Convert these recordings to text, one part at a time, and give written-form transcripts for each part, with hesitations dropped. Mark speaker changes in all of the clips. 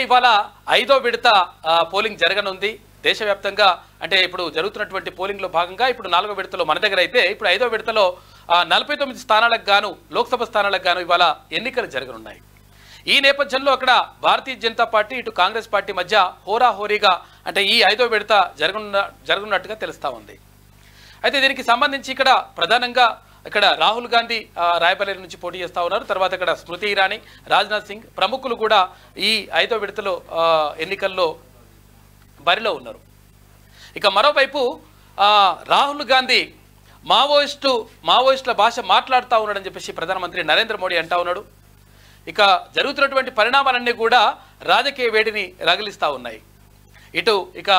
Speaker 1: ఇవాళ 5వ విడత పోలింగ్ జరగనుంది దేశవ్యాప్తంగా. అంటే ఇప్పుడు జరుగుతున్నటువంటి పోలింగ్లో భాగంగా ఇప్పుడు 4వ విడతలో మన దగ్గర అయితే ఇప్పుడు 5వ విడతలో 49 స్థానాలకు గాను లోక్సభ స్థానాలకు గాను ఇవాళ ఎన్నికలు జరగనున్నాయి. ఈ నేపథ్యంలో అక్కడ భారతీయ జనతా పార్టీ ఇటు కాంగ్రెస్ పార్టీ మధ్య హోరాహోరీగా అంటే ఈ 5వ విడత జరగనున్నట్టుగా తెలుస్తా ఉంది. అయితే దీనికి సంబంధించి ఇక్కడ ప్రధానంగా ఇక్కడ రాహుల్ గాంధీ రాయబరేలీ నుంచి పోటీ చేస్తూ ఉన్నారు. తర్వాత ఇక్కడ స్మృతి ఇరానీ, రాజ్నాథ్ సింగ్ ప్రముఖులు కూడా ఈ 5వ విడతలో ఎన్నికల్లో బరిలో ఉన్నారు. ఇక మరోవైపు రాహుల్ గాంధీ మావోయిస్టుల భాష మాట్లాడుతూ ఉన్నాడని చెప్పేసి ప్రధానమంత్రి నరేంద్ర మోడీ అంటా ఉన్నాడు. ఇక జరుగుతున్నటువంటి పరిణామాలన్నీ కూడా రాజకీయ వేడిని రగిలిస్తూ ఉన్నాయి. ఇటు ఇక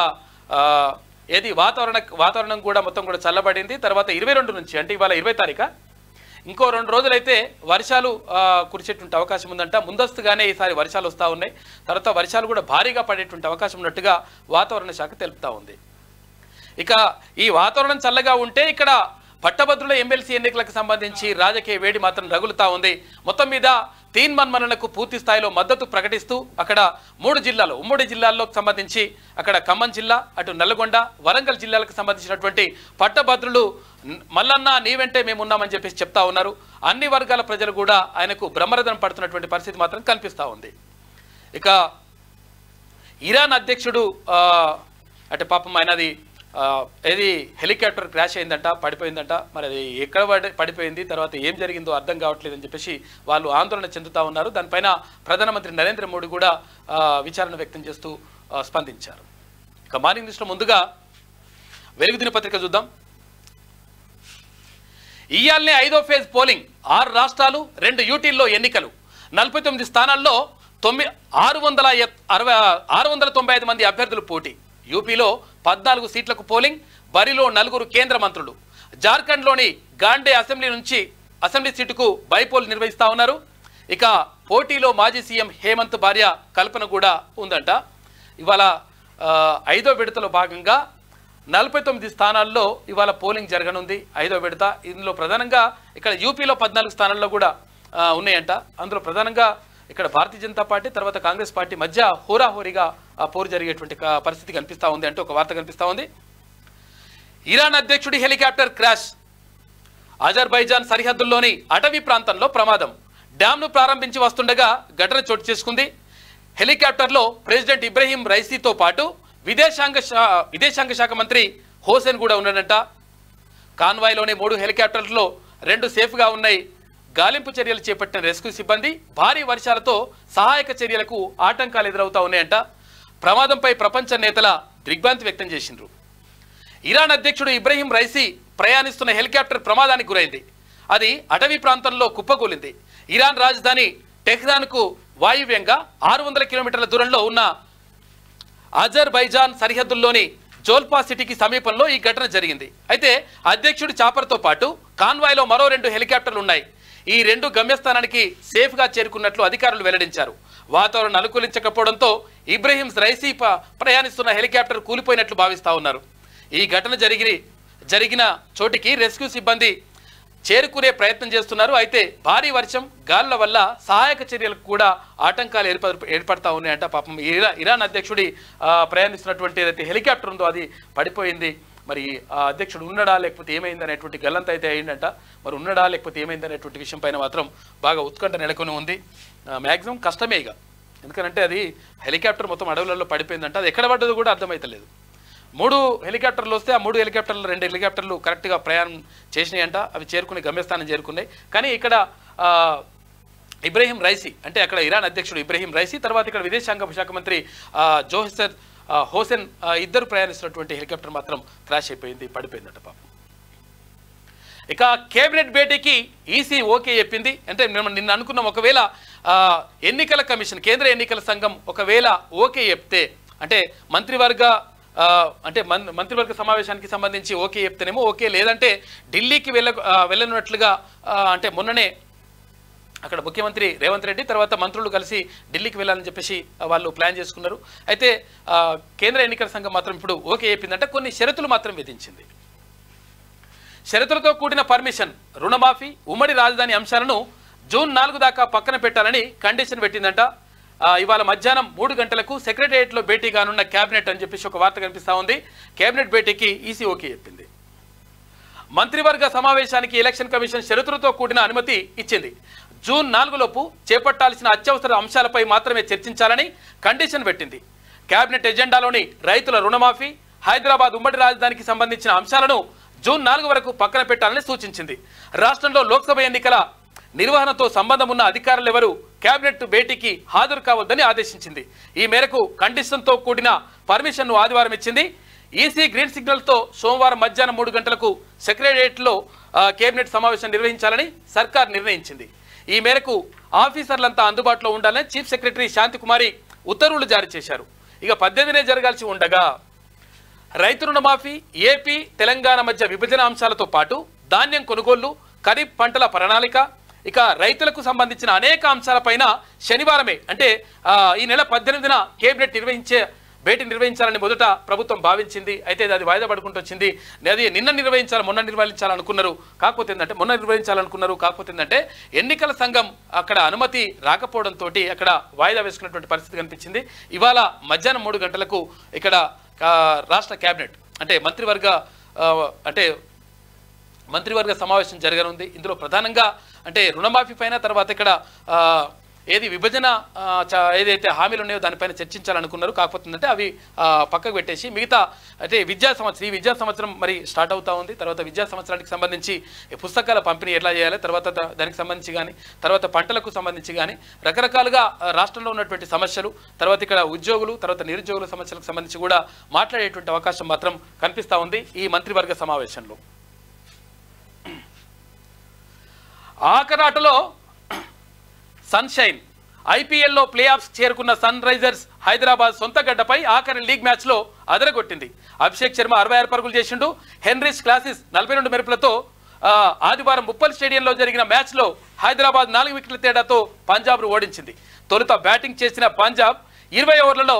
Speaker 1: ఏది వాతావరణం కూడా మొత్తం కూడా చల్లబడింది. తర్వాత 22 నుంచి అంటే ఇవాళ 20 తారీఖు ఇంకో 2 రోజులైతే వర్షాలు కురిసేటువంటి అవకాశం ఉందంట. ముందస్తుగానే ఈసారి వర్షాలు వస్తూ ఉన్నాయి. తర్వాత వర్షాలు కూడా భారీగా పడేటువంటి అవకాశం ఉన్నట్టుగా వాతావరణ శాఖ తెలుపుతూ ఉంది. ఇక ఈ వాతావరణం చల్లగా ఉంటే ఇక్కడ పట్టభద్రుల ఎమ్మెల్సీ ఎన్నికలకు సంబంధించి రాజకీయ వేడి మాత్రం రగులుతూ ఉంది. మొత్తం మీద తీన్మన్మరణకు పూర్తి స్థాయిలో మద్దతు ప్రకటిస్తూ అక్కడ 3 జిల్లాలు ఉమ్మడి జిల్లాల్లో సంబంధించి అక్కడ ఖమ్మం జిల్లా, అటు నల్గొండ, వరంగల్ జిల్లాలకు సంబంధించినటువంటి పట్టభద్రులు మల్లన్న నీ వెంటే మేము ఉన్నామని చెప్పేసి చెప్తా ఉన్నారు. అన్ని వర్గాల ప్రజలు కూడా ఆయనకు బ్రహ్మరథం పడుతున్నటువంటి పరిస్థితి మాత్రం కనిపిస్తూ ఉంది. ఇక ఇరాన్ అధ్యక్షుడు అంటే పాపం ఆయనది ఏది హెలికాప్టర్ క్రాష్ అయిందంట, పడిపోయిందంట. మరి అది ఎక్కడ పడిపోయింది, తర్వాత ఏం జరిగిందో అర్థం కావట్లేదని చెప్పేసి వాళ్ళు ఆందోళన చెందుతూ ఉన్నారు. దానిపైన ప్రధానమంత్రి నరేంద్ర మోడీ కూడా విచారణ వ్యక్తం చేస్తూ స్పందించారు. ఇక మార్నింగ్ న్యూస్లో ముందుగా వెలుగు దినపత్రిక చూద్దాం. ఇయాల్నే 5వ ఫేజ్ పోలింగ్, 6 రాష్ట్రాలు 2 యూటీల్లో ఎన్నికలు, 49 స్థానాల్లో 695 మంది అభ్యర్థులు పోటీ. యూపీలో 14 సీట్లకు పోలింగ్, బరిలో 4 కేంద్ర మంత్రులు. జార్ఖండ్లోని గాండే అసెంబ్లీ సీటుకు బైపోల్ నిర్వహిస్తా ఉన్నారు. ఇక పోటీలో మాజీ సీఎం హేమంత్ భార్య కల్పన కూడా ఉందంట. ఇవాళ 5వ విడతలో భాగంగా 49 స్థానాల్లో ఇవాళ పోలింగ్ జరగనుంది. 5వ విడత ఇందులో ప్రధానంగా ఇక్కడ యూపీలో 14 స్థానాల్లో కూడా ఉన్నాయంట. అందులో ప్రధానంగా ఇక్కడ భారతీయ జనతా పార్టీ తర్వాత కాంగ్రెస్ పార్టీ మధ్య హోరాహోరీగా పోరు జరిగేటువంటి పరిస్థితి కనిపిస్తూ ఉంది అంటూ ఒక వార్త కనిపిస్తూ ఉంది. ఇరాన్ అధ్యక్షుడి హెలికాప్టర్ క్రాష్, అజర్బైజాన్ సరిహద్దుల్లోని అటవీ ప్రాంతంలో ప్రమాదం. డ్యాంను ప్రారంభించి వస్తుండగా ఘటన చోటు చేసుకుంది. హెలికాప్టర్లో ప్రెసిడెంట్ ఇబ్రహీం రైసీతో పాటు విదేశాంగ శాఖ మంత్రి హోసెన్ కూడా ఉన్నాడంట. కాన్వాయ్లోని 3 హెలికాప్టర్లలో 2 సేఫ్గా ఉన్నాయి. గాలింపు చర్యలు చేపట్టిన రెస్క్యూ సిబ్బంది భారీ వర్షాలతో సహాయక చర్యలకు ఆటంకాలు ఎదురవుతా ఉన్నాయంట. ప్రమాదంపై ప్రపంచ నేతల దిగ్భ్రాంతి వ్యక్తం చేసిండ్రు. ఇరాన్ అధ్యక్షుడు ఇబ్రహీం రైసీ ప్రయాణిస్తున్న హెలికాప్టర్ ప్రమాదానికి గురైంది. అది అటవీ ప్రాంతంలో కుప్పకూలింది. ఇరాన్ రాజధాని టెహ్రాన్కు వాయువ్యంగా 600 కిలోమీటర్ల దూరంలో ఉన్న అజర్బైజాన్ సరిహద్దుల్లోని జోల్పా సిటీకి సమీపంలో ఈ ఘటన జరిగింది. అయితే అధ్యక్షుడి చాపర్తో పాటు కాన్వాయ్లో మరో 2 హెలికాప్టర్లు ఉన్నాయి. ఈ 2 గమ్యస్థానానికి సేఫ్గా చేరుకున్నట్లు అధికారులు వెల్లడించారు. వాతావరణం అనుకూలించకపోవడంతో ఇబ్రహీం రైసీ ప్రయాణిస్తున్న హెలికాప్టర్ కూలిపోయినట్లు భావిస్తా ఉన్నారు. ఈ ఘటన జరిగిన చోటికి రెస్క్యూ సిబ్బంది చేరుకునే ప్రయత్నం చేస్తున్నారు. అయితే భారీ వర్షం, గాలుల వల్ల సహాయక చర్యలకు కూడా ఆటంకాలు ఏర్పడతా ఉన్నాయంట. పాపం ఇరాన్ అధ్యక్షుడి ప్రయాణిస్తున్నటువంటి ఏదైతే హెలికాప్టర్ ఉందో అది పడిపోయింది. మరి ఆ అధ్యక్షుడు ఉన్నాడా లేకపోతే ఏమైంది అనేటువంటి గల్లంత అయితే అయిందంట. మరి ఉన్నాడా లేకపోతే ఏమైంది అనేటువంటి విషయం పైన మాత్రం బాగా ఉత్కంఠ నెలకొని ఉంది. మ్యాక్సిమం కష్టమే ఇక, ఎందుకంటే అది హెలికాప్టర్ మొత్తం అడవులలో పడిపోయిందంట. అది ఎక్కడ పడ్డదో కూడా అర్థమవుతలేదు. 3 హెలికాప్టర్లు వస్తే ఆ 3 హెలికాప్టర్లు 2 హెలికాప్టర్లు కరెక్ట్గా ప్రయాణం చేసినాయంట. అవి చేరుకుని గమ్యస్థానం చేరుకున్నాయి. కానీ ఇక్కడ ఇబ్రహీం రైసీ అంటే అక్కడ ఇరాన్ అధ్యక్షుడు ఇబ్రహీం రైసీ తర్వాత ఇక్కడ విదేశాంగ శాఖ మంత్రి హోసెన్ ఇద్దరు ప్రయాణిస్తున్నటువంటి హెలికాప్టర్ మాత్రం క్రాష్ అయిపోయింది, పడిపోయిందట పాపం. ఇక కేబినెట్ భేటీకి ఈసీ ఓకే చెప్పింది. అంటే నిన్న అనుకున్నాం ఒకవేళ ఎన్నికల కమిషన్ కేంద్ర ఎన్నికల సంఘం ఒకవేళ ఓకే చెప్తే అంటే మంత్రివర్గ సమావేశానికి సంబంధించి ఓకే చెప్తేనేమో ఓకే, లేదంటే ఢిల్లీకి వెళ్ళనున్నట్లుగా అంటే మొన్ననే అక్కడ ముఖ్యమంత్రి రేవంత్ రెడ్డి తర్వాత మంత్రులు కలిసి ఢిల్లీకి వెళ్ళాలని చెప్పేసి వాళ్ళు ప్లాన్ చేసుకున్నారు. అయితే కేంద్ర ఎన్నికల సంఘం మాత్రం ఇప్పుడు ఓకే చెప్పిందంటే కొన్ని షరతులు మాత్రం విధించింది. షరతులతో కూడిన పర్మిషన్, రుణమాఫీ, ఉమ్మడి రాజధాని అంశాలను జూన్ 4 దాకా పక్కన పెట్టాలని కండిషన్ పెట్టిందంట. ఇవాళ మధ్యాహ్నం 3 గంటలకు సెక్రటేరియట్లో భేటీ కానున్న కేబినెట్ అని చెప్పేసి ఒక వార్త కనిపిస్తా ఉంది. కేబినెట్ భేటీకి ఈసీ ఓకే చెప్పింది. మంత్రివర్గ సమావేశానికి ఎలక్షన్ కమిషన్ షరతులతో కూడిన అనుమతి ఇచ్చింది. జూన్ 4 లోపు చేపట్టాల్సిన అత్యవసర అంశాలపై మాత్రమే చర్చించాలని కండిషన్ పెట్టింది. కేబినెట్ ఎజెండాలోని రైతుల రుణమాఫీ, హైదరాబాద్ ఉమ్మడి రాజధానికి సంబంధించిన అంశాలను జూన్ 4 వరకు పక్కన పెట్టాలని సూచించింది. రాష్ట్రంలో లోక్సభ ఎన్నికల నిర్వహణతో సంబంధం ఉన్న అధికారులు ఎవరు కేబినెట్ భేటీకి హాజరు కావద్దని ఆదేశించింది. ఈ మేరకు కండిషన్తో కూడిన పర్మిషన్ను ఆదివారం ఇచ్చింది. ఈసీ గ్రీన్ సిగ్నల్తో సోమవారం మధ్యాహ్నం 3 గంటలకు సెక్రటేరియట్లో కేబినెట్ సమావేశం నిర్వహించాలని సర్కార్ నిర్ణయించింది. ఈ మేరకు ఆఫీసర్లంతా అందుబాటులో ఉండాలని చీఫ్ సెక్రటరీ శాంతికుమారి ఉత్తర్వులు జారీ చేశారు. ఇక 18నే జరగాల్సి ఉండగా రైతు రుణమాఫీ, ఏపీ తెలంగాణ మధ్య విభజన అంశాలతో పాటు ధాన్యం కొనుగోళ్లు, ఖరీఫ్ పంటల ప్రణాళిక, ఇక రైతులకు సంబంధించిన అనేక అంశాలపైన శనివారమే అంటే ఈ నెల 18న కేబినెట్ భేటీ నిర్వహించాలని మొదట ప్రభుత్వం భావించింది. అయితే అది వాయిదా పడుకుంటూ వచ్చింది. అది మొన్న నిర్వహించాలనుకున్నారు. కాకపోతే ఏంటంటే ఎన్నికల సంఘం అక్కడ అనుమతి రాకపోవడంతో అక్కడ వాయిదా వేసుకున్నటువంటి పరిస్థితి కనిపించింది. ఇవాళ మధ్యాహ్నం 3 గంటలకు ఇక్కడ రాష్ట్ర కేబినెట్ అంటే మంత్రివర్గ సమావేశం జరగనుంది. ఇందులో ప్రధానంగా అంటే రుణమాఫీ పైన, తర్వాత ఇక్కడ ఏది విభజన ఏదైతే హామీలు ఉన్నాయో దానిపైన చర్చించాలనుకున్నారు. కాకపోతే అవి పక్కకు పెట్టేసి మిగతా అంటే ఈ విద్యా సంవత్సరం మరి స్టార్ట్ అవుతా ఉంది. తర్వాత విద్యా సంవత్సరానికి సంబంధించి పుస్తకాల పంపిణీ ఎట్లా చేయాలి, తర్వాత దానికి సంబంధించి కానీ, తర్వాత పంటలకు సంబంధించి కానీ రకరకాలుగా రాష్ట్రంలో ఉన్నటువంటి సమస్యలు, తర్వాత ఇక్కడ ఉద్యోగులు, తర్వాత నిరుద్యోగుల సమస్యలకు సంబంధించి కూడా మాట్లాడేటువంటి అవకాశం మాత్రం కనిపిస్తూ ఉంది ఈ మంత్రివర్గ సమావేశంలో. ఆఖరాటలో సన్షైన్, ఐపీఎల్లో ప్లే ఆఫ్స్ చేరుకున్న సన్ రైజర్స్ హైదరాబాద్ సొంత గడ్డపై ఆఖరి లీగ్ మ్యాచ్లో అదరగొట్టింది. అభిషేక్ శర్మ 66 పరుగులు చేసిండు. హెన్రిచ్ క్లాసిస్ 42 మెరుపులతో ఆదివారం ఉప్పల్ స్టేడియంలో జరిగిన మ్యాచ్లో హైదరాబాద్ 4 వికెట్ల తేడాతో పంజాబ్ను ఓడించింది. తొలుత బ్యాటింగ్ చేసిన పంజాబ్ 20 ఓవర్లలో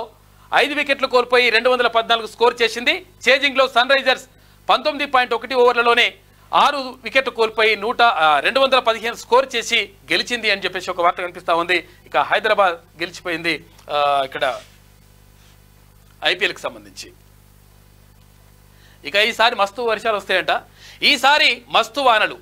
Speaker 1: 5 వికెట్లు కోల్పోయి 214 స్కోర్ చేసింది. చేజింగ్లో సన్ రైజర్స్ 19.1 ఓవర్లలోనే 6 వికెట్లు కోల్పోయి 215 స్కోర్ చేసి గెలిచింది అని చెప్పేసి ఒక వార్త కనిపిస్తూ ఉంది. ఇక హైదరాబాద్ గెలిచిపోయింది ఇక్కడ ఐపీఎల్కి సంబంధించి. ఇక ఈసారి మస్తు వర్షాలు వస్తాయంట. ఈసారి మస్తు వానలు,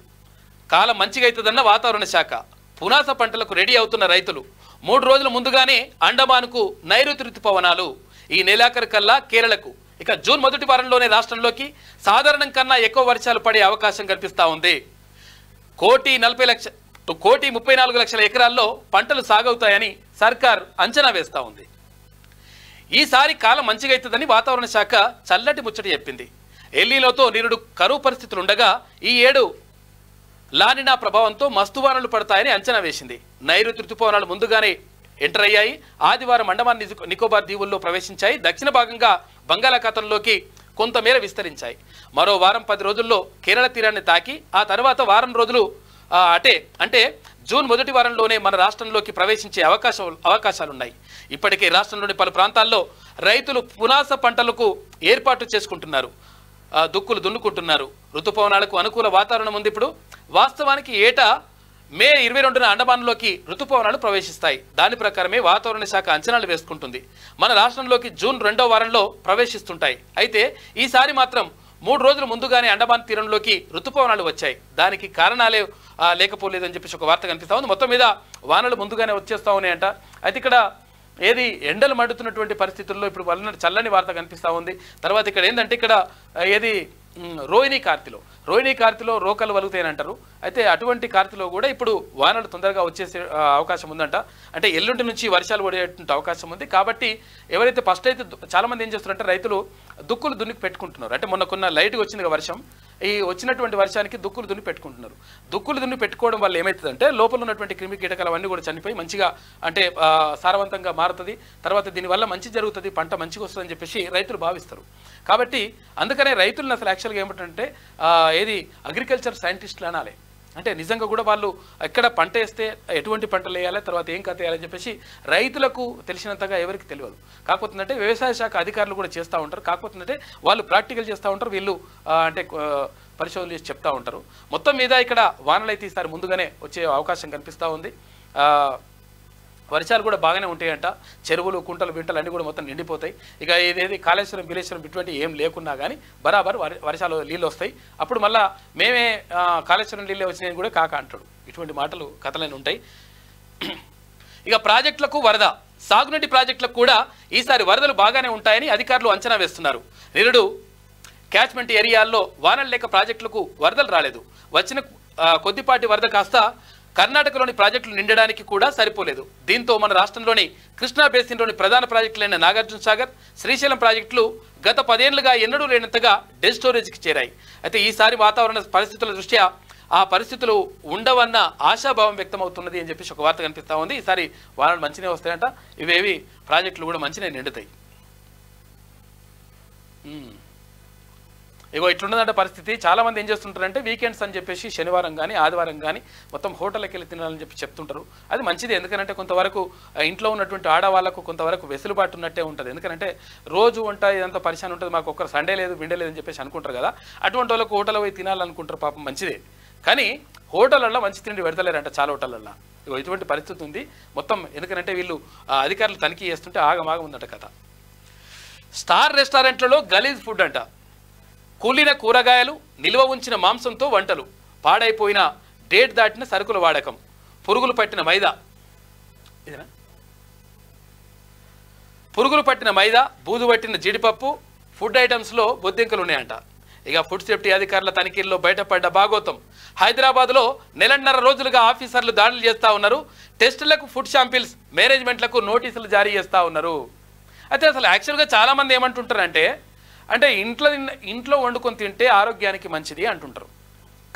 Speaker 1: కాలం మంచిగా అవుతుందన్న వాతావరణ శాఖ. పునాస పంటలకు రెడీ అవుతున్న రైతులు 3 రోజుల ముందుగానే అండమాన్కు నైరుతి రుతుపవనాలు. ఈ నెలాఖరు కల్లా కేరళకు, ఇక జూన్ మొదటి వారంలోనే రాష్ట్రంలోకి సాధారణం కన్నా ఎక్కువ వర్షాలు పడే అవకాశం కనిపిస్తూ ఉంది. 1,34 లక్షల ఎకరాల్లో పంటలు సాగవుతాయని సర్కార్ అంచనా వేస్తూ ఉంది. ఈసారి కాలం మంచిగా అవుతుందని వాతావరణ శాఖ చల్లటి ముచ్చట చెప్పింది. ఎల్లీలోతో నిరుడు కరువు పరిస్థితులుండగా ఈ ఏడు లానినా ప్రభావంతో మస్తువానలు పడతాయని అంచనా వేసింది. నైరుతి ఋతుపవనాలు ముందుగానే ఎంటర్ అయ్యాయి. ఆదివారం అండమాన్ నికోబార్ దీవుల్లో ప్రవేశించాయి. దక్షిణ భాగంగా బంగాళాఖాతంలోకి కొంతమేర విస్తరించాయి. మరో వారం 10 రోజుల్లో కేరళ తీరాన్ని తాకి ఆ తర్వాత వారం రోజులు అంటే జూన్ మొదటి వారంలోనే మన రాష్ట్రంలోకి ప్రవేశించే అవకాశాలున్నాయి. ఇప్పటికే రాష్ట్రంలోని పలు ప్రాంతాల్లో రైతులు పునాస పంటలకు ఏర్పాటు చేసుకుంటున్నారు, దుక్కులు దున్నుకుంటున్నారు. ఋతుపవనాలకు అనుకూల వాతావరణం ఉంది. ఇప్పుడు వాస్తవానికి ఏటా మే 22న అండమాన్లోకి ఋతుపవనాలు ప్రవేశిస్తాయి. దాని ప్రకారమే వాతావరణ శాఖ అంచనాలు వేసుకుంటుంది. మన రాష్ట్రంలోకి జూన్ 2వ వారంలో ప్రవేశిస్తుంటాయి. అయితే ఈసారి మాత్రం 3 రోజులు ముందుగానే అండమాన్ తీరంలోకి ఋతుపవనాలు వచ్చాయి. దానికి కారణాలే లేకపోలేదని చెప్పేసి ఒక వార్త కనిపిస్తా ఉంది. మొత్తం మీద వానలు ముందుగానే వచ్చేస్తా ఉన్నాయంట. అయితే ఇక్కడ ఏది ఎండలు మండుతున్నటువంటి పరిస్థితుల్లో ఇప్పుడు చల్లని వార్త కనిపిస్తూ ఉంది. తర్వాత ఇక్కడ ఏంటంటే ఇక్కడ ఏది రోహిణీ కార్తిలో రోకలు వలుగుతాయని. అయితే అటువంటి కార్తిలో కూడా ఇప్పుడు వానలు తొందరగా వచ్చేసే అవకాశం ఉందంట. అంటే ఎల్లుండి నుంచి వర్షాలు పడేటువంటి అవకాశం ఉంది. కాబట్టి ఎవరైతే ఫస్ట్ అయితే చాలామంది ఏం చేస్తున్నారంటే రైతులు దుక్కులు దున్నికి పెట్టుకుంటున్నారు. అంటే మొన్న కొన్న లైట్గా వచ్చింది వర్షం, ఈ వచ్చినటువంటి వర్షానికి దుక్కులు దున్ని పెట్టుకుంటున్నారు. దుక్కులు దున్ని పెట్టుకోవడం వల్ల ఏమవుతుందంటే లోపల ఉన్నటువంటి క్రిమి కీటకాలు అవన్నీ కూడా చనిపోయి మంచిగా అంటే సారవంతంగా మారుతుంది. తర్వాత దీనివల్ల మంచి జరుగుతుంది, పంట మంచిగా వస్తుందని చెప్పేసి రైతులు భావిస్తారు. కాబట్టి అందుకనే రైతులను అసలు యాక్చువల్గా ఏమిటంటే ఏది అగ్రికల్చర్ సైంటిస్టులు అనాలి. అంటే నిజంగా కూడా వాళ్ళు ఎక్కడ పంట వేస్తే ఎటువంటి పంటలు వేయాలి, తర్వాత ఏం కథ వేయాలని చెప్పేసి రైతులకు తెలిసినంతగా ఎవరికి తెలియదు. కాకపోతే అంటే వ్యవసాయ శాఖ అధికారులు కూడా చేస్తూ ఉంటారు. కాకపోతే అంటే వాళ్ళు ప్రాక్టికల్ చేస్తూ ఉంటారు, వీళ్ళు అంటే పరిశోధన చేసి చెప్తూ ఉంటారు. మొత్తం మీద ఇక్కడ వానలు అయితే ఈసారి ముందుగానే వచ్చే అవకాశం కనిపిస్తూ ఉంది. వర్షాలు కూడా బాగానే ఉంటాయంట, చెరువులు కుంటలు బింటలు అన్నీ కూడా మొత్తం నిండిపోతాయి. ఇక ఏదేది కాళేశ్వరం బిలేశ్వరం ఇటువంటి ఏం లేకున్నా కానీ బరాబర్ వర్షాలు నీళ్ళు వస్తాయి. అప్పుడు మళ్ళీ మేమే కాళేశ్వరం నీళ్ళే వచ్చినాయని కూడా కాక అంటాడు. ఇటువంటి మాటలు కథలైన ఉంటాయి. ఇక ప్రాజెక్టులకు వరద, సాగునీటి ప్రాజెక్టులకు కూడా ఈసారి వరదలు బాగానే ఉంటాయని అధికారులు అంచనా వేస్తున్నారు. నిరుడు క్యాచ్మెంట్ ఏరియాల్లో వానలు లేక ప్రాజెక్టులకు వరదలు రాలేదు. వచ్చిన కొద్దిపాటి వరద కాస్త కర్ణాటకలోని ప్రాజెక్టులు నిండడానికి కూడా సరిపోలేదు. దీంతో మన రాష్ట్రంలోని కృష్ణా బేసిన్లోని ప్రధాన ప్రాజెక్టులైన నాగార్జున సాగర్, శ్రీశైలం ప్రాజెక్టులు గత 10 ఏళ్లుగా ఎన్నడూ లేనంతగా డెడ్ స్టోరేజ్కి చేరాయి. అయితే ఈసారి వాతావరణ పరిస్థితుల దృష్ట్యా ఆ పరిస్థితులు ఉండవన్న ఆశాభావం వ్యక్తమవుతున్నది అని చెప్పేసి ఒక వార్త కనిపిస్తూ ఉంది. ఈసారి వానలు మంచినే వస్తాయంట, ఇవేవి ప్రాజెక్టులు కూడా మంచినే నిండుతాయి. ఇగో ఇట్లున్నదంటే పరిస్థితి. చాలామంది ఏం చేస్తుంటారంటే వీకెండ్స్ అని చెప్పేసి శనివారం కానీ ఆదివారం కానీ మొత్తం హోటల్కి వెళ్ళి తినాలని చెప్పి చెప్తుంటారు. అది మంచిది, ఎందుకంటే కొంతవరకు ఇంట్లో ఉన్నటువంటి ఆడవాళ్ళకు కొంతవరకు వెసులుబాటు ఉన్నట్టే ఉంటుంది. ఎందుకంటే రోజు వంట ఇదంతా పరిశాన్ ఉంటుంది, మాకు ఒక్కరు సండే లేదు విండే లేదని చెప్పేసి అనుకుంటారు కదా. అటువంటి వాళ్ళకు హోటల్ పోయి తినాలనుకుంటారు, పాపం మంచిదే. కానీ హోటళ్ళల్లో మంచి తిండి పెడతలేరంట చాలా హోటళ్ళల్లో. ఇగో ఇటువంటి పరిస్థితి ఉంది మొత్తం. ఎందుకంటే వీళ్ళు అధికారులు తనిఖీ చేస్తుంటే ఆగమాగం ఉందట కథ. స్టార్ రెస్టారెంట్లలో గలీజ్ ఫుడ్ అంట. కూలిన కూరగాయలు, నిల్వ ఉంచిన మాంసంతో వంటలు, పాడైపోయిన డేట్ దాటిన సరుకుల వాడకం, పురుగులు పట్టిన మైదా, ఇదేనా పురుగులు పట్టిన మైదా, బూజు పట్టిన జీడిపప్పు, ఫుడ్ ఐటమ్స్లో బొద్దింకలు ఉన్నాయంట. ఇక ఫుడ్ సేఫ్టీ అధికారుల తనిఖీల్లో బయటపడ్డ భాగోతం. హైదరాబాద్లో 1.5 రోజులుగా ఆఫీసర్లు దాడులు చేస్తూ ఉన్నారు. టెస్టులకు ఫుడ్ శాంపిల్స్, మేనేజ్మెంట్లకు నోటీసులు జారీ చేస్తూ ఉన్నారు. అయితే అసలు యాక్చువల్గా చాలామంది ఏమంటుంటారంటే ఇంట్లో వండుకొని తింటే ఆరోగ్యానికి మంచిది అంటుంటారు.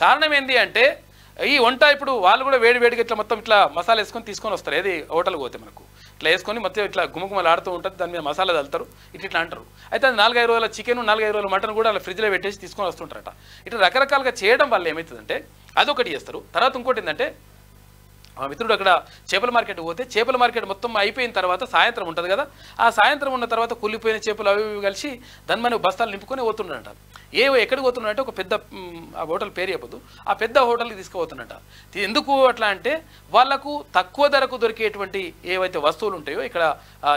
Speaker 1: కారణం ఏంటి అంటే ఈ వంట ఇప్పుడు వాళ్ళు కూడా వేడివేడిగా ఇట్లా మొత్తం ఇట్లా మసాలా వేసుకొని తీసుకొని వస్తారు. ఏది హోటల్కి పోతే మనకు ఇట్లా వేసుకొని మొత్తం ఇట్లా గుమగుమలు ఆడుతూ ఉంటుంది, దాని మీద మసాలా చల్లుతారు, ఇట్లా అంటారు. అయితే అది 4-5 రోజుల చికెన్ 4-5 రోజుల మటన్ కూడా అలా ఫ్రిడ్జ్లో పెట్టేసి తీసుకొని వస్తుంటారట. ఇట్లా రకరకాలుగా చేయడం వల్ల ఏమవుతుందంటే అదొకటి చేస్తారు. తర్వాత ఇంకోటి ఏంటంటే మా మిత్రుడు అక్కడ చేపల మార్కెట్ పోతే చేపల మార్కెట్ మొత్తం అయిపోయిన తర్వాత సాయంత్రం ఉంటుంది కదా, ఆ సాయంత్రం ఉన్న తర్వాత కుళ్ళిపోయిన చేపలు అవి కలిసి దాని మన బస్తాలు నింపుకొని పోతున్నాడంట. ఎక్కడికి పోతున్నాడంటే ఒక పెద్ద ఆ హోటల్ పేరు చెప్పదు, ఆ పెద్ద హోటల్కి తీసుకుపోతున్నట. ఎందుకు అట్లా అంటే వాళ్ళకు తక్కువ ధరకు దొరికేటువంటి ఏవైతే వస్తువులు ఉంటాయో ఇక్కడ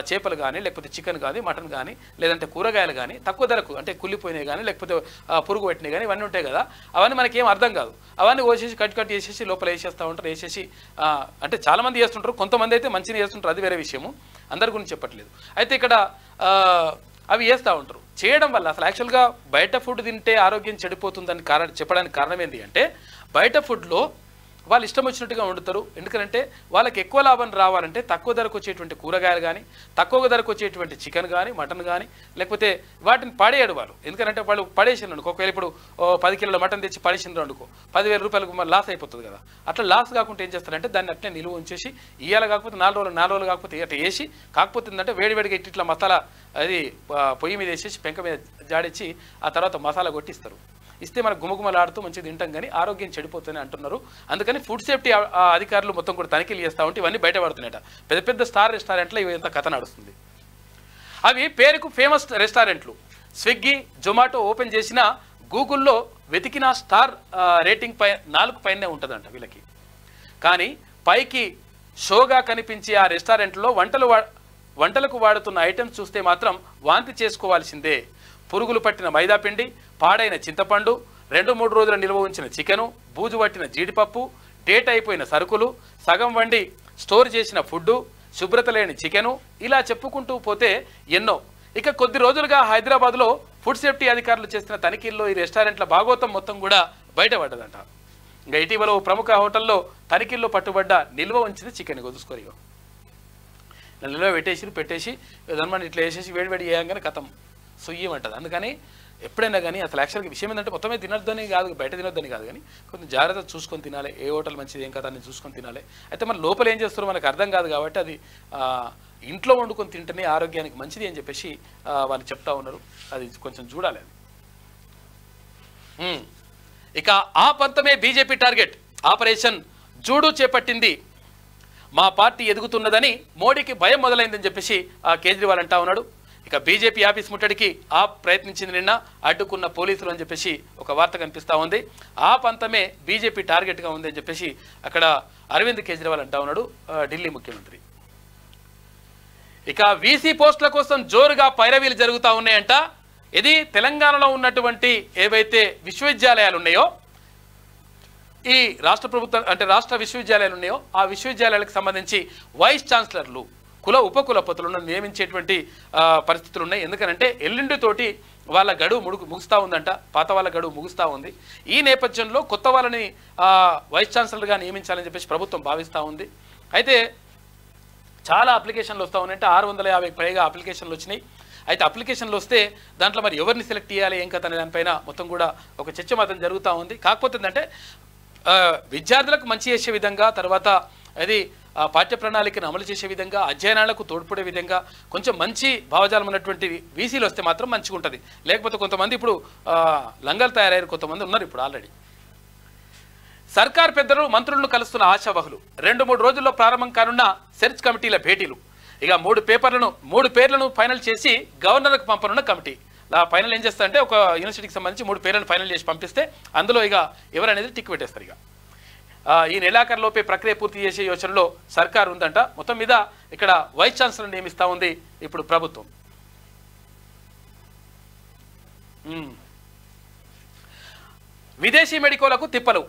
Speaker 1: చేపలు కానీ లేకపోతే చికెన్ కానీ మటన్ కానీ లేదంటే కూరగాయలు కానీ తక్కువ ధరకు అంటే కుళ్ళిపోయినాయి కానీ లేకపోతే పురుగు పెట్టినాయి కానీ ఇవన్నీ ఉంటాయి కదా, అవన్నీ మనకేం అర్థం కాదు. అవన్నీ కోసేసి కట్ చేసేసి లోపల వేసేస్తూ ఉంటారు. వేసేసి అంటే చాలామంది చేస్తుంటారు, కొంతమంది అయితే మంచిగా చేస్తుంటారు, అది వేరే విషయము, అందరి గురించి చెప్పట్లేదు. అయితే ఇక్కడ అవి వేస్తూ ఉంటారు. చేయడం వల్ల అసలు యాక్చువల్గా బయట ఫుడ్ తింటే ఆరోగ్యం చెడిపోతుందని చెప్పడానికి కారణం ఏంటి అంటే బయట ఫుడ్లో వాళ్ళు ఇష్టం వచ్చినట్టుగా వండుతారు. ఎందుకంటే వాళ్ళకి ఎక్కువ లాభం రావాలంటే తక్కువ ధరకు వచ్చేటువంటి కూరగాయలు కానీ తక్కువ ధరకు వచ్చేటువంటి చికెన్ కానీ మటన్ కానీ లేకపోతే వాటిని పడేయడు వాళ్ళు. ఎందుకంటే వాళ్ళు పడేసినారు అనుకో, ఒకవేళ ఇప్పుడు 10 కిలోల మటన్ తెచ్చి పడేసినారు అనుకో 10,000 రూపాయలకు లాస్ అయిపోతుంది కదా. అట్లా లాస్ కాకుండా ఏం చేస్తారంటే దాన్ని అట్లే నిలువ ఉంచేసి ఇవాళ కాకపోతే 4 రోజులు కాకపోతే అట్లా వేసి కాకపోతే ఏంటంటే వేడివేడిగా ఇట్లా మసాలా అది పొయ్యి మీద వేసేసి పెంక మీద జాడిచ్చి ఆ తర్వాత మసాలా కొట్టిస్తారు. ఇస్తే మనకు గుమగుమలాడుతూ మంచిగా తింటాం కానీ ఆరోగ్యం చెడిపోతుందని అంటున్నారు. అందుకని ఫుడ్ సేఫ్టీ అధికారులు మొత్తం కూడా తనిఖీలు చేస్తూ ఉంటే ఇవన్నీ బయటపడుతున్నాయట. పెద్ద పెద్ద స్టార్ రెస్టారెంట్లో ఇవి ఎంత కథ నడుస్తుంది. అవి పేరుకు ఫేమస్ రెస్టారెంట్లు. స్విగ్గీ, జొమాటో ఓపెన్ చేసిన గూగుల్లో వెతికిన స్టార్ రేటింగ్ 4 పైనే ఉంటుందంట వీళ్ళకి. కానీ పైకి షోగా కనిపించే ఆ రెస్టారెంట్లో వంటలకు వాడుతున్న ఐటమ్స్ చూస్తే మాత్రం వాంతి చేసుకోవాల్సిందే. పురుగులు పట్టిన మైదాపిండి, పాడైన చింతపండు, 2-3 రోజుల నిల్వ ఉంచిన చికెను, బూజు పట్టిన జీడిపప్పు, డేట్ అయిపోయిన సరుకులు, సగం వండి స్టోర్ చేసిన ఫుడ్డు, శుభ్రత లేని చికెను, ఇలా చెప్పుకుంటూ పోతే ఎన్నో. ఇక కొద్ది రోజులుగా హైదరాబాద్లో ఫుడ్ సేఫ్టీ అధికారులు చేస్తున్న తనిఖీల్లో ఈ రెస్టారెంట్ల భాగోతం మొత్తం కూడా బయటపడ్డదంట. ఇంకా ఇటీవల ప్రముఖ హోటల్లో తనిఖీల్లో పట్టుబడ్డ నిల్వ ఉంచిన చికెన్ చూసుకోరు. నిల్వ పెట్టేసి దాన్ని ఇట్లా వేసేసి వేడివేడి వేయంగానే కథం సుయ్యమంటుంది. అందుకని ఎప్పుడైనా కానీ అసలు యాక్చువల్గా విషయం ఏంటంటే మొత్తమే తినొద్దని కాదు, బయట తినొద్దని కాదు, కానీ కొంచెం జాగ్రత్త చూసుకొని తినాలి. ఏ హోటల్ మంచిది ఏం కదా అని చూసుకొని తినాలి. అయితే మన లోపల ఏం చేస్తారో మనకు అర్థం కాదు కాబట్టి అది ఇంట్లో వండుకొని తింటేనే ఆరోగ్యానికి మంచిది అని చెప్పేసి వాళ్ళు చెప్తా ఉన్నారు. అది కొంచెం చూడాలి. అది ఇక ఆ పంతమే బీజేపీ టార్గెట్. ఆపరేషన్ జూడు చేపట్టింది. మా పార్టీ ఎదుగుతున్నదని మోడీకి భయం మొదలైందని చెప్పేసి కేజ్రీవాల్ అంటా ఉన్నాడు. ఇక బీజేపీ ఆఫీస్ ముట్టడికి ప్రయత్నించింది నిన్న, అడ్డుకున్న పోలీసులు అని చెప్పేసి ఒక వార్త కనిపిస్తూ ఉంది. ఆ పంతమే బీజేపీ టార్గెట్గా ఉంది అని చెప్పేసి అక్కడ అరవింద్ కేజ్రీవాల్ అంటా ఉన్నాడు, ఢిల్లీ ముఖ్యమంత్రి. ఇక వీసీ పోస్టుల కోసం జోరుగా పైరవీలు జరుగుతూ ఉన్నాయంట. ఇది తెలంగాణలో ఉన్నటువంటి ఏవైతే విశ్వవిద్యాలయాలు ఉన్నాయో, ఈ రాష్ట్ర ప్రభుత్వం అంటే రాష్ట్ర విశ్వవిద్యాలయాలు ఉన్నాయో ఆ విశ్వవిద్యాలయాలకు సంబంధించి వైస్ ఛాన్సలర్లు ఉపకులపతులను నియమించేటువంటి పరిస్థితులు ఉన్నాయి. ఎందుకంటే ఎల్లుండితోటి వాళ్ళ గడువు ముగుస్తూ ఉందంట, పాత వాళ్ళ గడువు ముగుస్తూ ఉంది. ఈ నేపథ్యంలో కొత్త వాళ్ళని వైస్ ఛాన్సలర్గా నియమించాలని చెప్పేసి ప్రభుత్వం భావిస్తూ ఉంది. అయితే చాలా అప్లికేషన్లు వస్తూ ఉన్నాయంటే 650 పైగా అప్లికేషన్లు వచ్చినాయి. అయితే అప్లికేషన్లు వస్తే దాంట్లో మరి ఎవరిని సెలెక్ట్ చేయాలి ఏం కథ అనే దానిపైన మొత్తం కూడా ఒక చర్చ మాత్రం జరుగుతూ ఉంది. కాకపోతే ఏంటంటే విద్యార్థులకు మంచి చేసే విధంగా, తర్వాత అది పాఠ్య ప్రణాళికను అమలు చేసే విధంగా, అధ్యయనాలకు తోడ్పడే విధంగా కొంచెం మంచి భావజాలం ఉన్నటువంటి వీసీలు వస్తే మాత్రం మంచిగా ఉంటుంది. లేకపోతే కొంతమంది ఇప్పుడు లంగాలు తయారయ్యారు, కొంతమంది ఉన్నారు ఇప్పుడు ఆల్రెడీ. సర్కార్ పెద్దలు మంత్రులను కలుస్తున్న ఆశావహులు. 2-3 రోజుల్లో ప్రారంభం కానున్న సెర్చ్ కమిటీల భేటీలు. ఇక 3 పేర్లను ఫైనల్ చేసి గవర్నర్కు పంపనున్న కమిటీ. ఫైనల్ ఏం చేస్తారంటే ఒక యూనివర్సిటీకి సంబంధించి 3 పేర్లను ఫైనల్ చేసి పంపిస్తే అందులో ఇక ఎవరనేది టిక్ పెట్టేస్తారు. ఇక ఈ నెలాఖరులోపే ప్రక్రియ పూర్తి చేసే యోచనలో సర్కార్ ఉందంట. మొత్తం మీద ఇక్కడ వైస్ ఛాన్సలర్ నియమిస్తూ ఉంది ఇప్పుడు ప్రభుత్వం. విదేశీ మెడికోలకు తిప్పలు.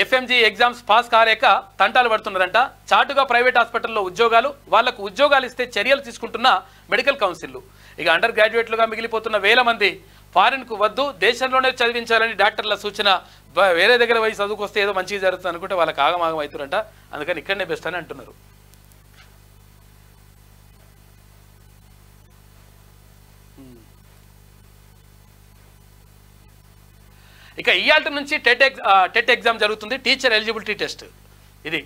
Speaker 1: ఎఫ్ఎంజీ ఎగ్జామ్స్ పాస్ కాలేక తంటాలు పడుతున్నారంట. చాటుగా ప్రైవేట్ హాస్పిటల్లో ఉద్యోగాలు, వాళ్లకు ఉద్యోగాలు ఇస్తే చర్యలు తీసుకుంటున్న మెడికల్ కౌన్సిల్లు. ఇక అండర్ గ్రాడ్యుయేట్లుగా మిగిలిపోతున్న 1000 మంది ఫారిన్కు వద్దు, దేశంలోనే చదివించాలని డాక్టర్ల సూచన. వేరే దగ్గర పోయి చదువుకొస్తే ఏదో మంచిగా జరుగుతుంది అనుకుంటే వాళ్ళకి ఆగమాగం అవుతారంట. అందుకని ఇక్కడనే బెస్ట్ అని అంటున్నారు. ఇక ఇయాల్టి నుంచి టెట్ ఎగ్జామ్ జరుగుతుంది. Teacher eligibility test. ఇది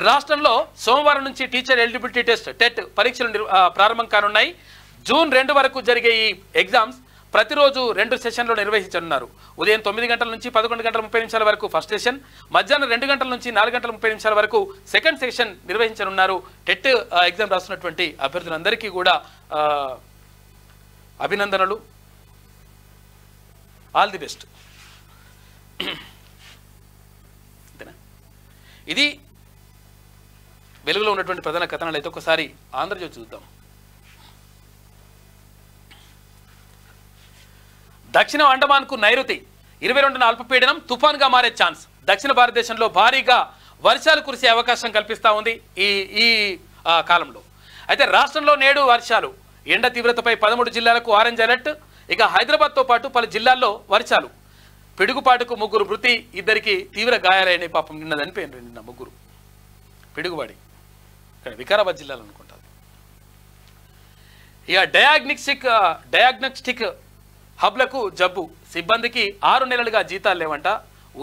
Speaker 1: రాష్ట్రంలో సోమవారం నుంచి టీచర్ ఎలిజిబిలిటీ టెస్ట్ టెట్ పరీక్షలు ప్రారంభం కానున్నాయి. జూన్ 2 వరకు జరిగే ఈ ఎగ్జామ్స్ ప్రతిరోజు 2 సెషన్లు నిర్వహించనున్నారు. ఉదయం 9 గంటల నుంచి 11 గంటల 30 నిమిషాల వరకు ఫస్ట్ సెషన్, మధ్యాహ్నం 2 గంటల నుంచి 4 గంటల 30 నిమిషాల వరకు సెకండ్ సెషన్ నిర్వహించనున్నారు. టెట్ ఎగ్జామ్ రాస్తున్నటువంటి అభ్యర్థులందరికీ కూడా అభినందనలు, ఆల్ ది బెస్ట్. ఇది వెలుగులో ఉన్నటువంటి ప్రధాన కథనాలు. అయితే ఒకసారి ఆంధ్రజ్యోతి చూద్దాం. దక్షిణ అండమాన్కు నైరుతి 22న అల్పపీడనం తుఫాన్గా మారే ఛాన్స్. దక్షిణ భారతదేశంలో భారీగా వర్షాలు కురిసే అవకాశం కల్పిస్తూ ఉంది ఈ కాలంలో. అయితే రాష్ట్రంలో నేడు వర్షాలు, ఎండ తీవ్రతపై 13 జిల్లాలకు ఆరెంజ్ అలర్ట్. ఇక హైదరాబాద్తో పాటు పలు జిల్లాల్లో వర్షాలు. పిడుగుపాటుకు 3 మృతి, 2కి తీవ్ర గాయాలైన. పాపం నిన్న చనిపోయినారు, నిన్న 3 పిడుగుపాడి. ఇక్కడ వికారాబాద్ జిల్లాలో అనుకుంటారు. ఇక డయాగ్నోస్టిక్ హబ్లకు జబ్బు. సిబ్బందికి 6 నెలలుగా జీతాలు లేవంట.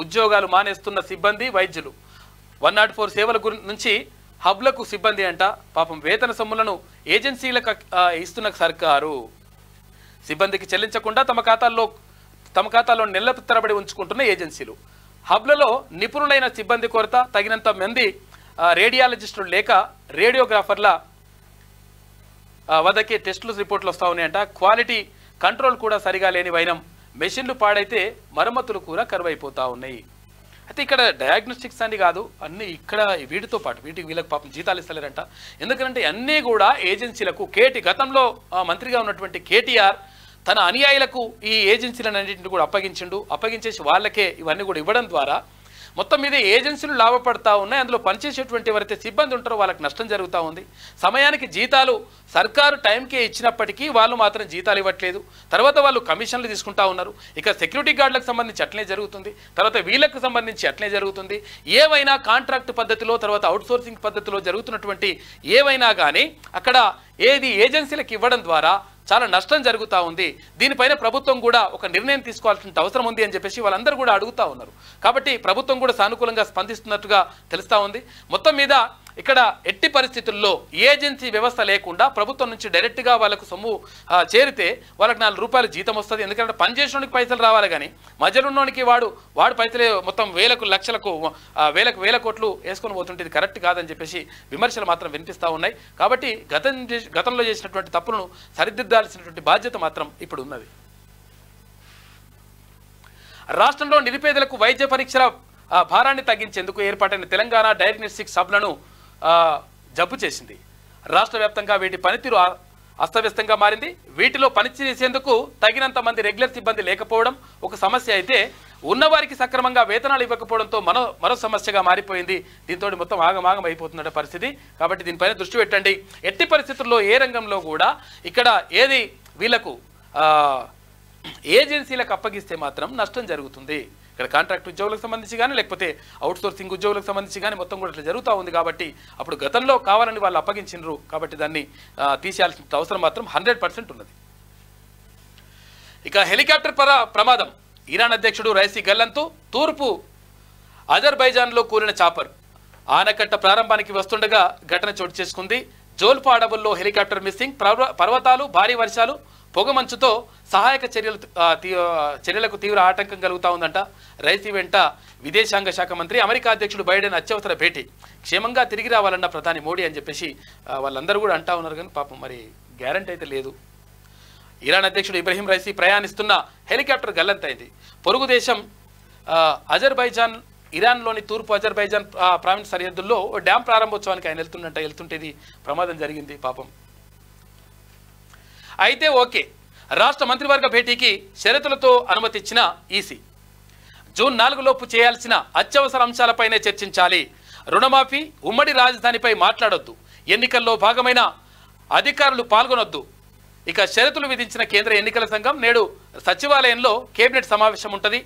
Speaker 1: ఉద్యోగాలు మానేస్తున్న సిబ్బంది, వైద్యులు. 104 సేవల నుంచి హబ్లకు సిబ్బంది అంట. పాపం వేతన సొమ్ములను ఏజెన్సీలకు ఇస్తున్న సర్కారు. సిబ్బందికి చెల్లించకుండా తమ ఖాతాల్లో నెలల తరబడి ఉంచుకుంటున్న ఏజెన్సీలు. హబ్లలో నిపుణులైన సిబ్బంది కొరత, తగినంత మంది రేడియాలజిస్టులు లేక రేడియోగ్రాఫర్ల వద్దకే టెస్టులు రిపోర్ట్లు వస్తూ ఉన్నాయంట. క్వాలిటీ కంట్రోల్ కూడా సరిగా లేని వైనం. మెషిన్లు పాడైతే మరమ్మతులు కూడా కరువైపోతూ ఉన్నాయి. అయితే ఇక్కడ డయాగ్నోస్టిక్స్ అని కాదు, అన్నీ ఇక్కడ వీటితో పాటు వీళ్ళకి పాపం జీతాలు ఇస్తలేరంట. ఎందుకంటే అన్నీ కూడా ఏజెన్సీలకు గతంలో మంత్రిగా ఉన్నటువంటి కేటీఆర్ తన అనుయాయులకు ఈ ఏజెన్సీలన్నింటిని కూడా అప్పగించేసి వాళ్ళకే ఇవన్నీ కూడా ఇవ్వడం ద్వారా మొత్తం మీద ఏజెన్సీలు లాభపడతా ఉన్నాయి. అందులో పనిచేసేటువంటి ఎవరైతే సిబ్బంది ఉంటారో వాళ్ళకి నష్టం జరుగుతూ ఉంది. సమయానికి జీతాలు సర్కారు టైంకే ఇచ్చినప్పటికీ వాళ్ళు మాత్రం జీతాలు ఇవ్వట్లేదు. తర్వాత వాళ్ళు కమిషన్లు తీసుకుంటా ఉన్నారు. ఇక సెక్యూరిటీ గార్డులకు సంబంధించి అట్లే జరుగుతుంది, తర్వాత వీళ్ళకు సంబంధించి అట్లే జరుగుతుంది. ఏవైనా కాంట్రాక్ట్ పద్ధతిలో, తర్వాత అవుట్సోర్సింగ్ పద్ధతిలో జరుగుతున్నటువంటి ఏవైనా కానీ అక్కడ ఏజెన్సీలకు ఇవ్వడం ద్వారా చాలా నష్టం జరుగుతూ ఉంది. దీనిపైన ప్రభుత్వం కూడా ఒక నిర్ణయం తీసుకోవాల్సిన అవసరం ఉంది అని చెప్పేసి వాళ్ళందరూ కూడా అడుగుతూ ఉన్నారు. కాబట్టి ప్రభుత్వం కూడా సానుకూలంగా స్పందిస్తున్నట్టుగా తెలుస్తూ ఉంది. మొత్తం మీద ఇక్కడ ఎట్టి పరిస్థితుల్లో ఏజెన్సీ వ్యవస్థ లేకుండా ప్రభుత్వం నుంచి డైరెక్ట్గా వాళ్ళకు సొమ్ము చేరితే వాళ్ళకి 4 రూపాయలు జీతం వస్తుంది. ఎందుకంటే పనిచేసేవానికి పైసలు రావాలి, కానీ మధ్యలో ఉన్నోనికి వాడు పైసలే మొత్తం వేల కోట్లు వేసుకొని పోతుంటే ఇది కరెక్ట్ కాదని చెప్పేసి విమర్శలు మాత్రం వినిపిస్తూ ఉన్నాయి. కాబట్టి గతంలో చేసినటువంటి తప్పులను సరిదిద్దాల్సినటువంటి బాధ్యత మాత్రం ఇప్పుడు ఉన్నది. రాష్ట్రంలో నిరుపేదలకు వైద్య పరీక్షల భారాన్ని తగ్గించేందుకు ఏర్పాటైన తెలంగాణ డయాగ్నోస్టిక్ సబ్లను జబ్బు చేసింది. రాష్ట్ర వ్యాప్తంగా వీటి పనితీరు అస్తవ్యస్తంగా మారింది. వీటిలో పనిచేసేందుకు తగినంత మంది రెగ్యులర్ సిబ్బంది లేకపోవడం ఒక సమస్య అయితే, ఉన్నవారికి సక్రమంగా వేతనాలు ఇవ్వకపోవడంతో మరో సమస్యగా మారిపోయింది. దీంతో మొత్తం ఆగమాగం అయిపోతున్న పరిస్థితి. కాబట్టి దీనిపైన దృష్టి పెట్టండి. ఎట్టి పరిస్థితుల్లో ఏ రంగంలో కూడా ఇక్కడ ఏది వీళ్లకు ఏజెన్సీలకు అప్పగిస్తే మాత్రం నష్టం జరుగుతుంది. ఇక్కడ కాంట్రాక్ట్ ఉద్యోగులకు సంబంధించి కానీ లేకపోతే అవుట్సోర్సింగ్ ఉద్యోగులకు సంబంధించి కానీ మొత్తం కూడా ఇట్లా జరుగుతూ ఉంది. కాబట్టి అప్పుడు గతంలో కావాలని వాళ్ళు అప్పగించినరు కాబట్టి దాన్ని తీసేయాల్సిన అవసరం మాత్రం 100% ఉన్నది. ఇక హెలికాప్టర్ ప్రమాదం. ఇరాన్ అధ్యక్షుడు రైసీ గల్లంతు. తూర్పు అజర్బైజాన్లో కూలిన చాపర్. ఆనకట్ట ప్రారంభానికి వస్తుండగా ఘటన చోటు చేసుకుంది. జోల్ఫా అడవుల్లో హెలికాప్టర్ మిస్సింగ్. పర్వతాలు, భారీ వర్షాలు, పొగమంచుతో సహాయక చర్యలకు తీవ్ర ఆటంకం కలుగుతా ఉందంట. రైసీ వెంట విదేశాంగ శాఖ మంత్రి, అమెరికా అధ్యక్షుడు బైడెన్ అత్యవసర భేటీ. క్షేమంగా తిరిగి రావాలన్న ప్రధాని మోడీ అని చెప్పేసి వాళ్ళందరూ కూడా అంటా ఉన్నారు. కానీ పాపం మరి గ్యారంటీ అయితే లేదు. ఇరాన్ అధ్యక్షుడు ఇబ్రహీం రైసీ ప్రయాణిస్తున్న హెలికాప్టర్ గల్లంతైంది. పొరుగు దేశం అజర్బైజాన్, ఇరాన్లోని తూర్పు అజర్బైజాన్ ప్రావిన్స్ సరిహద్దుల్లో డ్యాం ప్రారంభోత్సవానికి ఆయన వెళ్తుంటేది ప్రమాదం జరిగింది పాపం. అయితే ఓకే, రాష్ట్ర మంత్రివర్గ భేటీకి షరతులతో అనుమతి ఇచ్చిన ఈసీ. జూన్ 4 లోపు చేయాల్సిన అత్యవసర అంశాలపైనే చర్చించాలి. రుణమాఫీ, ఉమ్మడి రాజధానిపై మాట్లాడొద్దు. ఎన్నికల్లో భాగమైన అధికారులు పాల్గొనొద్దు. ఇక షరతులు విధించిన కేంద్ర ఎన్నికల సంఘం నేడు సచివాలయంలో కేబినెట్ సమావేశం ఉంటుంది.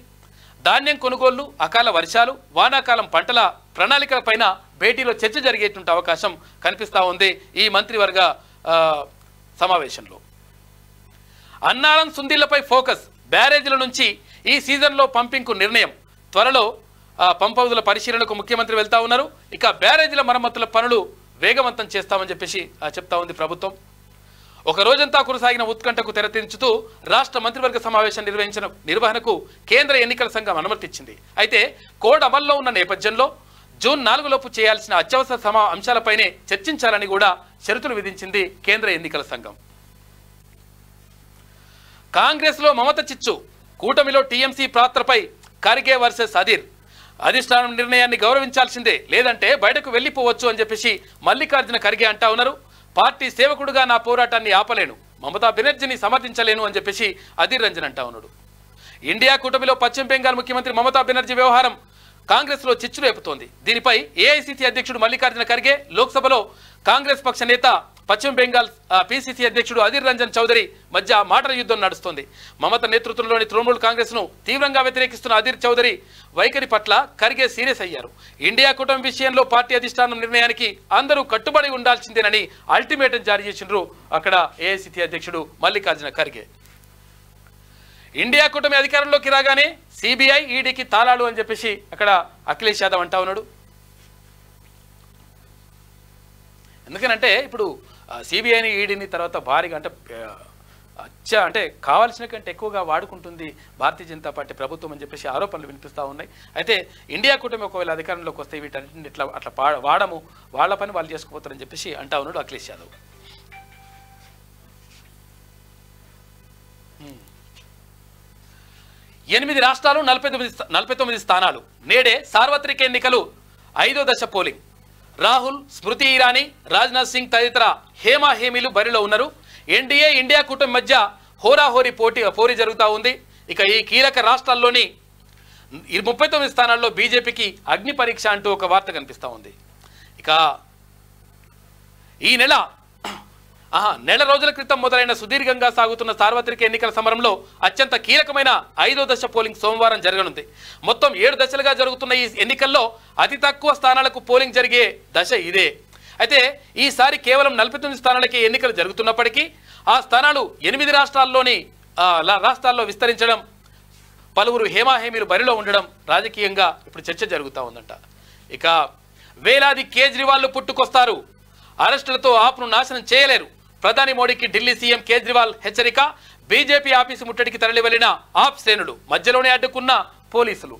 Speaker 1: ధాన్యం కొనుగోళ్లు, అకాల వర్షాలు, వానాకాలం పంటల ప్రణాళికలపైన భేటీలో చర్చ జరిగేటువంటి అవకాశం కనిపిస్తూ ఉంది ఈ మంత్రివర్గ సమావేశంలో. అన్నారం సుందిళ్లపై ఫోకస్. బ్యారేజీల నుంచి ఈ సీజన్లో పంపింగ్కు నిర్ణయం. త్వరలో పంప్ హౌజుల పరిశీలనకు ముఖ్యమంత్రి వెళ్తా ఉన్నారు. ఇక బ్యారేజీల మరమ్మతుల పనులు వేగవంతం చేస్తామని చెప్పేసి చెప్తా ఉంది ప్రభుత్వం. ఒక రోజంతా కొనసాగిన ఉత్కంఠకు తెరతించుతూ రాష్ట్ర మంత్రివర్గ సమావేశం నిర్వహణకు కేంద్ర ఎన్నికల సంఘం అనుమతిచ్చింది. అయితే కోడ్ అమల్లో ఉన్న నేపథ్యంలో జూన్ 4 లోపు చేయాల్సిన అత్యవసర అంశాలపైనే చర్చించాలని కూడా షరతులు విధించింది కేంద్ర ఎన్నికల సంఘం. కాంగ్రెస్లో మమత చిచ్చు. కూటమిలో టీఎంసీ పాత్రపై ఖర్గే వర్సెస్ అదిర్. అధిష్టానం నిర్ణయాన్ని గౌరవించాల్సిందే, లేదంటే బయటకు వెళ్లిపోవచ్చు అని చెప్పేసి మల్లికార్జున ఖర్గే అంటా ఉన్నారు. పార్టీ సేవకుడుగా నా పోరాటాన్ని ఆపలేను, మమతా బెనర్జీని సమర్థించలేను అని చెప్పేసి అదిర్ రంజన్ అంటా ఉన్నాడు. ఇండియా కూటమిలో పశ్చిమ బెంగాల్ ముఖ్యమంత్రి మమతా బెనర్జీ వ్యవహారం కాంగ్రెస్లో చిచ్చు రేపుతోంది. దీనిపై ఏఐసీసీ అధ్యక్షుడు మల్లికార్జున ఖర్గే, లోక్సభలో కాంగ్రెస్ పక్ష నేత పశ్చిమ బెంగాల్ పీసీసీ అధ్యక్షుడు అధీర్ రంజన్ చౌదరి మధ్య మాటల యుద్ధం నడుస్తోంది. మమత నేతృత్వంలోని తృణమూల్ కాంగ్రెస్ ను తీవ్రంగా వ్యతిరేకిస్తున్న అధీర్ చౌదరి వైఖరి పట్ల ఖర్గే సీరియస్ అయ్యారు. ఇండియా కూటమి విషయంలో పార్టీ అధిష్టానం నిర్ణయానికి అందరూ కట్టుబడి ఉండాల్సిందేనని అల్టిమేటం జారీ చేసిండ్రు అక్కడ ఏఐసీసీ అధ్యక్షుడు మల్లికార్జున ఖర్గే. ఇండియా కూటమి అధికారంలోకి రాగానే సిబిఐ, ఈడీకి తాళాలు అని చెప్పేసి అక్కడ అఖిలేష్ యాదవ్ అంటా ఉన్నాడు. ఎందుకనంటే ఇప్పుడు సిబిఐని, ఈడీని తర్వాత భారీగా అంటే కావాల్సిన కంటే ఎక్కువగా వాడుకుంటుంది భారతీయ జనతా పార్టీ ప్రభుత్వం అని చెప్పేసి ఆరోపణలు వినిపిస్తూ ఉన్నాయి. అయితే ఇండియా కూటమి ఒకవేళ అధికారంలోకి వస్తే వీటన్నింటిని అట్లా వాడము, వాళ్ళ పని వాళ్ళు చేసుకుపోతారని చెప్పేసి అంటా ఉన్నాడు అఖిలేష్ యాదవ్. 8 రాష్ట్రాలు 49 స్థానాలు. నేడే సార్వత్రిక ఎన్నికలు 5వ దశ పోలింగ్. రాహుల్, స్మృతి ఇరానీ, రాజ్నాథ్ సింగ్ తదితర హేమీలు బరిలో ఉన్నారు. ఎన్డీఏ, ఇండియా కూటమి మధ్య హోరాహోరీ పోటీ జరుగుతూ ఉంది. ఇక ఈ కీలక రాష్ట్రాల్లోని 39 స్థానాల్లో బీజేపీకి అగ్ని పరీక్ష అంటూ ఒక వార్త కనిపిస్తూ ఉంది. ఇక ఈ నెల రోజుల క్రితం మొదలైన సుదీర్ఘంగా సాగుతున్న సార్వత్రిక ఎన్నికల సమరంలో అత్యంత కీలకమైన 5వ దశ పోలింగ్ సోమవారం జరగనుంది. మొత్తం 7 దశలుగా జరుగుతున్న ఈ ఎన్నికల్లో అతి తక్కువ స్థానాలకు పోలింగ్ జరిగే దశ ఇదే. అయితే ఈసారి కేవలం 49 స్థానాలకే ఎన్నికలు జరుగుతున్నప్పటికీ ఆ స్థానాలు 8 రాష్ట్రాల్లో విస్తరించడం, పలువురు హేమీలు బరిలో ఉండడం రాజకీయంగా ఇప్పుడు చర్చ జరుగుతూ ఉందంట. ఇక వేలాది కేజ్రీవాల్ పుట్టుకొస్తారు, అరెస్టులతో ఆప్ను నాశనం చేయలేరు. ప్రధాని మోడీకి ఢిల్లీ సీఎం కేజ్రీవాల్ హెచ్చరిక. బీజేపీ ఆఫీసు ముట్టడికి తరలి వెళ్లిన ఆప్ శ్రేణులు, మధ్యలోనే అడ్డుకున్న పోలీసులు.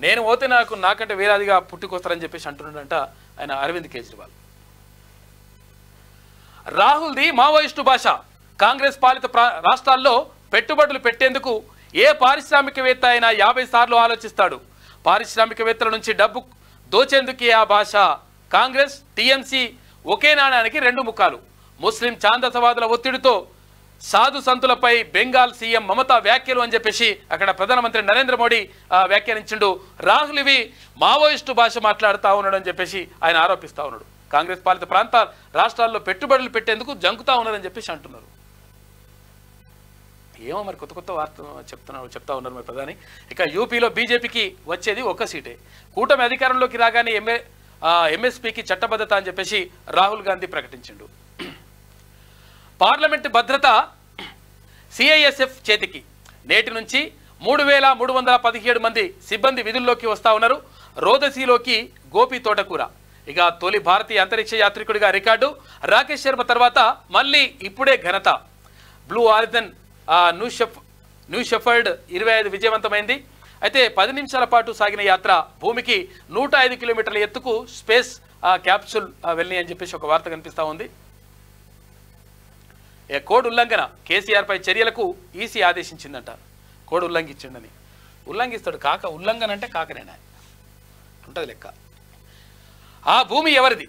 Speaker 1: నేను పోతే నాకంటే వేలాదిగా పుట్టుకొస్తారని చెప్పేసి అంటున్నాడంట ఆయన అరవింద్ కేజ్రీవాల్. రాహుల్ది మావోయిస్టు భాష. కాంగ్రెస్ పాలిత రాష్ట్రాల్లో పెట్టుబడులు పెట్టేందుకు ఏ పారిశ్రామికవేత్త అయినా 50 సార్లు ఆలోచిస్తాడు. పారిశ్రామికవేత్తల నుంచి డబ్బు దోచేందుకే ఆ భాష. కాంగ్రెస్, టీఎంసీ ఒకే నాణానికి రెండు ముఖాలు. ముస్లిం ఛాందసవాదుల ఒత్తిడితో సాధు సంతులపై బెంగాల్ సీఎం మమతా వ్యాఖ్యలు అని చెప్పేసి అక్కడ ప్రధానమంత్రి నరేంద్ర మోడీ వ్యాఖ్యానించిండు. రాహుల్ ఇవి మావోయిస్టు భాష మాట్లాడుతూ ఉన్నాడు అని చెప్పేసి ఆయన ఆరోపిస్తూ ఉన్నాడు. కాంగ్రెస్ పాలిత రాష్ట్రాల్లో పెట్టుబడులు పెట్టేందుకు జంకుతా ఉన్నారని చెప్పేసి అంటున్నారు. ఏమో మరి కొత్త కొత్త వార్త చెప్తా ఉన్నారు మరి ప్రధాని. ఇక యూపీలో బీజేపీకి వచ్చేది ఒక్క సీటే. కూటమి అధికారంలోకి రాగానే ఎంఎస్పీకి చట్టబద్ధత అని చెప్పేసి రాహుల్ గాంధీ ప్రకటించిండు. పార్లమెంటు భద్రత సిఐఎస్ఎఫ్ చేతికి. నేటి నుంచి 3,317 మంది సిబ్బంది విధుల్లోకి వస్తా ఉన్నారు. రోదసీలోకి గోపి తోటకూర. ఇక తొలి భారతీయ అంతరిక్ష యాత్రికుడిగా రికార్డు. రాకేష్ శర్మ తర్వాత మళ్ళీ ఇప్పుడే ఘనత. బ్లూ ఆరిజన్ న్యూ షెఫర్డ్ 25 విజయవంతమైంది. అయితే 10 నిమిషాల పాటు సాగిన యాత్ర భూమికి 105 కిలోమీటర్ల ఎత్తుకు స్పేస్ క్యాప్సూల్ వెళ్ళి అని చెప్పేసి ఒక వార్త కనిపిస్తూ ఉంది. కోడ్ ఉల్లంఘన కేసీఆర్ పై చర్యలకు ఈసీ ఆదేశించిందంట. కోడ్ ఉల్లంఘించిండని. ఉల్లంఘిస్తాడు కాక, ఉల్లంఘన అంటే కాకనేనా ఉంటుంది లెక్క. ఆ భూమి ఎవరిది?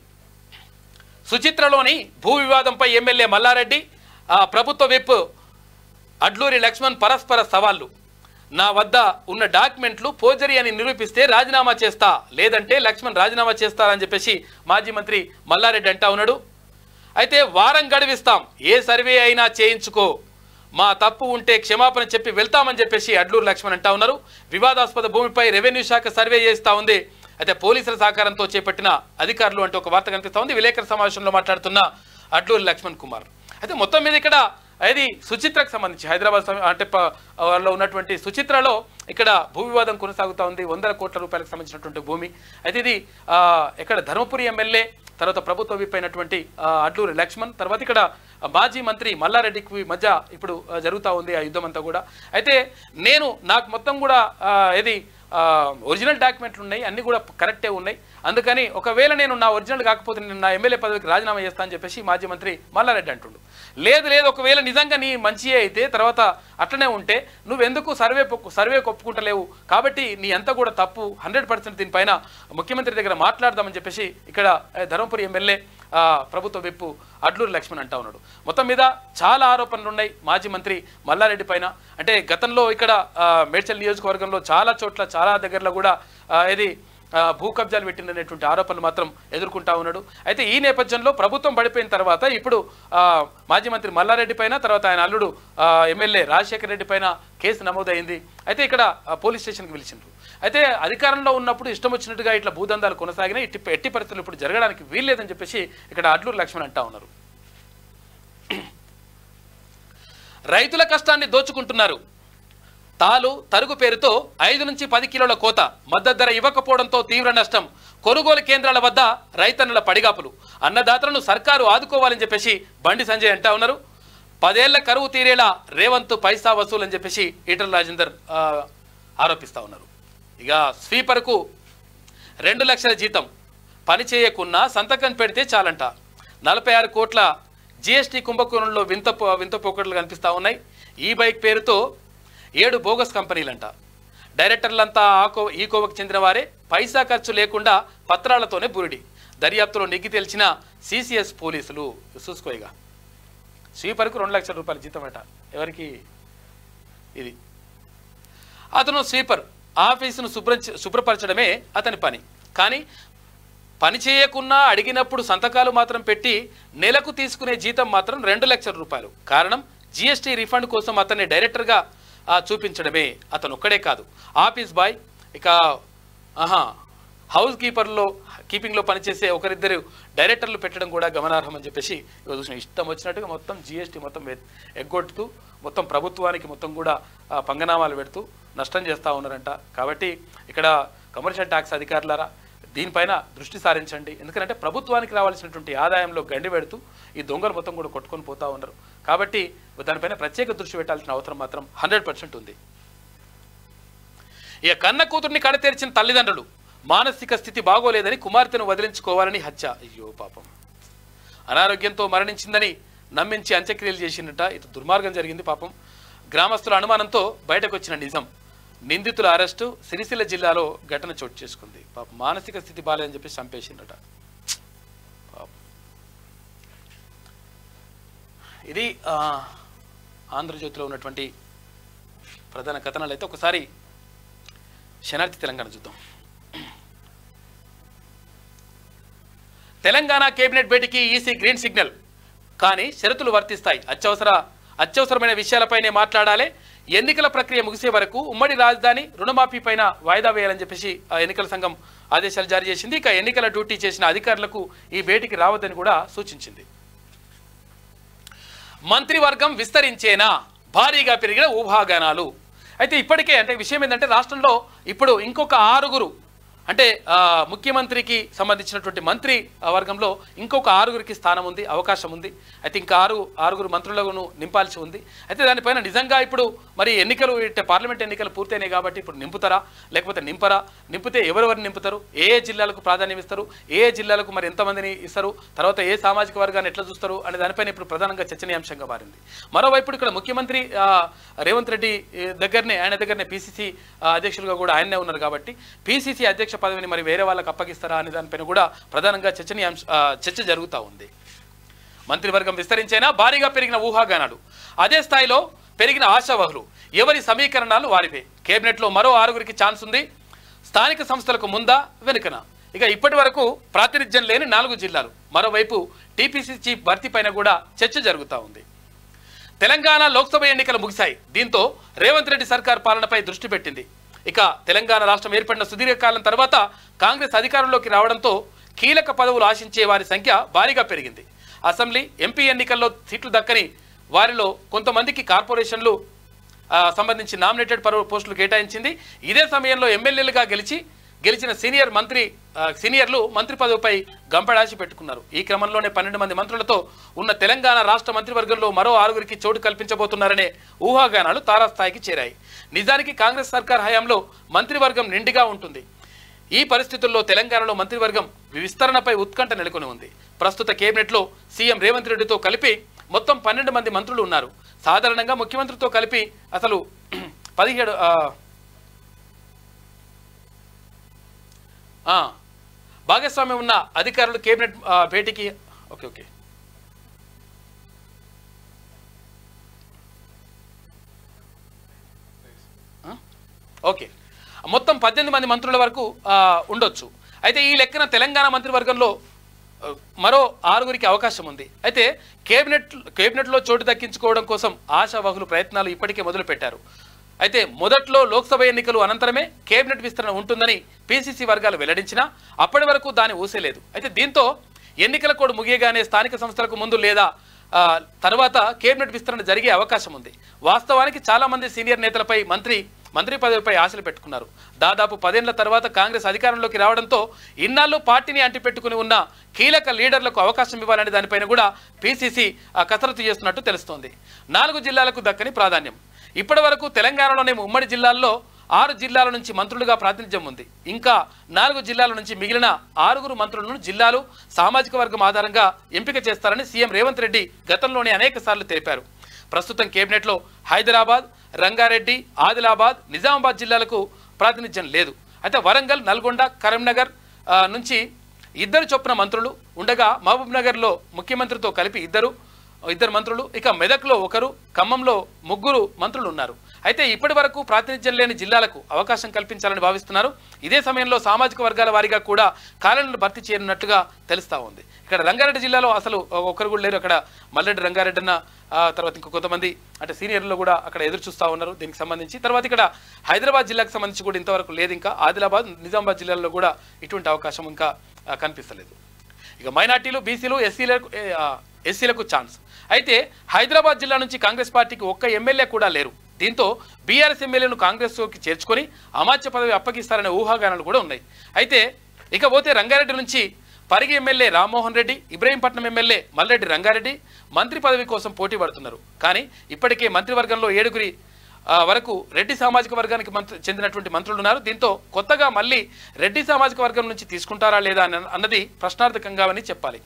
Speaker 1: సుచిత్రలోని భూ వివాదంపై ఎమ్మెల్యే మల్లారెడ్డి ప్రభుత్వ విప్ అడ్లూరి లక్ష్మణ్ పరస్పర సవాళ్లు. నా వద్ద ఉన్న డాక్యుమెంట్లు ఫోర్జరీ అని నిరూపిస్తే రాజీనామా చేస్తా, లేదంటే లక్ష్మణ్ రాజీనామా చేస్తారని చెప్పేసి మాజీ మంత్రి మల్లారెడ్డి అంటా ఉన్నాడు. అయితే వారం గడివిస్తాం, ఏ సర్వే అయినా చేయించుకో, మా తప్పు ఉంటే క్షమాపణ చెప్పి వెళ్తామని చెప్పేసి అడ్లూరు లక్ష్మణ్ అంటా ఉన్నారు. వివాదాస్పద భూమిపై రెవెన్యూ శాఖ సర్వే చేస్తూ ఉంది. అయితే పోలీసుల సహకారంతో చేపట్టిన అధికారులు అంటే ఒక వార్త కనిపిస్తూ ఉంది. విలేకరుల సమావేశంలో మాట్లాడుతున్న అడ్లూరి లక్ష్మణ్ కుమార్. అయితే మొత్తం మీద ఇక్కడ అది సుచిత్రకు సంబంధించి హైదరాబాద్ అంటే వాళ్ళలో ఉన్నటువంటి సుచిత్రలో ఇక్కడ భూ వివాదం కొనసాగుతూ ఉంది. 100 కోట్ల రూపాయలకు సంబంధించినటువంటి భూమి. అయితే ఇది ఇక్కడ ధర్మపురి ఎమ్మెల్యే తర్వాత ప్రభుత్వ విప్ అయినటువంటి అడ్లూరి లక్ష్మణ్ తర్వాత ఇక్కడ మాజీ మంత్రి మల్లారెడ్డికి మధ్య ఇప్పుడు జరుగుతూ ఉంది ఆ యుద్ధం అంతా కూడా. అయితే నాకు మొత్తం కూడా ఏది ఒరిజినల్ డాక్యుమెంట్లు ఉన్నాయి, అన్నీ కూడా కరెక్టే ఉన్నాయి. అందుకని ఒకవేళ నేను నా ఒరిజినల్ కాకపోతే నేను నా ఎమ్మెల్యే పదవికి రాజీనామా చేస్తా అని చెప్పేసి మాజీ మంత్రి మల్లారెడ్డి అంటుండు. లేదు ఒకవేళ నిజంగా నీ మంచి అయితే తర్వాత అట్లనే ఉంటే నువ్వెందుకు సర్వే ఒప్పుకుంటలేవు, కాబట్టి నీ అంతా కూడా తప్పు 100% దీనిపైన ముఖ్యమంత్రి దగ్గర మాట్లాడదామని చెప్పేసి ఇక్కడ ధర్మపురి ఎమ్మెల్యే ప్రభుత్వ విప్పు అడ్లూరి లక్ష్మణ్ అంటా ఉన్నాడు. మొత్తం మీద చాలా ఆరోపణలు ఉన్నాయి మాజీ మంత్రి మల్లారెడ్డి పైన. అంటే గతంలో ఇక్కడ మేడ్చల్ నియోజకవర్గంలో చాలా చోట్ల చాలా దగ్గరలో కూడా ఇది భూ కబ్జాలు పెట్టినటువంటి ఆరోపణలు మాత్రం ఎదుర్కొంటా ఉన్నాడు. అయితే ఈ నేపథ్యంలో ప్రభుత్వం పడిపోయిన తర్వాత ఇప్పుడు మాజీ మంత్రి మల్లారెడ్డి పైన తర్వాత ఆయన అల్లుడు ఎమ్మెల్యే రాజశేఖర రెడ్డి పైన కేసు నమోదైంది. అయితే ఇక్కడ పోలీస్ స్టేషన్కి పిలిచిండ్రు. అయితే అధికారంలో ఉన్నప్పుడు ఇష్టం వచ్చినట్టుగా ఇట్లా భూదందాలు కొనసాగినాయి, ఎట్టి పరిస్థితులు ఇప్పుడు జరగడానికి వీల్లేదని చెప్పేసి ఇక్కడ అడ్లూరు లక్ష్మణ్ అంటా ఉన్నారు. రైతుల కష్టాన్ని దోచుకుంటున్నారు. తరుగు పేరుతో 5 నుంచి 10 కిలోల కోత, మద్దతు ధర ఇవ్వకపోవడంతో తీవ్ర నష్టం. కొనుగోలు కేంద్రాల వద్ద రైతన్నుల పడిగాపులు. అన్నదాతలను సర్కారు ఆదుకోవాలని చెప్పేసి బండి సంజయ్ అంటా ఉన్నారు. 10 ఏళ్ల కరువు తీరేలా రేవంత్ పైసా వసూలు అని చెప్పేసి ఈటల రాజేందర్ ఆరోపిస్తూ ఉన్నారు. ఇక స్వీపర్కు 2 లక్షల జీతం, పని చేయకున్నా సంతకం పెడితే చాలంట. 46 కోట్ల జీఎస్టీ కుంభకోణంలో వింత పోకట్లు కనిపిస్తూ ఉన్నాయి. ఈ బైక్ పేరుతో 7 బోగస్ కంపెనీలంట. డైరెక్టర్లంతా ఈ కోవకు చెందిన వారే. పైసా ఖర్చు లేకుండా పత్రాలతోనే బురిడి. దర్యాప్తులో నెగ్గి తెలిసిన సిసిఎస్ పోలీసులు. చూసుకోయిగా స్వీపర్కు 2 లక్షల రూపాయల జీతం అట. ఎవరికి ఇది? అతను స్వీపర్ ఆఫీసును శుభ్రపరచడమే అతని పని. కానీ పని చేయకున్నా అడిగినప్పుడు సంతకాలు మాత్రం పెట్టి నెలకు తీసుకునే జీతం మాత్రం 2 లక్షల రూపాయలు. కారణం జిఎస్టీ రిఫండ్ కోసం అతన్ని డైరెక్టర్గా చూపించడమే. అతను ఒక్కడే కాదు, ఆఫీస్ బాయ్, ఇక హౌస్ కీపింగ్లో పనిచేసే ఒకరిద్దరు డైరెక్టర్లు పెట్టడం కూడా గమనార్హం అని చెప్పేసి చూసిన ఇష్టం వచ్చినట్టుగా మొత్తం జిఎస్టీ మొత్తం ఎగ్గొట్టుతూ మొత్తం ప్రభుత్వానికి మొత్తం కూడా పంగనామాలు పెడుతూ నష్టం చేస్తూ ఉన్నారంట. కాబట్టి ఇక్కడ కమర్షియల్ ట్యాక్స్ అధికారులారా దీనిపైన దృష్టి సారించండి. ఎందుకంటే ప్రభుత్వానికి రావాల్సినటువంటి ఆదాయంలో గండి పెడుతూ ఈ దొంగలు మొత్తం కూడా కొట్టుకొని పోతూ ఉన్నారు. కాబట్టి దానిపైన ప్రత్యేక దృష్టి పెట్టాల్సిన అవసరం మాత్రం 100% ఉంది. ఇక కన్న కూతుర్ని కడతెరిచిన తల్లిదండ్రులు. మానసిక స్థితి బాగోలేదని కుమార్తెను వదిలించుకోవాలని హత్య. అయ్యో పాపం, అనారోగ్యంతో మరణించిందని నమ్మించి అంత్యక్రియలు చేసినట్ట. ఇది దుర్మార్గం జరిగింది పాపం. గ్రామస్తుల అనుమానంతో బయటకు వచ్చిన నిజం. నిందితుల అరెస్టు. సిరిసిల్ల జిల్లాలో ఘటన చోటు చేసుకుంది. పాపం మానసిక స్థితి బాలేదని చెప్పి చంపేసిందట. పాపం ఇది ఆంధ్రజ్యోతిలో ఉన్నటువంటి ప్రధాన కథనాలు. అయితే ఒకసారి శనార్థి తెలంగాణ చూద్దాం. తెలంగాణ కేబినెట్ భేటీకి ఈసీ గ్రీన్ సిగ్నల్, కానీ షరతులు వర్తిస్తాయి. అత్యవసరమైన విషయాలపైనే మాట్లాడాలి. ఎన్నికల ప్రక్రియ ముగిసే వరకు ఉమ్మడి రాజధాని రుణమాఫీ పైన వాయిదా వేయాలని చెప్పేసి ఎన్నికల సంఘం ఆదేశాలు జారీ చేసింది. ఇక ఎన్నికల డ్యూటీ చేసిన అధికారులకు ఈ భేటీకి రావద్దని కూడా సూచించింది. మంత్రివర్గం విస్తరించేనా, భారీగా పెరిగిన ఊహాగానాలు. అయితే ఇప్పటికే అంటే విషయం ఏంటంటే రాష్ట్రంలో ఇప్పుడు ఇంకొక 6 అంటే ముఖ్యమంత్రికి సంబంధించినటువంటి మంత్రి వర్గంలో ఇంకొక 6కి స్థానం ఉంది, అవకాశం ఉంది. అయితే ఇంకా 6 మంత్రులను నింపాల్సి ఉంది. అయితే దానిపైన నిజంగా ఇప్పుడు మరి ఎన్నికలు పార్లమెంట్ ఎన్నికలు పూర్తయినాయి కాబట్టి ఇప్పుడు నింపుతారా లేకపోతే నింపరా, నింపితే ఎవరెవరిని నింపుతారు, ఏ జిల్లాలకు ప్రాధాన్యం ఇస్తారు, ఏ జిల్లాలకు మరి ఎంతమందిని ఇస్తారు, తర్వాత ఏ సామాజిక వర్గాన్ని ఎట్లా చూస్తారు అనే దానిపైన ఇప్పుడు ప్రధానంగా చర్చనీయాంశంగా మారింది. మరోవైపు ఇక్కడ ముఖ్యమంత్రి రేవంత్ రెడ్డి ఆయన దగ్గరనే పిసిసి అధ్యక్షులుగా కూడా ఆయనే ఉన్నారు కాబట్టి పిసిసి అధ్యక్ష పదవిని మరి వేరే వాళ్ళకి అప్పగిస్తారా అనే దానిపైన కూడా ప్రధానంగా చర్చ జరుగుతూ ఉంది. మంత్రివర్గం విస్తరించేనా, భారీగా పెరిగిన ఊహాగానాలు. అదే స్థాయిలో పెరిగిన ఆశావహులు. ఎవరి సమీకరణాలు వారివే. కేబినెట్లో మరో 6కి ఛాన్స్ ఉంది. స్థానిక సంస్థలకు ముందా వెనుకన. ఇక ఇప్పటి వరకు ప్రాతినిధ్యం లేని 4 జిల్లాలు. మరోవైపు టీపీసీ చీఫ్ భర్తీ పైన కూడా చర్చ జరుగుతూ ఉంది. తెలంగాణ లోక్సభ ఎన్నికలు ముగిశాయి. దీంతో రేవంత్ రెడ్డి సర్కార్ పాలనపై దృష్టి పెట్టింది. ఇక తెలంగాణ రాష్ట్రం ఏర్పడిన సుదీర్ఘకాలం తర్వాత కాంగ్రెస్ అధికారంలోకి రావడంతో కీలక పదవులు ఆశించే వారి సంఖ్య భారీగా పెరిగింది. అసెంబ్లీ, ఎంపీ ఎన్నికల్లో సీట్లు దక్కని వారిలో కొంతమందికి కార్పొరేషన్లు సంబంధించి నామినేటెడ్ పోస్టులు కేటాయించింది. ఇదే సమయంలో ఎమ్మెల్యేలుగా గెలిచిన సీనియర్లు మంత్రి పదవిపై గంపడాసి పెట్టుకున్నారు. ఈ క్రమంలోనే 12 మంది మంత్రులతో ఉన్న తెలంగాణ రాష్ట్ర మంత్రివర్గంలో మరో 6కి చోటు కల్పించబోతున్నారనే ఊహాగానాలు తారాస్థాయికి చేరాయి. నిజానికి కాంగ్రెస్ సర్కార్ హయాంలో మంత్రివర్గం నిండుగా ఉంటుంది. ఈ పరిస్థితుల్లో తెలంగాణలో మంత్రివర్గం విస్తరణపై ఉత్కంఠ నెలకొని ఉంది. ప్రస్తుత కేబినెట్లో సీఎం రేవంత్ రెడ్డితో కలిపి మొత్తం 12 మంది మంత్రులు ఉన్నారు. సాధారణంగా ముఖ్యమంత్రితో కలిపి అసలు 17 భాగస్వామ్యం ఉన్న అధికారులు కేబినెట్ భేటీకి ఓకే మొత్తం 18 మంది మంత్రుల వరకు ఉండొచ్చు. అయితే ఈ లెక్కన తెలంగాణ మంత్రివర్గంలో మరో 6కి అవకాశం ఉంది. అయితే కేబినెట్లో చోటు దక్కించుకోవడం కోసం ఆశావహులు ప్రయత్నాలు ఇప్పటికే మొదలుపెట్టారు. అయితే మొదట్లో లోక్సభ ఎన్నికలు అనంతరమే కేబినెట్ విస్తరణ ఉంటుందని పిసిసి వర్గాలు వెల్లడించినా అప్పటి వరకు దాని ఊసేలేదు. అయితే దీంతో ఎన్నికల కోడ్ ముగియగానే స్థానిక సంస్థలకు ముందు లేదా తర్వాత కేబినెట్ విస్తరణ జరిగే అవకాశం ఉంది. వాస్తవానికి చాలా మంది సీనియర్ నేతలపై మంత్రి పదవిపై ఆశలు పెట్టుకున్నారు. దాదాపు 10 ఏళ్ల తర్వాత కాంగ్రెస్ అధికారంలోకి రావడంతో ఇన్నాళ్ళు పార్టీని అంటిపెట్టుకుని ఉన్న కీలక లీడర్లకు అవకాశం ఇవ్వాలనే దానిపైన కూడా పిసిసి కసరత్తు చేస్తున్నట్టు తెలుస్తోంది. 4 జిల్లాలకు దక్కని ప్రాధాన్యం. ఇప్పటి వరకు తెలంగాణలోనే ఉమ్మడి జిల్లాల్లో 6 జిల్లాల నుంచి మంత్రులుగా ప్రాతినిధ్యం ఉంది. ఇంకా 4 జిల్లాల నుంచి మిగిలిన 6 మంత్రులను జిల్లాలు, సామాజిక వర్గం ఆధారంగా ఎంపిక చేస్తారని సీఎం రేవంత్ రెడ్డి గతంలోనే అనేక సార్లు తెలిపారు. ప్రస్తుతం కేబినెట్లో హైదరాబాద్, రంగారెడ్డి, ఆదిలాబాద్, నిజామాబాద్ జిల్లాలకు ప్రాతినిధ్యం లేదు. అయితే వరంగల్, నల్గొండ, కరీంనగర్ నుంచి 2 చొప్పున మంత్రులు ఉండగా మహబూబ్ నగర్లో ముఖ్యమంత్రితో కలిపి ఇద్దరు మంత్రులు, ఇక మెదక్లో 1, ఖమ్మంలో 3 మంత్రులు ఉన్నారు. అయితే ఇప్పటి వరకు ప్రాతినిధ్యం లేని జిల్లాలకు అవకాశం కల్పించాలని భావిస్తున్నారు. ఇదే సమయంలో సామాజిక వర్గాల వారీగా కూడా ఖాళీలను భర్తీ చేయనున్నట్టుగా తెలుస్తూ ఉంది. ఇక్కడ రంగారెడ్డి జిల్లాలో అసలు ఒకరు కూడా లేరు. అక్కడ మల్లెడ్డి రంగారెడ్డి అన్న తర్వాత ఇంకో కొంతమంది అంటే సీనియర్లు కూడా అక్కడ ఎదురు చూస్తూ ఉన్నారు దీనికి సంబంధించి. తర్వాత ఇక్కడ హైదరాబాద్ జిల్లాకు సంబంధించి కూడా ఇంతవరకు లేదు. ఇంకా ఆదిలాబాద్, నిజామాబాద్ జిల్లాల్లో కూడా ఇటువంటి అవకాశం ఇంకా కనిపిస్తలేదు. ఇక మైనార్టీలు, బీసీలు, ఎస్సీలకు ఛాన్స్. అయితే హైదరాబాద్ జిల్లా నుంచి కాంగ్రెస్ పార్టీకి ఒక్క ఎమ్మెల్యే కూడా లేరు. దీంతో బీఆర్ఎస్ ఎమ్మెల్యేను కాంగ్రెస్లోకి చేర్చుకొని అమాత్య పదవి అప్పగిస్తారనే ఊహాగానాలు కూడా ఉన్నాయి. అయితే ఇకపోతే రంగారెడ్డి నుంచి పరిగి ఎమ్మెల్యే రామ్మోహన్ రెడ్డి, ఇబ్రహీంపట్నం ఎమ్మెల్యే మల్లెడ్డి రంగారెడ్డి మంత్రి పదవి కోసం పోటీ పడుతున్నారు. కానీ ఇప్పటికే మంత్రివర్గంలో 7 వరకు రెడ్డి సామాజిక వర్గానికి చెందినటువంటి మంత్రులు ఉన్నారు. దీంతో కొత్తగా మళ్ళీ రెడ్డి సామాజిక వర్గం నుంచి తీసుకుంటారా లేదా అన్నది ప్రశ్నార్థకంగా అని చెప్పాలి.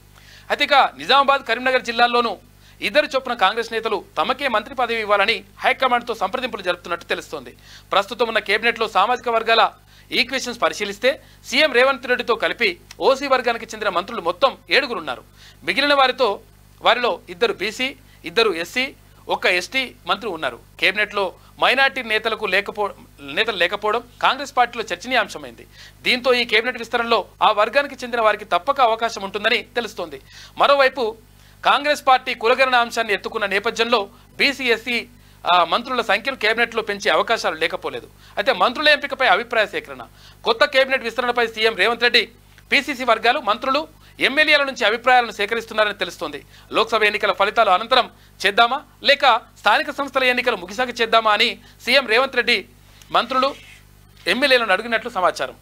Speaker 1: అయితే ఇక నిజామాబాద్, కరీంనగర్ జిల్లాల్లోనూ 2 చొప్పున కాంగ్రెస్ నేతలు తమకే మంత్రి పదవి ఇవ్వాలని హైకమాండ్తో సంప్రదింపులు జరుపుతున్నట్టు తెలుస్తోంది. ప్రస్తుతం ఉన్న కేబినెట్లో సామాజిక వర్గాల ఈక్వేషన్స్ పరిశీలిస్తే సీఎం రేవంత్ రెడ్డితో కలిపి ఓసీ వర్గానికి చెందిన మంత్రులు మొత్తం 7 ఉన్నారు. మిగిలిన వారిలో 2 బీసీ, 2 ఎస్సీ 1 ఎస్టీ మంత్రి ఉన్నారు. కేబినెట్లో మైనార్టీ నేతలు లేకపోవడం కాంగ్రెస్ పార్టీలో చర్చనీయాంశమైంది. దీంతో ఈ కేబినెట్ విస్తరణలో ఆ వర్గానికి చెందిన వారికి తప్పక అవకాశం ఉంటుందని తెలుస్తోంది. మరోవైపు కాంగ్రెస్ పార్టీ కులగణన అంశాన్ని ఎత్తుకున్న నేపథ్యంలో బీసీ ఎస్సీ మంత్రుల సంఖ్యను కేబినెట్లో పెంచే అవకాశాలు లేకపోలేదు. అయితే మంత్రుల ఎంపికపై అభిప్రాయ సేకరణ. కొత్త కేబినెట్ విస్తరణపై సీఎం రేవంత్ రెడ్డి పీసీసీ వర్గాలు మంత్రులు ఎమ్మెల్యేల నుంచి అభిప్రాయాలను సేకరిస్తున్నారని తెలుస్తోంది. లోక్సభ ఎన్నికల ఫలితాలు అనంతరం చేద్దామా లేక స్థానిక సంస్థల ఎన్నికలు ముగిసాక చేద్దామా అని సీఎం రేవంత్ రెడ్డి మంత్రులు ఎమ్మెల్యేలను అడిగినట్లు సమాచారం.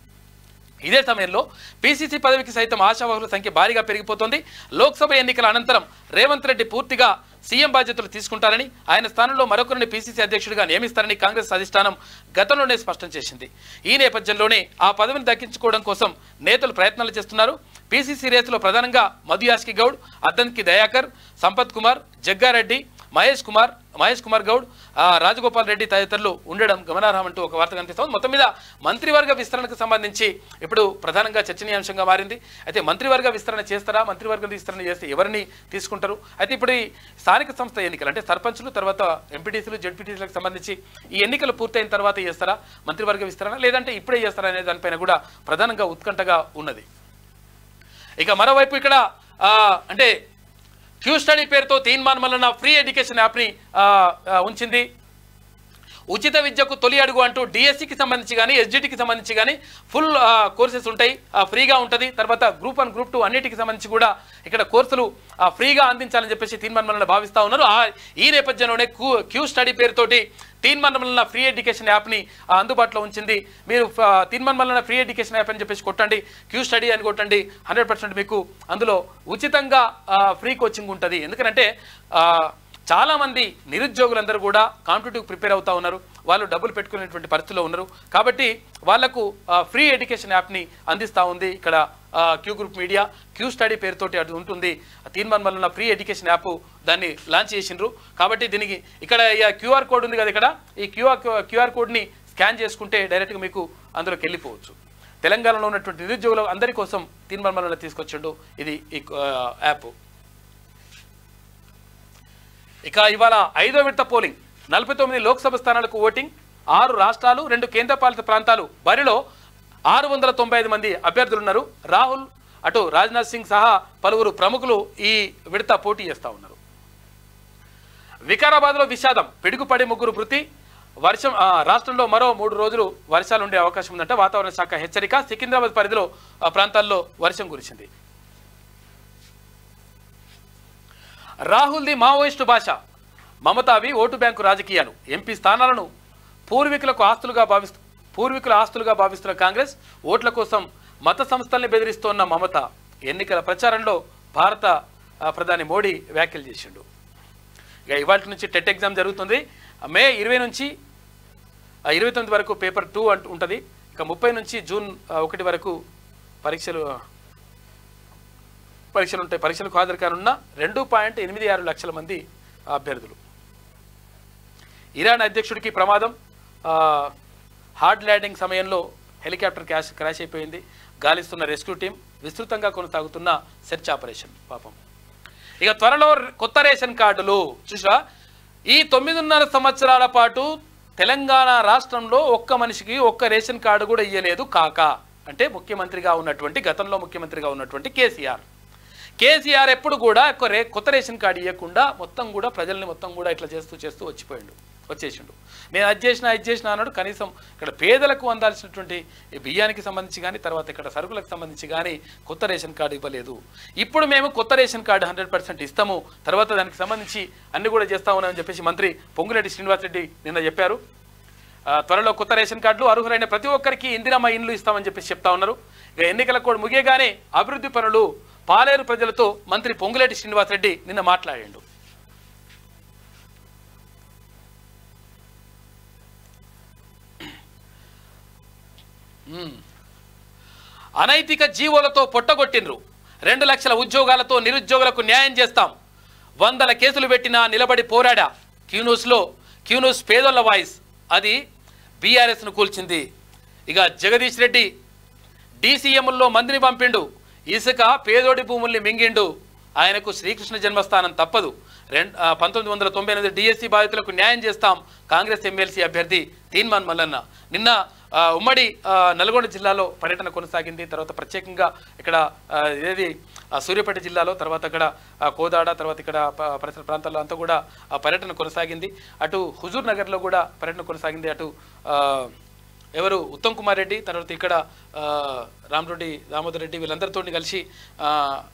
Speaker 1: ఇదే సమయంలో పీసీసీ పదవికి సైతం ఆశావాహుల సంఖ్య భారీగా పెరిగిపోతోంది. లోక్సభ ఎన్నికల అనంతరం రేవంత్ రెడ్డి పూర్తిగా సీఎం బాధ్యతలు తీసుకుంటారని, ఆయన స్థానంలో మరొకరిని పీసీసీ అధ్యక్షుడిగా నియమిస్తారని కాంగ్రెస్ అధిష్టానం గతంలోనే స్పష్టం చేసింది. ఈ నేపథ్యంలోనే ఆ పదవిని దక్కించుకోవడం కోసం నేతలు ప్రయత్నాలు చేస్తున్నారు. పీసీసీ రేసులో ప్రధానంగా మధు యాష్కి గౌడ్, అద్దంకి దయాకర్, సంపత్ కుమార్, జగ్గారెడ్డి, మహేష్ కుమార్ గౌడ్, రాజగోపాల్ రెడ్డి తదితరులు ఉండడం గమనార్హం అంటూ ఒక వార్త కనిపిస్తోంది. మొత్తం మీద మంత్రివర్గ విస్తరణకు సంబంధించి ఇప్పుడు ప్రధానంగా చర్చనీయాంశంగా మారింది. అయితే మంత్రివర్గ విస్తరణ చేస్తారా, మంత్రివర్గ విస్తరణ చేస్తే ఎవరిని తీసుకుంటారు? అయితే ఇప్పుడు ఈ స్థానిక సంస్థ ఎన్నికలు అంటే సర్పంచులు, తర్వాత ఎంపీటీసీలు, జెడ్పీటీసీలకు సంబంధించి ఈ ఎన్నికలు పూర్తయిన తర్వాత చేస్తారా మంత్రివర్గ విస్తరణ, లేదంటే ఇప్పుడే చేస్తారా అనే దానిపైన కూడా ప్రధానంగా ఉత్కంఠగా ఉన్నది. ఇక మరోవైపు ఇక్కడ అంటే క్యూ స్టడీ పేరుతో తీన్మాన్ మల్లన్న ఫ్రీ ఎడ్యుకేషన్ యాప్ని ఉంచింది. ఉచిత విద్యకు తొలి అడుగు అంటూ డిఎస్సికి సంబంధించి కానీ ఎస్జిటికి సంబంధించి కానీ ఫుల్ కోర్సెస్ ఉంటాయి, ఫ్రీగా ఉంటుంది. తర్వాత గ్రూప్ 1 గ్రూప్ 2 అన్నిటికి సంబంధించి కూడా ఇక్కడ కోర్సులు ఫ్రీగా అందించాలని చెప్పేసి తీన్మాన్ మల్లన్న భావిస్తూ ఉన్నారు. ఈ నేపథ్యంలోనే క్యూ స్టడీ పేరుతోటి తీన్మాన్ మల్లన్న ఫ్రీ ఎడ్యుకేషన్ యాప్ని అందుబాటులో ఉంచింది. మీరు తీన్మాన్ మల్లన్న ఫ్రీ ఎడ్యుకేషన్ యాప్ అని చెప్పేసి కొట్టండి, క్యూ స్టడీ అని కొట్టండి, 100% మీకు అందులో ఉచితంగా ఫ్రీ కోచింగ్ ఉంటుంది. ఎందుకంటే చాలామంది నిరుద్యోగులందరూ కూడా కాంపిటేటివ్ ప్రిపేర్ అవుతూ ఉన్నారు, వాళ్ళు డబ్బులు పెట్టుకునేటువంటి పరిస్థితిలో ఉన్నారు. కాబట్టి వాళ్లకు ఫ్రీ ఎడ్యుకేషన్ యాప్ని అందిస్తూ ఉంది ఇక్కడ Q group media. Q study పేరుతోటి అది ఉంటుంది. Teenmaar Mallanna free education app దాన్ని లాంచ్ చేసిండ్రు. కాబట్టి దీనికి ఇక్కడ క్యూఆర్ కోడ్ ఉంది కదా, ఇక్కడ ఈ క్యూఆర్ కోడ్ని స్కాన్ చేసుకుంటే డైరెక్ట్గా మీకు అందులోకి వెళ్ళిపోవచ్చు. తెలంగాణలో ఉన్నటువంటి నిరుద్యోగుల అందరి కోసం తీన్మాన్ మల్లన్న తీసుకొచ్చిండు ఇది ఈ యాప్. ఇక ఇవాళ 5వ విడత పోలింగ్, 49 లోక్సభ స్థానాలకు ఓటింగ్, 6 రాష్ట్రాలు 2 కేంద్రపాలిత ప్రాంతాలు బరిలో 695 మంది అభ్యర్థులున్నారు. రాహుల్, అటు రాజ్నాథ్ సింగ్ సహా పలువురు ప్రముఖులు ఈ విడత పోటీ చేస్తూ ఉన్నారు. వికారాబాద్లో విషాదం, పిడుగుపడి 3 మృతి. వర్షం రాష్ట్రంలో మరో 3 రోజులు వర్షాలు ఉండే అవకాశం ఉందంటే వాతావరణ శాఖ హెచ్చరిక. సికింద్రాబాద్ పరిధిలో ప్రాంతాల్లో వర్షం కురిసింది. రాహుల్ది మావోయిస్టు భాష, మమతావి ఓటు బ్యాంకు రాజకీయాలు. ఎంపీ స్థానాలను పూర్వీకుల ఆస్తులుగా భావిస్తున్న కాంగ్రెస్ ఓట్ల కోసం మత సంస్థల్ని బెదిరిస్తోన్న మమత. ఎన్నికల ప్రచారంలో భారత ప్రధాని మోడీ వ్యాఖ్యలు చేసిండు. ఇక ఇవాళ నుంచి టెట్ ఎగ్జామ్ జరుగుతుంది. మే 20 నుంచి 29 వరకు పేపర్ 2 ఉంటుంది. ఇక 30 నుంచి జూన్ 1 వరకు పరీక్షలు ఉంటాయి. పరీక్షలకు హాజరు కానున్న 2.86 లక్షల మంది అభ్యర్థులు. ఇరాన్ అధ్యక్షుడికి ప్రమాదం, హార్డ్ ల్యాండింగ్ సమయంలో హెలికాప్టర్ క్రాష్ అయిపోయింది. గాలిస్తున్న రెస్క్యూ టీం, విస్తృతంగా కొనసాగుతున్న సెర్చ్ ఆపరేషన్. పాపం ఇక త్వరలో కొత్త రేషన్ కార్డులు. చూసా, ఈ 9.5 సంవత్సరాల పాటు తెలంగాణ రాష్ట్రంలో ఒక్క మనిషికి ఒక్క రేషన్ కార్డు కూడా ఇయ్యలేదు. అంటే ముఖ్యమంత్రిగా ఉన్నటువంటి, గతంలో ముఖ్యమంత్రిగా ఉన్నటువంటి కేసీఆర్ ఎప్పుడు కూడా కొత్త రేషన్ కార్డు ఇవ్వకుండా మొత్తం కూడా ప్రజల్ని మొత్తం కూడా ఇట్లా చేస్తూ వచ్చేసిండు. నేను అది చేసిన అన్నాడు. కనీసం ఇక్కడ పేదలకు అందాల్సినటువంటి బియ్యానికి సంబంధించి కానీ, తర్వాత ఇక్కడ సరుకులకు సంబంధించి కానీ కొత్త రేషన్ కార్డు ఇవ్వలేదు. ఇప్పుడు మేము కొత్త రేషన్ కార్డు 100% ఇస్తాము, తర్వాత దానికి సంబంధించి అన్ని కూడా చేస్తా ఉన్నామని చెప్పేసి మంత్రి పొంగులేటి శ్రీనివాసరెడ్డి నిన్న చెప్పారు. త్వరలో కొత్త రేషన్ కార్డులు, అర్హులైన ప్రతి ఒక్కరికి ఇందిరమ్మ ఇండ్లు ఇస్తామని చెప్పేసి చెప్తా ఉన్నారు. ఇక ఎన్నికల కోడ్ ముగియగానే అభివృద్ధి పనులు పాలేరు ప్రజలతో మంత్రి పొంగులేటి శ్రీనివాసరెడ్డి నిన్న మాట్లాడిండు. అనైతిక జీవోలతో పొట్టగొట్టిండ్రు. 2 లక్షల ఉద్యోగాలతో నిరుద్యోగులకు న్యాయం చేస్తాం. 100 కేసులు పెట్టినా నిలబడి పోరాడా. క్యూన్యూస్ పేదోళ్ల వాయిస్, అది బీఆర్ఎస్ను కూల్చింది. ఇక జగదీష్ రెడ్డి డీసీఎంల్లో మందిని పంపిండు. ఇసుక పేదోడి భూముల్ని మింగిండు ఆయనకు శ్రీకృష్ణ జన్మస్థానం తప్పదు. 1998 డిఎస్సి బాధితులకు న్యాయం చేస్తాం కాంగ్రెస్ ఎమ్మెల్సీ అభ్యర్థి తీన్మాన్ మల్లన్న. నిన్న ఉమ్మడి నల్గొండ జిల్లాలో పర్యటన కొనసాగింది. తర్వాత ప్రత్యేకంగా ఇక్కడ ఏది సూర్యాపేట జిల్లాలో, తర్వాత ఇక్కడ కోదాడ, తర్వాత ఇక్కడ పరిసర ప్రాంతాల్లో అంతా కూడా పర్యటన కొనసాగింది. అటు హుజూర్ నగర్లో కూడా పర్యటన కొనసాగింది. అటు ఎవరు ఉత్తమ్ కుమార్ రెడ్డి, తర్వాత ఇక్కడ దామోదర్ రెడ్డి వీళ్ళందరితో కలిసి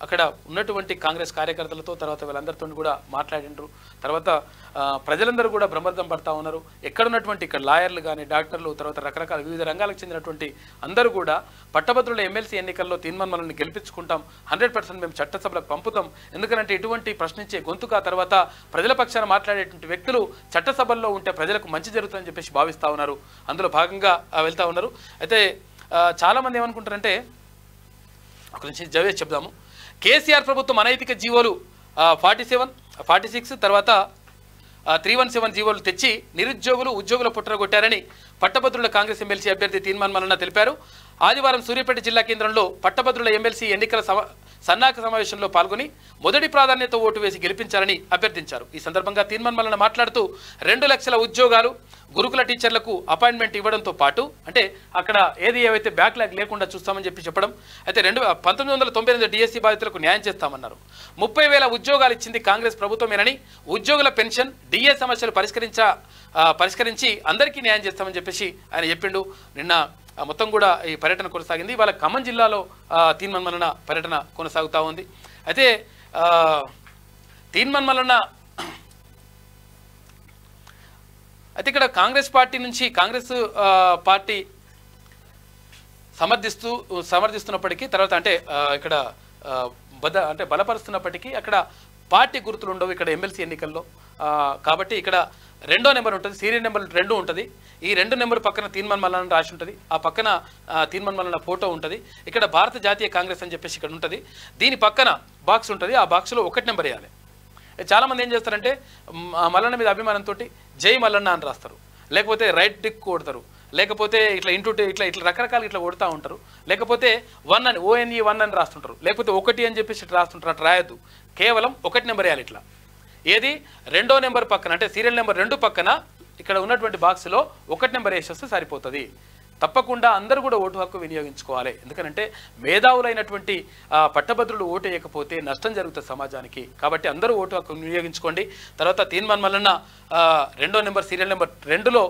Speaker 1: అక్కడ ఉన్నటువంటి కాంగ్రెస్ కార్యకర్తలతో తర్వాత వీళ్ళందరితో కూడా మాట్లాడిండ్రు. తర్వాత ప్రజలందరూ కూడా బ్రహ్మర్థం పడతా ఉన్నారు. ఎక్కడున్నటువంటి ఇక్కడ లాయర్లు కానీ, డాక్టర్లు, తర్వాత రకరకాల వివిధ రంగాలకు చెందినటువంటి అందరూ కూడా పట్టభద్రుల ఎమ్మెల్సీ ఎన్నికల్లో తీన్మాన్ మల్లన్నని గెలిపించుకుంటాం, 100% మేము చట్టసభలకు పంపుతాం. ఎందుకంటే ఇటువంటి ప్రశ్నించే గొంతుక, తర్వాత ప్రజల పక్షాన మాట్లాడేటువంటి వ్యక్తులు చట్టసభల్లో ఉంటే ప్రజలకు మంచి జరుగుతుందని చెప్పేసి భావిస్తూ ఉన్నారు. అందులో భాగంగా వెళ్తూ ఉన్నారు. అయితే చాలామంది ఏమనుకుంటారంటే, ఒక నుంచి జవేద్ చెప్దాము, కేసీఆర్ ప్రభుత్వం అనైతిక జీవోలు 47, 46 తర్వాత 317 జీవోలు తెచ్చి నిరుద్యోగులు ఉద్యోగుల పుట్టరగొట్టారని పట్టభద్రుల కాంగ్రెస్ ఎమ్మెల్సీ అభ్యర్థి తీన్మాన్ మల్లన్న తెలిపారు. ఆదివారం సూర్యాపేట జిల్లా కేంద్రంలో పట్టభద్రుల ఎమ్మెల్సీ ఎన్నికల సన్నాహక సమావేశంలో పాల్గొని మొదటి ప్రాధాన్యత ఓటు వేసి గెలిపించాలని అభ్యర్థించారు. ఈ సందర్భంగా తీన్మాన్ మల్లన్న మాట్లాడుతూ 2 లక్షల ఉద్యోగాలు, గురుకుల టీచర్లకు అపాయింట్మెంట్ ఇవ్వడంతో పాటు, అంటే అక్కడ ఏవైతే బ్యాక్లాగ్ లేకుండా చూస్తామని చెప్పడం. అయితే 1998 డిఎస్సి బాధితులకు న్యాయం చేస్తామన్నారు. 30,000 ఉద్యోగాలు ఇచ్చింది కాంగ్రెస్ ప్రభుత్వమేనని, ఉద్యోగుల పెన్షన్, డిఏ సమస్యలు పరిష్కరించి అందరికీ న్యాయం చేస్తామని చెప్పేసి ఆయన చెప్పిండు. నిన్న మొత్తం కూడా ఈ పర్యటన కొనసాగింది. ఇవాళ ఖమ్మం జిల్లాలో తీన్మాన్ మల్లన్న పర్యటన కొనసాగుతూ ఉంది. అయితే తీన్మాన్ మల్లన్న అయితే ఇక్కడ కాంగ్రెస్ పార్టీ నుంచి కాంగ్రెస్ పార్టీ సమర్థిస్తున్నప్పటికీ, తర్వాత అంటే ఇక్కడ బలపరుస్తున్నప్పటికీ అక్కడ పార్టీ గుర్తులు ఉండవు ఇక్కడ ఎమ్మెల్సీ ఎన్నికల్లో. కాబట్టి ఇక్కడ 2వ నెంబర్ ఉంటుంది, సీరియల్ నెంబర్ 2 ఉంటుంది. ఈ 2 నెంబర్ పక్కన తీన్మాన్ మల్లన్న రాసి ఉంటుంది. ఆ పక్కన తీన్మాన్ మల్లన్న ఫోటో ఉంటుంది. ఇక్కడ భారత జాతీయ కాంగ్రెస్ అని చెప్పేసి ఇక్కడ ఉంటుంది. దీని పక్కన బాక్స్ ఉంటుంది. ఆ బాక్స్లో 1 నెంబర్ వేయాలి. చాలామంది ఏం చేస్తారంటే మల్లన్న మీద అభిమానంతో జై మల్లన్న అని రాస్తారు, లేకపోతే రైట్ డిక్ కొడతారు, లేకపోతే ఇట్లా ఇట్లా రకరకాలు ఇట్లా కొడుతూ ఉంటారు. లేకపోతే 1 అని ONE 1 అని రాస్తుంటారు, లేకపోతే 1 అని చెప్పేసి ఇట్లా రాస్తుంటారు. అట్లా రాయొద్దు, కేవలం 1 నెంబర్ వేయాలి. ఇట్లా ఏది 2వ నెంబర్ పక్కన, అంటే సీరియల్ నెంబర్ 2 పక్కన ఇక్కడ ఉన్నటువంటి బాక్స్లో 1 నెంబర్ వేసేస్తే సరిపోతుంది. తప్పకుండా అందరూ కూడా ఓటు హక్కు వినియోగించుకోవాలి. ఎందుకంటే మేధావులైనటువంటి పట్టభద్రులు ఓటు వేయకపోతే నష్టం జరుగుతుంది సమాజానికి. కాబట్టి అందరూ ఓటు హక్కు వినియోగించుకోండి. తర్వాత తీన్మాన్ మల్లన్న 2వ నెంబర్ సీరియల్ నెంబర్ 2లో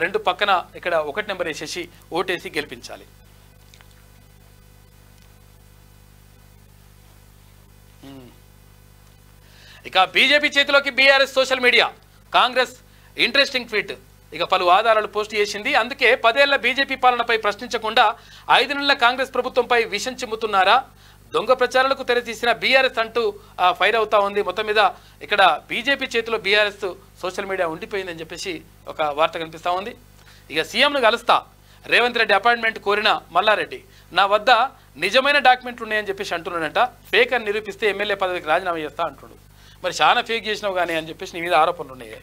Speaker 1: 2 పక్కన ఇక్కడ 1 నెంబర్ వేసేసి ఓటేసి గెలిపించాలి. ఇక బీజేపీ చేతిలోకి BRS social media. Congress interesting tweet. ఇక పలు ఆధారాలు పోస్ట్ చేసింది. అందుకే 10 ఏళ్ల బీజేపీ పాలనపై ప్రశ్నించకుండా 5 నెలల కాంగ్రెస్ ప్రభుత్వంపై విషం చిమ్ముతున్నారా, దొంగ ప్రచారాలకు తెరతీసిన బీఆర్ఎస్ అంటూ ఫైర్ అవుతా ఉంది. మొత్తం మీద ఇక్కడ బీజేపీ చేతిలో బీఆర్ఎస్ సోషల్ మీడియా ఉండిపోయిందని చెప్పేసి ఒక వార్త కనిపిస్తూ ఉంది. ఇక సీఎంను కలుస్తా, రేవంత్ రెడ్డి అపాయింట్మెంట్ కోరిన మల్లారెడ్డి, నా వద్ద నిజమైన డాక్యుమెంట్లు ఉన్నాయని చెప్పేసి అంటున్నాడంట. ఫేక్ అని నిరూపిస్తే ఎమ్మెల్యే పదవికి రాజీనామా చేస్తా అంటున్నాడు. మరి చాలా ఫేక్ చేసినావు కానీ అని చెప్పేసి నీ మీద ఆరోపణలు ఉన్నాయి.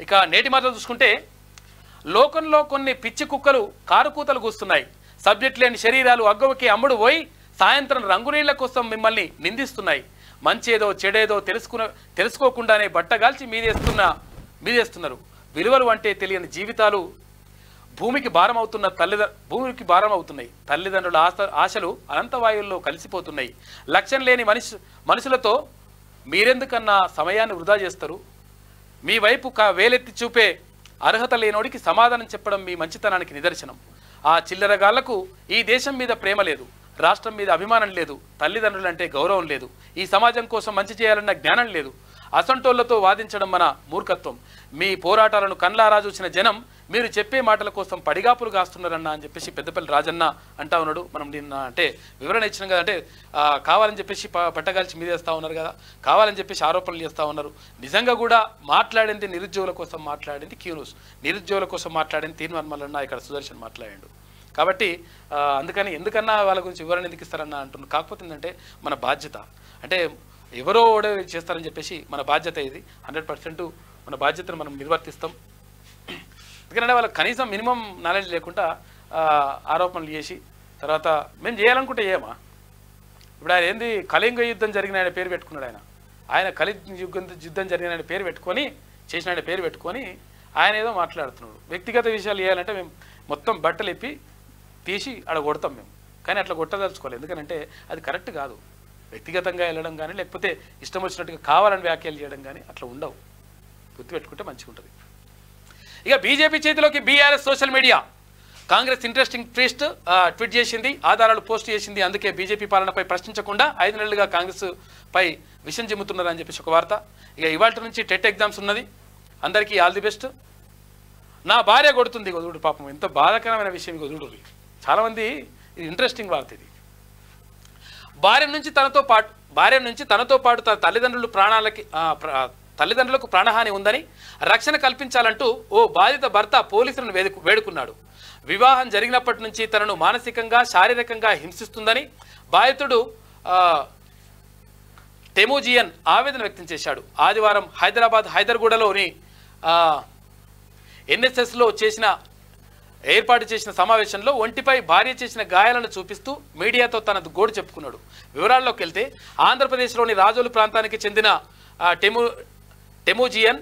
Speaker 1: ఇక నేటి మాటలు చూసుకుంటే, లోకంలో కొన్ని పిచ్చి కుక్కలు కారు కూతలు కూస్తున్నాయి. సబ్జెక్ట్ లేని శరీరాలు అగ్గవకి అమ్ముడు పోయి సాయంత్రం రంగునీళ్ల కోసం మిమ్మల్ని నిందిస్తున్నాయి. మంచేదో చెడేదో తెలుసుకోకుండానే బట్టగాల్చి మీదేస్తున్నారు. విలువలు అంటే తెలియని జీవితాలు భూమికి భారం అవుతున్నాయి. తల్లిదండ్రుల ఆశలు అనంతవాయుల్లో కలిసిపోతున్నాయి. లక్ష్యం లేని మనుషులతో మీరెందుకన్నా సమయాన్ని వృధా చేస్తారు? మీ వైపు వేలెత్తి చూపే అర్హత లేనోడికి సమాధానం చెప్పడం మీ మంచితనానికి నిదర్శనం. ఆ చిల్లరగాళ్లకు ఈ దేశం మీద ప్రేమ లేదు, రాష్ట్రం మీద అభిమానం లేదు, తల్లిదండ్రులంటే గౌరవం లేదు, ఈ సమాజం కోసం మంచి చేయాలన్న జ్ఞానం లేదు. అసంటోళ్లతో వాదించడం మన మూర్ఖత్వం. మీ పోరాటాలను కన్లారా చూసిన జనం మీరు చెప్పే మాటల కోసం పడిగాపులు కాస్తున్నారన్న అని చెప్పేసి పెద్దపల్లి రాజన్న అంటా ఉన్నాడు. మనం నిన్న అంటే వివరణ ఇచ్చినాం కదా, అంటే కావాలని చెప్పేసి పట్టగాల్చి మీదేస్తూ ఉన్నారు కదా, కావాలని చెప్పేసి ఆరోపణలు చేస్తూ ఉన్నారు. నిజంగా కూడా మాట్లాడింది నిరుద్యోగుల కోసం మాట్లాడింది క్యూన్యూస్, నిరుద్యోగుల కోసం మాట్లాడింది తీన్మాన్ మల్లన్న, ఇక్కడ సుదర్శన్ మాట్లాడాడు. కాబట్టి అందుకని ఎందుకన్నా వాళ్ళ గురించి వివరణ ఎందుకు ఇస్తారన్న అంటున్నారు. కాకపోతే ఏంటంటే మన బాధ్యత, అంటే ఎవరో ఓడే చేస్తారని చెప్పేసి మన బాధ్యత ఇది. 100% మన బాధ్యతను మనం నిర్వర్తిస్తాం. ఎందుకంటే వాళ్ళకి కనీసం మినిమం నాలెడ్జ్ లేకుండా ఆరోపణలు చేసి తర్వాత మేము చేయాలనుకుంటే ఏమా ఇప్పుడు ఆయన ఏంది కళింగ యుద్ధం జరిగిన ఆయన పేరు పెట్టుకున్నాడు. ఆయన కళింగ యుద్ధం జరిగిన ఆయన పేరు పెట్టుకొని చేసిన ఆయన పేరు పెట్టుకొని ఆయన ఏదో మాట్లాడుతున్నాడు. వ్యక్తిగత విషయాలు చేయాలంటే మేము మొత్తం బట్టలు ఎప్పి తీసి ఆడ కొడతాం మేము, కానీ అట్లా కొట్టదలుచుకోవాలి. ఎందుకంటే అది కరెక్ట్ కాదు. వ్యక్తిగతంగా వెళ్ళడం కానీ లేకపోతే ఇష్టం వచ్చినట్టుగా కావాలని వ్యాఖ్యలు చేయడం కానీ అట్లా ఉండవు. గుర్తుపెట్టుకుంటే మంచిగా ఉంటుంది. ఇక బీజేపీ చేతిలోకి BRS social media. Congress interesting tweet చేసింది, ఆధారాలు పోస్ట్ చేసింది. అందుకే బీజేపీ పాలనపై ప్రశ్నించకుండా 5 నెలలుగా కాంగ్రెస్ పై విషం చిమ్ముతున్నారని చెప్పేసి ఒక వార్త. ఇక ఇవాళ నుంచి టెట్ ఎగ్జామ్స్ ఉన్నది, అందరికీ ఆల్ ది బెస్ట్. నా భార్య కొడుతుంది గొదుడు, పాపం ఎంత బాధాకరమైన విషయం గొదుడు. చాలామంది ఇది ఇంట్రెస్టింగ్ వార్త. ఇది భార్య నుంచి తనతో పాటు తన తల్లిదండ్రులకు ప్రాణహాని ఉందని రక్షణ కల్పించాలంటూ ఓ బాధిత భర్త పోలీసులను వేడుకున్నాడు. వివాహం జరిగినప్పటి నుంచి తనను మానసికంగా శారీరకంగా హింసిస్తుందని బాధితుడు టెమోజియన్ ఆవేదన వ్యక్తం చేశాడు. ఆదివారం హైదర్గూడలోని ఎన్ఎస్ఎస్లో ఏర్పాటు చేసిన సమావేశంలో ఒంటిపై భార్య చేసిన గాయాలను చూపిస్తూ మీడియాతో తన గోడు చెప్పుకున్నాడు. వివరాల్లోకి వెళ్తే ఆంధ్రప్రదేశ్లోని రాజోలు ప్రాంతానికి చెందిన టెమోజియన్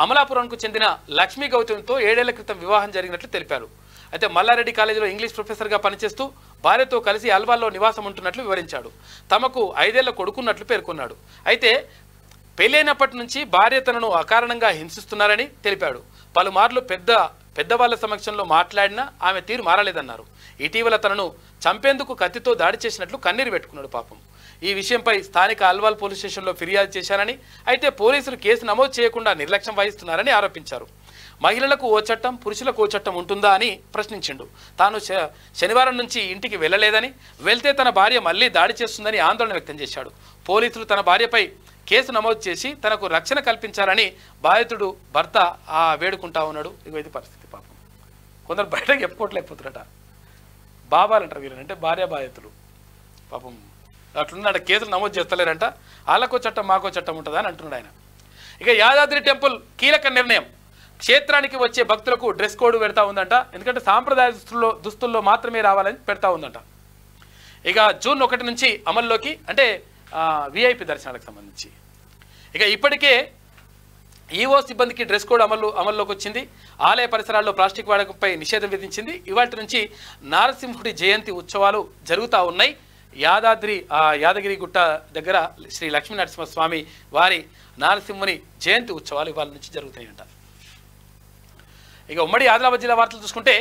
Speaker 1: అమలాపురంకు చెందిన లక్ష్మీ గౌతమ్తో 7 ఏళ్ల క్రితం వివాహం జరిగినట్లు తెలిపారు. అయితే మల్లారెడ్డి కాలేజీలో ఇంగ్లీష్ ప్రొఫెసర్గా పనిచేస్తూ భార్యతో కలిసి అల్వాల్లో నివాసం ఉంటున్నట్లు వివరించాడు. తమకు 5 ఏళ్ల కొడుకున్నట్లు పేర్కొన్నాడు. అయితే పెళ్ళైనప్పటి నుంచి భార్య తనను అకారణంగా హింసిస్తున్నారని తెలిపాడు. పలుమార్లు పెద్దవాళ్ల సమక్షంలో మాట్లాడినా ఆమె తీరు మారలేదన్నారు. ఇటీవల తనను చంపేందుకు కత్తితో దాడి చేసినట్లు కన్నీరు పెట్టుకున్నాడు పాపం. ఈ విషయంపై స్థానిక అల్వాల్ పోలీస్ స్టేషన్లో ఫిర్యాదు చేశారని, అయితే పోలీసులు కేసు నమోదు చేయకుండా నిర్లక్ష్యం వహిస్తున్నారని ఆరోపించారు. మహిళలకు ఓ చట్టం, పురుషులకు ఓ చట్టం ఉంటుందా అని ప్రశ్నించిండు. తాను శనివారం నుంచి ఇంటికి వెళ్ళలేదని, వెళ్తే తన భార్య మళ్లీ దాడి చేస్తుందని ఆందోళన వ్యక్తం చేశాడు. పోలీసులు తన భార్యపై కేసు నమోదు చేసి తనకు రక్షణ కల్పించాలని బాధితుడు భర్త వేడుకుంటా ఉన్నాడు. ఇగో పరిస్థితి పాపం. కొందరు బయటకు చెప్పుకోవట్లేకపోతున్నారట. బాబాలంటారు వీళ్ళంటే భార్య బాధితులు పాపం. అట్లున్నాడ కేసులు నమోదు చేస్తలేరంట. వాళ్ళకో చట్టం మాకో చట్టం ఉంటుందా అని అంటున్నాడు ఆయన. ఇక యాదాద్రి టెంపుల్ కీలక నిర్ణయం. క్షేత్రానికి వచ్చే భక్తులకు డ్రెస్ కోడ్ పెడతా ఉందంట. ఎందుకంటే సాంప్రదాయ దుస్తుల్లో మాత్రమే రావాలని పెడతా ఉందంట. ఇక జూన్ 1 నుంచి అమల్లోకి, అంటే విఐపి దర్శనాలకు సంబంధించి. ఇక ఇప్పటికే ఈఓ సిబ్బందికి డ్రెస్ కోడ్ అమల్లోకి వచ్చింది. ఆలయ పరిసరాల్లో ప్లాస్టిక్ వాడకంపై నిషేధం విధించింది. ఇవాటి నుంచి నారసింహుడి జయంతి ఉత్సవాలు జరుగుతూ ఉన్నాయి. యాదగిరిగుట్ట దగ్గర శ్రీ లక్ష్మీ నరసింహస్వామి వారి నారసింహుని జయంతి ఉత్సవాలు ఇవాళ నుంచి జరుగుతాయంట. ఇక ఉమ్మడి ఆదిలాబాద్ జిల్లా వార్తలు చూసుకుంటే,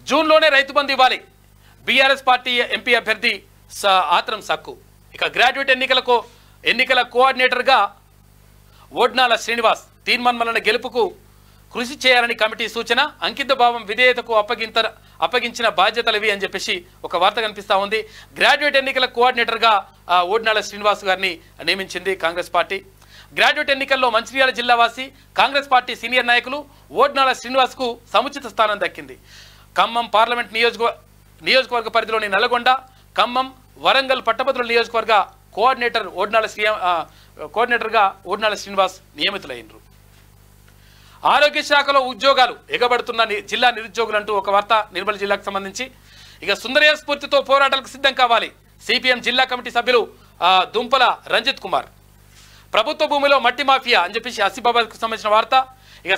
Speaker 1: జూన్లోనే రైతు బంధు ఇవ్వాలి. బీఆర్ఎస్ పార్టీ ఎంపీ అభ్యర్థి ఆత్రం సక్కు. ఇక గ్రాడ్యుయేట్ ఎన్నికల కోఆర్డినేటర్గా ఓడ్నాల శ్రీనివాస్. తీర్మాన్మలన గెలుపుకు కృషి చేయాలని కమిటీ సూచన. అంకిత భావం విధేయతకు అప్పగించిన బాధ్యతలు ఇవి అని చెప్పేసి ఒక వార్త కనిపిస్తూ ఉంది. గ్రాడ్యుయేట్ ఎన్నికల కోఆర్డినేటర్గా ఓడ్నాల శ్రీనివాస్ గారిని నియమించింది కాంగ్రెస్ పార్టీ. గ్రాడ్యుయేట్ ఎన్నికల్లో మంచిర్యాల జిల్లా వాసి కాంగ్రెస్ పార్టీ సీనియర్ నాయకులు ఓడ్నాల శ్రీనివాస్కు సముచిత స్థానం దక్కింది. ఖమ్మం పార్లమెంట్ నియోజకవర్గ పరిధిలోని నల్గొండ, ఖమ్మం, వరంగల్ పట్టభద్రుల నియోజకవర్గ కోఆర్డినేటర్గా ఓడ్నాల శ్రీనివాస్ నియమితులైనరు. ఆరోగ్య శాఖలో ఉద్యోగాలు ఎగబడుతున్న జిల్లా నిరుద్యోగులంటూ ఒక వార్త నిర్మల్ జిల్లాకు సంబంధించి. ఇక సుందరయ్య స్ఫూర్తితో పోరాటాలకు సిద్ధం కావాలి. సిపిఎం జిల్లా కమిటీ సభ్యులు దుంపల రంజిత్ కుమార్. ప్రభుత్వ భూమిలో మట్టి మాఫియా అని చెప్పేసి ఆసిఫాబాద్కు సంబంధించిన వార్త. ఇక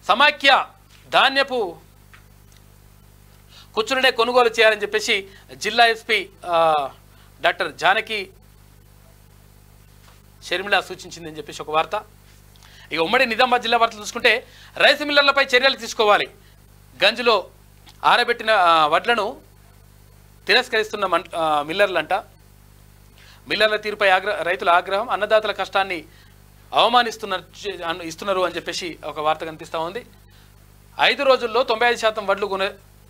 Speaker 1: సమాఖ్య ధాన్యపు కూర్చునే కొనుగోలు చేయాలని చెప్పేసి జిల్లా ఎస్పీ డాక్టర్ జానకి షర్మిల సూచించిందని చెప్పేసి ఒక వార్త. ఇక ఉమ్మడి నిజామాబాద్ జిల్లా వార్తలు చూసుకుంటే, రైస్ మిల్లర్లపై చర్యలు తీసుకోవాలి. గంజిలో ఆరబెట్టిన వడ్లను తిరస్కరిస్తున్న మిల్లర్లంట. మిల్లర్ల తీరుపై రైతుల ఆగ్రహం. అన్నదాతల కష్టాన్ని ఇస్తున్నారు అని చెప్పేసి ఒక వార్త కనిపిస్తూ ఉంది. 5 రోజుల్లో 95% వడ్లు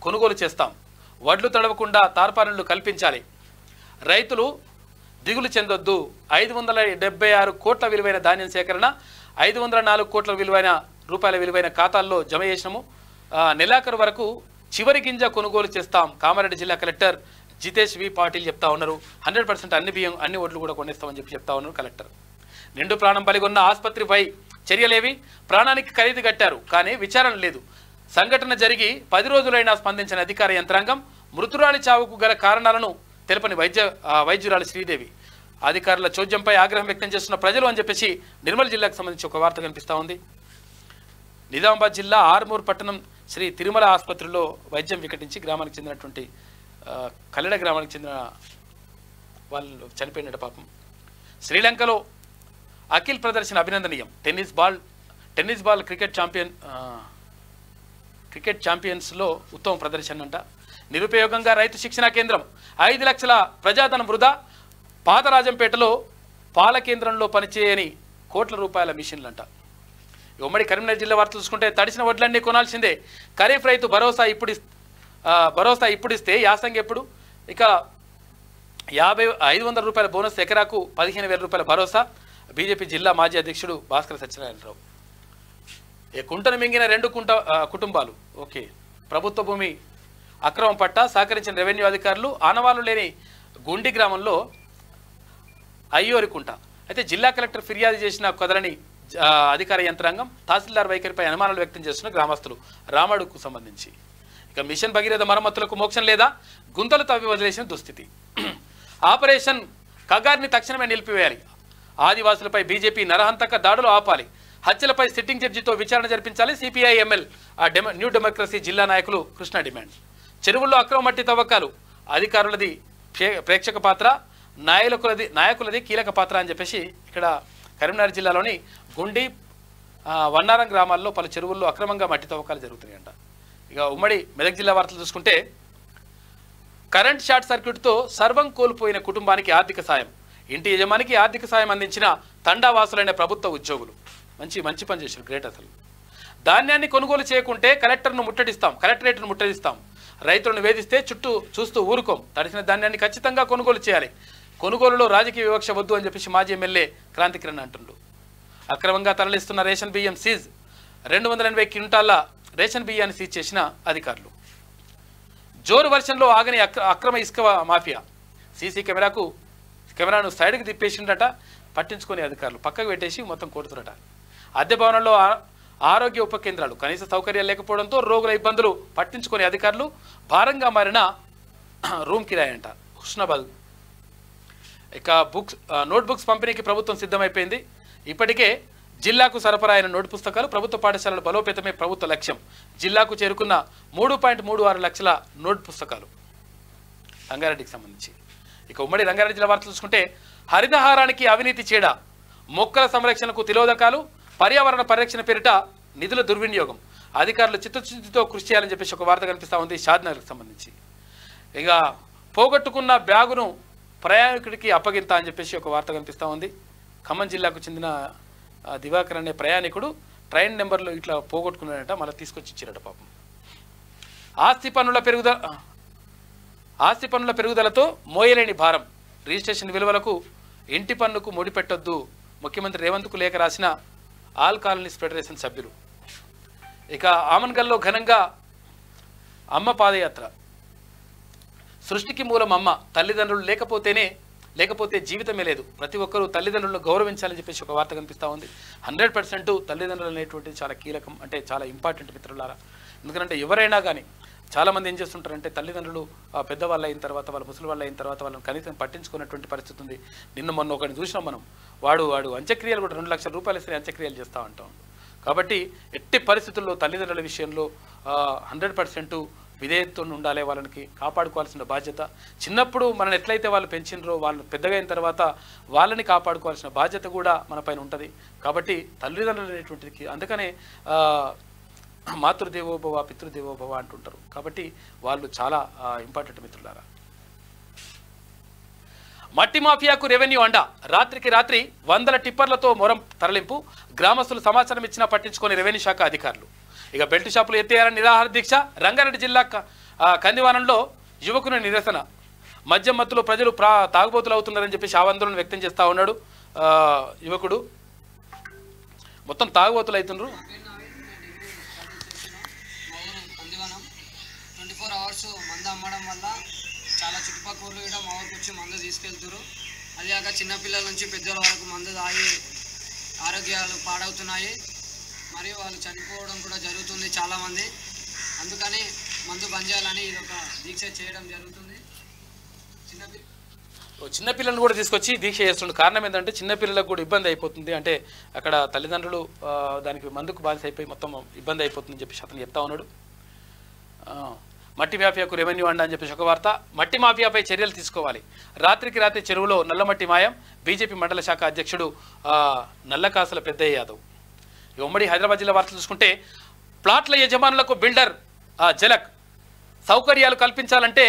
Speaker 1: కొనుగోలు చేస్తాం. వడ్లు తడవకుండా తార్పాలిన్లు కల్పించాలి. రైతులు దిగులు చెందొద్దు. 576 కోట్ల విలువైన ధాన్యం సేకరణ, 504 కోట్ల రూపాయల విలువైన ఖాతాల్లో జమ చేసినాము. నెలాఖరు వరకు చివరి గింజ కొనుగోలు చేస్తాం. కామారెడ్డి జిల్లా కలెక్టర్ జితేష్ వి పాటిల్ చెప్తా ఉన్నారు. 100% అన్ని బియ్యం అన్ని ఓట్లు కూడా కొనేస్తామని చెప్తా ఉన్నారు కలెక్టర్. నిండు ప్రాణం బలిగొన్న ఆసుపత్రిపై చర్యలేవి? ప్రాణానికి ఖరీదు కట్టారు కానీ విచారణ లేదు. సంఘటన జరిగి 10 రోజులైనా స్పందించిన అధికార యంత్రాంగం మృతురాలి చావుకు గల కారణాలను తెలపని వైద్యురాలు శ్రీదేవి. అధికారుల చోద్యంపై ఆగ్రహం వ్యక్తం చేస్తున్న ప్రజలు అని చెప్పేసి నిర్మల్ జిల్లాకు సంబంధించి ఒక వార్త కనిపిస్తూ ఉంది. నిజామాబాద్ జిల్లా ఆర్మూర్ పట్టణం శ్రీ తిరుమల ఆసుపత్రిలో వైద్యం వికటించి గ్రామానికి చెందినటువంటి కల్లెడ గ్రామానికి చెందిన వాళ్ళు చనిపోయినట్టు పాపం. శ్రీలంకలో అఖిల్ ప్రదర్శన అభినందనీయం. టెన్నిస్ బాల్ క్రికెట్ ఛాంపియన్స్లో ఉత్తమ ప్రదర్శన అంట. నిరుపయోగంగా రైతు శిక్షణా కేంద్రం 5 లక్షల ప్రజాధనం వృధా. పాతరాజంపేటలో పాల కేంద్రంలో పనిచేయని కోట్ల రూపాయల మిషన్లంట. ఉమ్మడి కరీంనగర్ జిల్లా వార్త చూసుకుంటే తడిసిన వడ్లన్నీ కొనాల్సిందే. ఖరీఫ్ రైతు భరోసా ఇప్పుడిస్తే యాసంగి ఎప్పుడు? ఇక 500 రూపాయల బోనస్, ఎకరాకు 15,000 రూపాయల భరోసా. బీజేపీ జిల్లా మాజీ అధ్యక్షుడు భాస్కర్ సత్యనారాయణరావు. కుంటను మింగిన 2 కుటుంబాలు. ఓకే, ప్రభుత్వ భూమి అక్రమం పట్ట సహకరించిన రెవెన్యూ అధికారులు. ఆనవాళ్లు లేని గుండి గ్రామంలో అయ్యోరికుంట. అయితే జిల్లా కలెక్టర్ ఫిర్యాదు చేసిన కదలని అధికార యంత్రాంగం. తహసీల్దార్ వైఖరిపై అనుమానాలు వ్యక్తం చేస్తున్న గ్రామస్తులు. రామడుకు సంబంధించి ఇక మిషన్ భగీరథ మరమ్మతులకు మోక్షం లేదా? గుంతలు తవ్వి వదిలేసిన దుస్థితి. ఆపరేషన్ కగార్ని తక్షణమే నిలిపివేయాలి. ఆదివాసులపై బీజేపీ నరహంతక దాడులు ఆపాలి. హత్యలపై సిట్టింగ్ జడ్జితో విచారణ జరిపించాలి. సిపిఐ ఎంఎల్ న్యూ డెమోక్రసీ జిల్లా నాయకులు కృష్ణ డిమాండ్. చెరువుల్లో అక్రమ మట్టి తవ్వకాలు. అధికారులది ప్రేక్షక పాత్ర, నాయకులది కీలక పాత్ర అని చెప్పేసి ఇక్కడ కరీంనగర్ జిల్లాలోని గుండి, వన్నారం గ్రామాల్లో పలు చెరువుల్లో అక్రమంగా మట్టి తవ్వకాలు జరుగుతున్నాయంట. ఇక ఉమ్మడి మెదక్ జిల్లా వార్తలు చూసుకుంటే కరెంట్ షార్ట్ సర్క్యూట్తో సర్వం కోల్పోయిన కుటుంబానికి ఆర్థిక సాయం. ఇంటి యజమానికి ఆర్థిక సాయం అందించిన తండావాసులైన ప్రభుత్వ ఉద్యోగులు. మంచి పని చేశారు, గ్రేట్ అసలు. ధాన్యాన్ని కొనుగోలు చేయకుంటే కలెక్టరేట్ను ముట్టడిస్తాం. రైతులను వేధిస్తే చూస్తూ ఊరుకోం. తడిసిన ధాన్యాన్ని ఖచ్చితంగా కొనుగోలు చేయాలి. కొనుగోలులో రాజకీయ వివక్ష వద్దు అని చెప్పేసి మాజీ ఎమ్మెల్యే క్రాంతి కిరణ్ అంటుండు. అక్రమంగా తరలిస్తున్న రేషన్ బియ్యం సీజ్. 280 క్వింటాల రేషన్ బియ్యాన్ని సీజ్ చేసిన అధికారులు. జోరు వర్షంలో ఆగని అక్రమ ఇసుక మాఫియా. సీసీ కెమెరాను సైడ్కి తిప్పేసిండట. పట్టించుకునే అధికారులు పక్కకు పెట్టేసి మొత్తం కొడుతురట. అద్దె భవనంలో ఆరోగ్య ఉప కేంద్రాలు. కనీస సౌకర్యాలు లేకపోవడంతో రోగుల ఇబ్బందులు పట్టించుకునే అధికారులు. భారంగా మారిన రూమ్ కిరాయి అంట. హుస్నాబాద్. ఇక నోట్బుక్స్ పంపిణీకి ప్రభుత్వం సిద్ధమైపోయింది. ఇప్పటికే జిల్లాకు సరఫరా అయిన నోట్ పుస్తకాలు. ప్రభుత్వ పాఠశాలల బలోపేతమే ప్రభుత్వ లక్ష్యం. జిల్లాకు చేరుకున్న 3.36 లక్షల నోట్ పుస్తకాలు. రంగారెడ్డికి సంబంధించి ఇక ఉమ్మడి రంగారెడ్డి జిల్లా వార్తలు చూసుకుంటే హరితహారానికి అవినీతి చీడ. మొక్కల సంరక్షణకు తిలోదకాలు. పర్యావరణ పరిరక్షణ పేరిట నిధుల దుర్వినియోగం. అధికారులు చిత్తశుద్ధితో కృషి చేయాలని చెప్పేసి ఒక వార్త కనిపిస్తూ ఉంది షాద్నగర్కి సంబంధించి. ఇక పోగొట్టుకున్న బ్యాగును ప్రయాణికుడికి అప్పగింత అని చెప్పేసి ఒక వార్త కనిపిస్తూ ఉంది. ఖమ్మం జిల్లాకు చెందిన దివాకర్ అనే ప్రయాణికుడు ట్రైన్ నెంబర్లు ఇట్లా పోగొట్టుకున్నాడట. మళ్ళీ తీసుకొచ్చి ఇచ్చారట పాపం. ఆస్తి పన్నుల పెరుగుదలతో మోయలేని భారం. రిజిస్ట్రేషన్ విలువలకు ఇంటి పన్నుకు ముడిపెట్టొద్దు. ముఖ్యమంత్రి రేవంత్కు లేఖ రాసిన ఆల్ కాలనీస్ ఫెడరేషన్ సభ్యులు. ఇక ఆమన్గల్లో ఘనంగా అమ్మ పాదయాత్ర. సృష్టికి మూలం అమ్మ. తల్లిదండ్రులు లేకపోతే జీవితమే లేదు. ప్రతి ఒక్కరూ తల్లిదండ్రులను గౌరవించాలని చెప్పేసి ఒక వార్త కనిపిస్తూ ఉంది. 100% తల్లిదండ్రులు అనేటువంటిది చాలా కీలకం, అంటే చాలా ఇంపార్టెంట్ మిత్రులారా. ఎందుకంటే ఎవరైనా కానీ చాలామంది ఏం చేస్తుంటారంటే తల్లిదండ్రులు పెద్దవాళ్ళు అయిన తర్వాత, వాళ్ళ ముసలి వాళ్ళు అయిన తర్వాత వాళ్ళని కనీసం పట్టించుకున్నటువంటి పరిస్థితి ఉంది. మొన్న ఒకరిని చూసినాం మనం. వాడు అంత్యక్రియలు కూడా 2 లక్షల రూపాయలు ఇస్తే అంత్యక్రియలు చేస్తూ ఉంటాం. కాబట్టి ఎట్టి పరిస్థితుల్లో తల్లిదండ్రుల విషయంలో 100% విధేయతతో ఉండాలి. వాళ్ళకి కాపాడుకోవాల్సిన బాధ్యత. చిన్నప్పుడు మనల్ని ఎట్లయితే వాళ్ళు పెంచినరో వాళ్ళు పెద్దగా అయిన తర్వాత వాళ్ళని కాపాడుకోవాల్సిన బాధ్యత కూడా మన పైన ఉంటుంది. కాబట్టి తల్లిదండ్రులు అనేటువంటిది అందుకనే మాతృదేవోభవ పితృదేవోభవ అంటుంటారు. కాబట్టి వాళ్ళు చాలా ఇంపార్టెంట్ మిత్రులారా. మట్టి మాఫియాకు రెవెన్యూ అండ. రాత్రికి రాత్రి 100 టిప్పర్లతో మొరం తరలింపు. గ్రామస్తులు సమాచారం ఇచ్చినా పట్టించుకొని రెవెన్యూ శాఖ అధికారులు. ఇక బెల్ట్ షాపులు ఎత్తేయాలని నిరాహార దీక్ష. రంగారెడ్డి జిల్లా కందివానంలో యువకుని నిరసన. మద్యం మత్తులో ప్రజలు తాగుబోతులు అవుతున్నారని చెప్పేసి ఆందోళన వ్యక్తం చేస్తూ ఉన్నాడు యువకుడు. మొత్తం తాగుబోతులు అవుతున్నారు.
Speaker 2: 24 అవర్స్ మందు అమ్మడం వల్ల చాలా చుట్టుపక్కల కూడా మా ఊరికి వచ్చి మందు తీసుకెళ్తారు. అది కాక చిన్నపిల్లల నుంచి పెద్దల వరకు మందు తాగి ఆరోగ్యాలు పాడవుతున్నాయి. మరియు వాళ్ళు చనిపోవడం కూడా జరుగుతుంది చాలామంది. అందుకని మందు బంద్ చేయాలని ఇది ఒక దీక్ష చేయడం జరుగుతుంది.
Speaker 1: చిన్నపిల్లలను కూడా తీసుకొచ్చి దీక్ష చేస్తుండే కారణం ఏంటంటే చిన్నపిల్లలకు కూడా ఇబ్బంది అయిపోతుంది, అంటే అక్కడ తల్లిదండ్రులు దానికి మందుకు బానిస అయిపోయి మొత్తం ఇబ్బంది అయిపోతుందని చెప్పేసి అతను చెప్తా ఉన్నాడు. మట్టి మాఫియాకు రెవెన్యూ అండ అని చెప్పేసి ఒక వార్త. మట్టి మాఫియాపై చర్యలు తీసుకోవాలి, రాత్రికి రాత్రి చెరువులో నల్లమట్టి మాయం, బీజేపీ మండల శాఖ అధ్యక్షుడు నల్లకాసుల పెద్దయ్య యాదవ్. ఉమ్మడి హైదరాబాద్ జిల్లా వార్తలు చూసుకుంటే ప్లాట్ల యజమానులకు బిల్డర్ జలక్, సౌకర్యాలు కల్పించాలంటే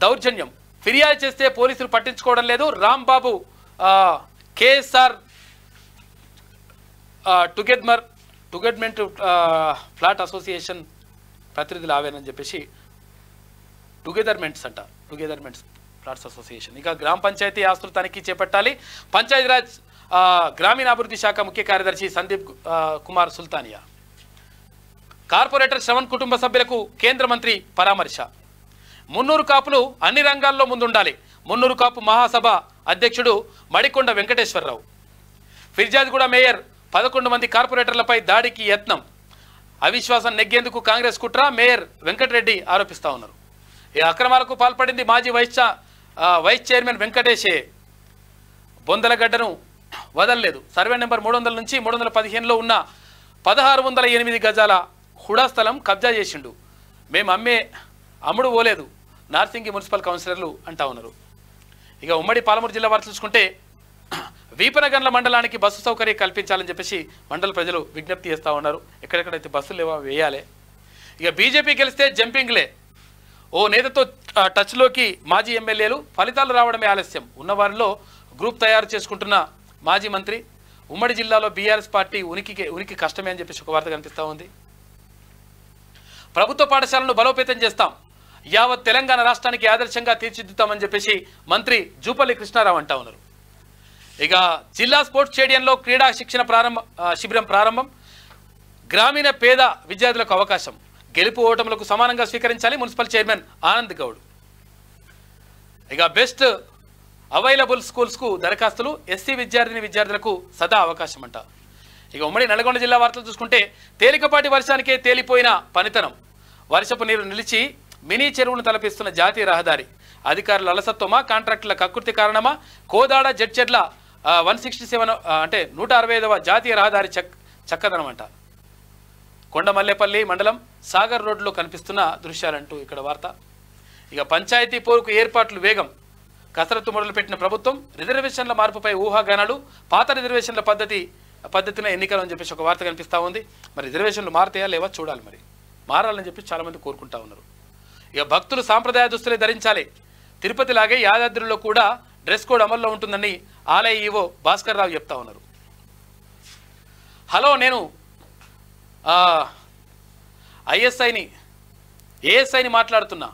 Speaker 1: దౌర్జన్యం, ఫిర్యాదు చేస్తే పోలీసులు పట్టించుకోవడం లేదు. రాంబాబు కేఎస్ఆర్ టుగెడ్మెంట్ ఫ్లాట్ అసోసియేషన్ ప్రతినిధులు ఆవేనని చెప్పేసి టుగెదర్మెంట్స్ ఫ్లాట్స్ అసోసియేషన్. ఇక గ్రామ పంచాయతీ ఆస్తులు తనిఖీ చేపట్టాలి, పంచాయతీరాజ్ గ్రామీణాభివృద్ధి శాఖ ముఖ్య కార్యదర్శి సందీప్ కుమార్ సుల్తానియా. కార్పొరేటర్ శ్రవణ్ కుటుంబ సభ్యులకు కేంద్ర మంత్రి పరామర్శ. మున్నూరు కాపులు అన్ని రంగాల్లో ముందుండాలి, మున్నూరు కాపు మహాసభ అధ్యక్షుడు మడికొండ వెంకటేశ్వరరావు. ఫిర్జాద్గూడ మేయర్ 11 మంది కార్పొరేటర్లపై దాడికి యత్నం, అవిశ్వాసం నెగ్గేందుకు కాంగ్రెస్ కుట్ర, మేయర్ వెంకటరెడ్డి ఆరోపిస్తూ ఉన్నారు. ఈ అక్రమాలకు పాల్పడింది మాజీ వైస్ చైర్మన్ వెంకటేశే. బొందలగడ్డను వదలలేదు, సర్వే నెంబర్ 300 నుంచి 315లో ఉన్న 1608 గజాల హుడా స్థలం కబ్జా చేసిండు, మేము అమ్ముడు పోలేదు, నార్సింగి మున్సిపల్ కౌన్సిలర్లు అంటా ఉన్నారు. ఇక ఉమ్మడి పాలమూరు జిల్లా వార్తలు చూసుకుంటే వీపనగండ్ల మండలానికి బస్సు సౌకర్యం కల్పించాలని చెప్పేసి మండల ప్రజలు విజ్ఞప్తి చేస్తూ ఉన్నారు. ఎక్కడెక్కడైతే బస్సులు లేవో వేయాలి. ఇక బీజేపీ గెలిస్తే జంపింగ్లే, ఓ నేతతో టచ్లోకి మాజీ ఎమ్మెల్యేలు, ఫలితాలు రావడమే ఆలస్యం, ఉన్నవారిలో గ్రూప్ తయారు చేసుకుంటున్న మాజీ మంత్రి. ఉమ్మడి జిల్లాలో బీఆర్ఎస్ పార్టీ ఉనికి కష్టమే అని చెప్పేసి ఒక వార్త కనిపిస్తూ ఉంది. ప్రభుత్వ పాఠశాలను బలోపేతం చేస్తాం, యావత్ తెలంగాణ రాష్ట్రానికి ఆదర్శంగా తీర్చిదిద్దుతామని చెప్పేసి మంత్రి జూపల్లి కృష్ణారావు అంటా ఉన్నారు. ఇక జిల్లా స్పోర్ట్స్ స్టేడియంలో క్రీడా శిక్షణ శిబిరం ప్రారంభం, గ్రామీణ పేద విద్యార్థులకు అవకాశం, గెలుపు ఓటములకు సమానంగా స్వీకరించాలి మున్సిపల్ చైర్మన్ ఆనంద్ గౌడ్. ఇక బెస్ట్ అవైలబుల్ స్కూల్స్కు దరఖాస్తులు, ఎస్సీ విద్యార్థులకు సదా అవకాశం అంట. ఇక ఉమ్మడి నల్గొండ జిల్లా వార్తలు చూసుకుంటే తేలికపాటి వర్షానికే తేలిపోయిన పనితనం, వర్షపు నీరు నిలిచి మినీ చెరువును తలపిస్తున్న జాతీయ రహదారి, అధికారుల అలసత్వమా కాంట్రాక్టుల కకృతి కారణమా, కోదాడ జడ్చెర్ల 167 అంటే 165వ జాతీయ రహదారి చక్కదనం అంట. కొండమల్లేపల్లి మండలం సాగర్ రోడ్లో కనిపిస్తున్న దృశ్యాలంటూ ఇక్కడ వార్త. ఇక పంచాయతీ పోరుకు ఏర్పాట్లు వేగం, కసరత్తు మొదలుపెట్టిన ప్రభుత్వం, రిజర్వేషన్ల మార్పుపై ఊహాగానాలు, పాత రిజర్వేషన్ల పద్ధతిలో ఎన్నికలు అని చెప్పేసి ఒక వార్త కనిపిస్తూ ఉంది. మరి రిజర్వేషన్లు మారుతాయా లేవా చూడాలి, మరి మారాలని చెప్పి చాలామంది కోరుకుంటా ఉన్నారు. ఇక భక్తులు సాంప్రదాయ దుస్తులే ధరించాలి, తిరుపతిలాగే యాదాద్రిలో కూడా డ్రెస్ కోడ్ అమల్లో ఉంటుందని ఆలయ ఈవో భాస్కర్ రావు చెప్తా ఉన్నారు. హలో నేను ఏఎస్ఐని మాట్లాడుతున్నా,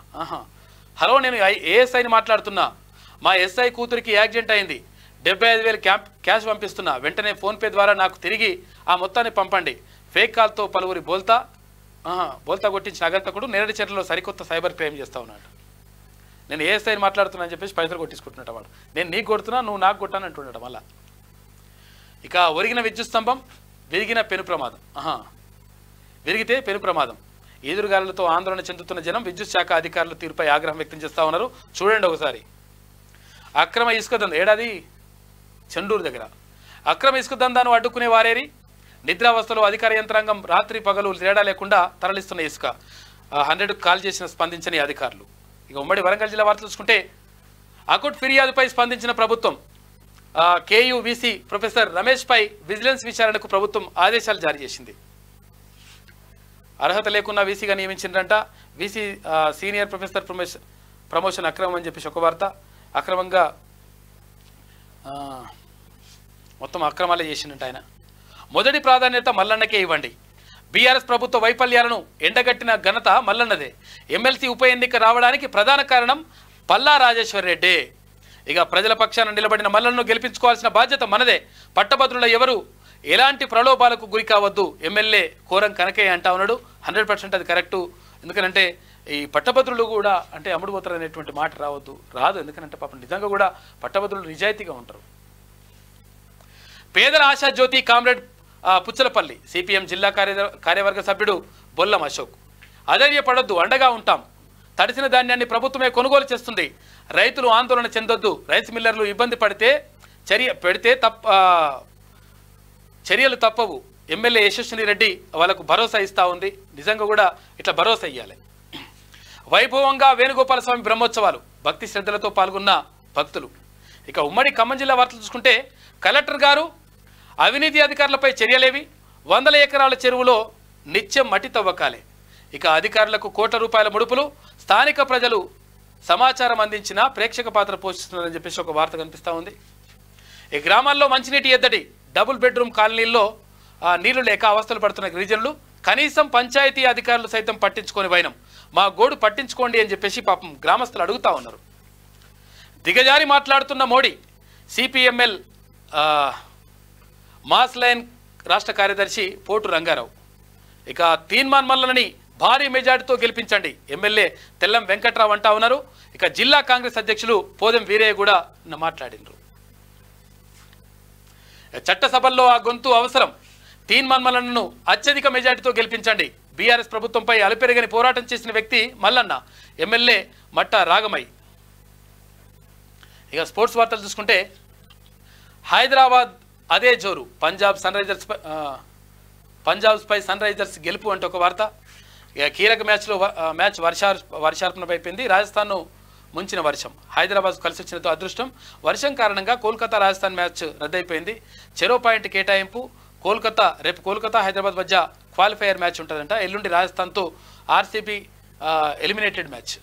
Speaker 1: హలో నేను ఏఎస్ఐని మాట్లాడుతున్నా, మా ఎస్ఐ కూతురికి యాక్సిడెంట్ అయింది, 75,000 క్యాష్ పంపిస్తున్నా, వెంటనే ఫోన్పే ద్వారా నాకు తిరిగి ఆ మొత్తాన్ని పంపండి. ఫేక్ కాల్తో పలువురి బోల్తా కొట్టించిన అగంతకుడు నేరడిచెర్లలో సరికొత్త సైబర్ క్రైమ్ చేస్తా ఉన్నాడు. నేను ఏఎస్ఐని మాట్లాడుతున్నా అని చెప్పేసి పైసలు కొట్టించుకుంటున్నట్టు వాడు, నేను నీకు కొడుతున్నా నువ్వు నాకు కొట్టాను అంటున్నాడు మళ్ళా. ఇక ఒరిగిన విద్యుత్ స్తంభం, విరిగితే పెను ప్రమాదం, ఎదురుగాలులతో ఆందోళన చెందుతున్న జనం, విద్యుత్ శాఖ అధికారుల తీరుపై ఆగ్రహం వ్యక్తం చేస్తూ ఉన్నారు. చూడండి ఒకసారి. అక్రమ ఇసుక దందా, ఏడాది చెండూరు దగ్గర అక్రమ ఇసుక దందాను అడ్డుకునే వారేరి, నిద్రావస్థలో అధికార యంత్రాంగం రాత్రి పగలు తేడా లేకుండా తరలిస్తున్న ఇసుక, 100 కాల్ చేసిన స్పందించని అధికారులు. ఇక ఉమ్మడి వరంగల్ జిల్లా వార్తలు చూసుకుంటే అకుట్ ఫిర్యాదుపై స్పందించిన ప్రభుత్వం, కేయూవీసీ ప్రొఫెసర్ రమేష్పై విజిలెన్స్ విచారణకు ప్రభుత్వం ఆదేశాలు జారీ చేసింది. అర్హత లేకున్నా వీసీగా నియమించిందంట, వీసీ సీనియర్ ప్రొఫెసర్ ప్రమోషన్ అక్రమం అని చెప్పేసి ఒక వార్త. అక్రమంగా మొత్తం అక్రమాలే చేసిందంట ఆయన. మొదటి ప్రాధాన్యత మల్లన్నకే ఇవ్వండి, బీఆర్ఎస్ ప్రభుత్వ వైఫల్యాలను ఎండగట్టిన ఘనత మల్లన్నదే, ఎమ్మెల్సీ ఉప ఎన్నిక రావడానికి ప్రధాన కారణం పల్లా రాజేశ్వర్ రెడ్డి. ఇక ప్రజల పక్షాన నిలబడిన మల్లన్నను గెలిపించుకోవాల్సిన బాధ్యత మనదే, పట్టభద్రుల ఎవరు ఎలాంటి ప్రలోభాలకు గురి కావద్దు, ఎమ్మెల్యే కోరం కనకయ్య అంటా ఉన్నాడు. 100% అది కరెక్టు. ఎందుకంటే ఈ పట్టభద్రులు కూడా అంటే అమ్ముడు పోతారు అనేటువంటి మాట రాదు. ఎందుకంటే పాపం నిజంగా కూడా పట్టభద్రులు నిజాయితీగా ఉంటారు. పేదల ఆశా జ్యోతి కామ్రేడ్ పుచ్చలపల్లి, సిపిఎం జిల్లా కార్యవర్గ సభ్యుడు బొల్లం అశోక్. అధైర్యపడొద్దు, అండగా ఉంటాం, తడిసిన ధాన్యాన్ని ప్రభుత్వమే కొనుగోలు చేస్తుంది, రైతులు ఆందోళన చెందొద్దు, రైస్ మిల్లర్లు ఇబ్బంది పడితే చర్యలు తప్పవు. ఎమ్మెల్యే యశస్విని రెడ్డి వాళ్ళకు భరోసా ఇస్తూ ఉంది. నిజంగా కూడా ఇట్లా భరోసా ఇవ్వాలి. వైభవంగా వేణుగోపాల స్వామి బ్రహ్మోత్సవాలు, భక్తి శ్రద్ధలతో పాల్గొన్న భక్తులు. ఇక ఉమ్మడి ఖమ్మం జిల్లా వార్తలు చూసుకుంటే కలెక్టర్ గారు అవినీతి అధికారులపై చర్యలేవి, 100 ఎకరాల చెరువులో నిత్యం మట్టి తవ్వకాలే. ఇక అధికారులకు కోట్ల రూపాయల ముడుపులు, స్థానిక ప్రజలు సమాచారం అందించిన ప్రేక్షక పాత్ర పోషిస్తున్నారని చెప్పేసి ఒక వార్త కనిపిస్తూ ఉంది. ఈ గ్రామాల్లో మంచినీటి ఎద్దడి, డబుల్ బెడ్రూమ్ కాలనీల్లో నీళ్లు లేక అవస్థలు పడుతున్న గిరిజనులు కనీసం పంచాయతీ అధికారులు సైతం పట్టించుకొని వైనం, మా గోడు పట్టించుకోండి అని చెప్పేసి పాపం గ్రామస్తులు అడుగుతా ఉన్నారు. దిగజారి మాట్లాడుతున్న మోడీ, సిపిఎంఎల్ మాస్ లైన్ రాష్ట్ర కార్యదర్శి పోటు రంగారావు. ఇక తీన్మాన్ మల్లనని భారీ మెజార్టీతో గెలిపించండి, ఎమ్మెల్యే తెల్లం వెంకట్రావు అంటా ఉన్నారు. ఇక జిల్లా కాంగ్రెస్ అధ్యక్షులు పోదెం వీరయ్య కూడా మాట్లాడినారు. చట్టసభల్లో ఆ గొంతు అవసరం, తీన్మాన్ మల్లన్నను అత్యధిక మెజార్టీతో గెలిపించండి. బీఆర్ఎస్ ప్రభుత్వంపై అలుపెరగని పోరాటం చేసిన వ్యక్తి మల్లన్న, ఎమ్మెల్యే మట్ట రాగమై. ఇక స్పోర్ట్స్ వార్తలు చూసుకుంటే హైదరాబాద్ అదే జోరు, పంజాబ్ పై సన్ రైజర్స్ గెలుపు అంటే ఒక వార్త. ఇక కీలక మ్యాచ్ వర్షార్పణ అయిపోయింది. రాజస్థాన్ను ముంచిన వర్షం హైదరాబాద్ కలిసి వచ్చినతో అదృష్టం. వర్షం కారణంగా కోల్కతా రాజస్థాన్ మ్యాచ్ రద్దయిపోయింది. చెరో పాయింట్ కేటాయింపు. రేపు కోల్కతా హైదరాబాద్ మధ్య క్వాలిఫైయర్ మ్యాచ్ ఉంటుందంట. ఎల్లుండి రాజస్థాన్తో ఆర్సీబీ ఎలిమినేటెడ్ మ్యాచ్.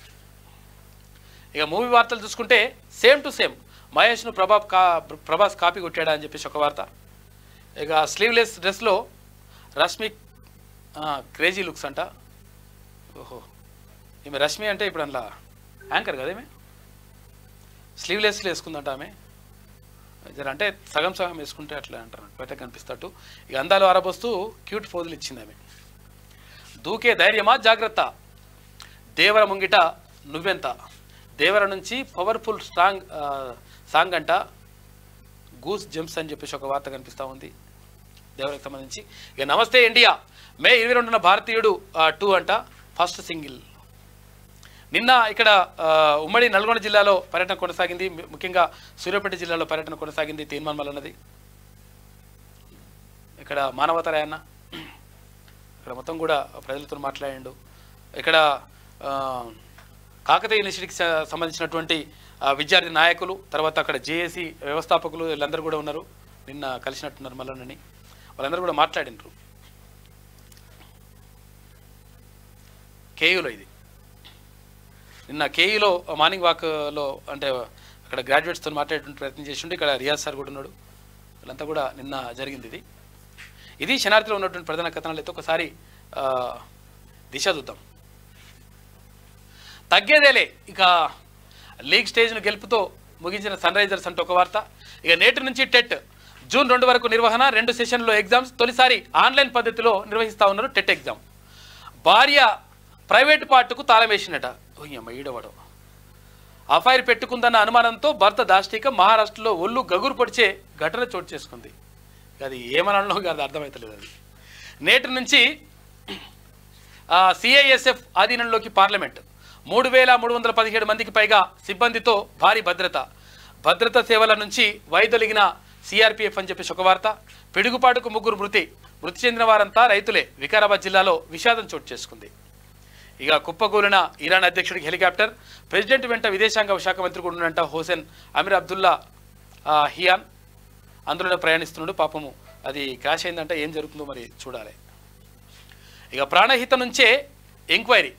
Speaker 1: ఇక మూవీ వార్తలు చూసుకుంటే సేమ్ టు సేమ్ మహేష్ను ప్రభాస్ కాపీ కొట్టాడా అని చెప్పేసి ఒక వార్త. ఇక స్లీవ్లెస్ డ్రెస్లో రష్మి క్రేజీ లుక్స్ అంట. ఓహో, ఈమె రష్మి అంటే ఇప్పుడు అందులో యాంకర్ కదా, ఈమె స్లీవ్లెస్లో వేసుకుందంట ఆమె. జర అంటే సగం వేసుకుంటే అట్లా అంటారు, బయట కనిపిస్తట్టు. ఇక అందాలు ఆరబోస్తూ క్యూట్ ఫోజులు ఇచ్చింది ఆమె. దూకే ధైర్యమా జాగ్రత్త, దేవర ముంగిట నువ్వెంత. దేవర నుంచి పవర్ఫుల్ సాంగ్ అంట, గూస్ జంప్స్ అని చెప్పేసి ఒక వార్త కనిపిస్తూ ఉంది దేవరకు సంబంధించి. ఇక నమస్తే ఇండియా మే 22న భారతీయుడు 2 అంట, ఫస్ట్ సింగిల్. నిన్న ఇక్కడ ఉమ్మడి నల్గొండ జిల్లాలో పర్యటన కొనసాగింది. ముఖ్యంగా సూర్యాపేట జిల్లాలో పర్యటన కొనసాగింది తీన్మాన్ మల్లన్నది. ఇక్కడ మానవతరాయన్న ఇక్కడ మొత్తం కూడా ప్రజలతో మాట్లాడిండు. ఇక్కడ కాకతీయ యూనివర్సిటీకి సంబంధించినటువంటి విద్యార్థి నాయకులు, తర్వాత అక్కడ జేఏసీ వ్యవస్థాపకులు వీళ్ళందరూ కూడా ఉన్నారు. నిన్న కలిసినట్టున్నారు మల్లన్నని, వాళ్ళందరూ కూడా మాట్లాడినారు. కేయూలో ఇది నిన్న కేయూలో మార్నింగ్ వాక్లో అంటే అక్కడ గ్రాడ్యుయేట్స్తో మాట్లాడే ప్రయత్నం చేసిండు. ఇక్కడ రియాజ్ సార్ కూడా ఉన్నాడు. వీళ్ళంతా కూడా నిన్న జరిగింది. ఇది శనార్థిలో ఉన్నటువంటి ప్రధాన కథనాలు. అయితే ఒకసారి దిశ చూద్దాం. తగ్గేదేలే, ఇక లీగ్ స్టేజ్ను గెలుపుతో ముగించిన సన్ రైజర్స్ అంటే ఒక వార్త. ఇక నేటి నుంచి టెట్ జూన్ 2 వరకు నిర్వహణ, 2 సెషన్లో ఎగ్జామ్స్. తొలిసారి ఆన్లైన్ పద్ధతిలో నిర్వహిస్తూ ఉన్నారు టెట్ ఎగ్జామ్. భార్య ప్రైవేట్ పార్టుకు తాళం వేసినట. ఈడవడం అఫైర్ పెట్టుకుందన్న అనుమానంతో భర్త దాష్టిక మహారాష్ట్రలో ఒళ్ళు గగురు పొడిచే ఘటన చోటు చేసుకుంది. అది ఏమనలో కాదు, అర్థమవుతలేదు. అది నేటి నుంచి సిఐఎస్ఎఫ్ ఆధీనంలోకి పార్లమెంట్. 3317 మందికి పైగా సిబ్బందితో భారీ భద్రతా సేవల నుంచి వైదొలిగిన సిఆర్పిఎఫ్ అని చెప్పేసి ఒక వార్త. పిడుగుపాటుకు 3 మృతి చెందిన వారంతా రైతులే. వికారాబాద్ జిల్లాలో విషాదం చోటు చేసుకుంది. ఇక కుప్పకూలిన ఇరాన్ అధ్యక్షుడికి హెలికాప్టర్. ప్రెసిడెంట్ వెంట విదేశాంగ శాఖ మంత్రి కూడా ఉన్నంట హుసేన్ అమీర్ అబ్దుల్లా హియాన్ అందులోనే ప్రయాణిస్తున్నాడు. పాపము అది క్రాష్ అయిందంట. ఏం జరుగుతుందో మరి చూడాలి. ఇక ప్రాణహిత నుంచే ఎంక్వైరీ.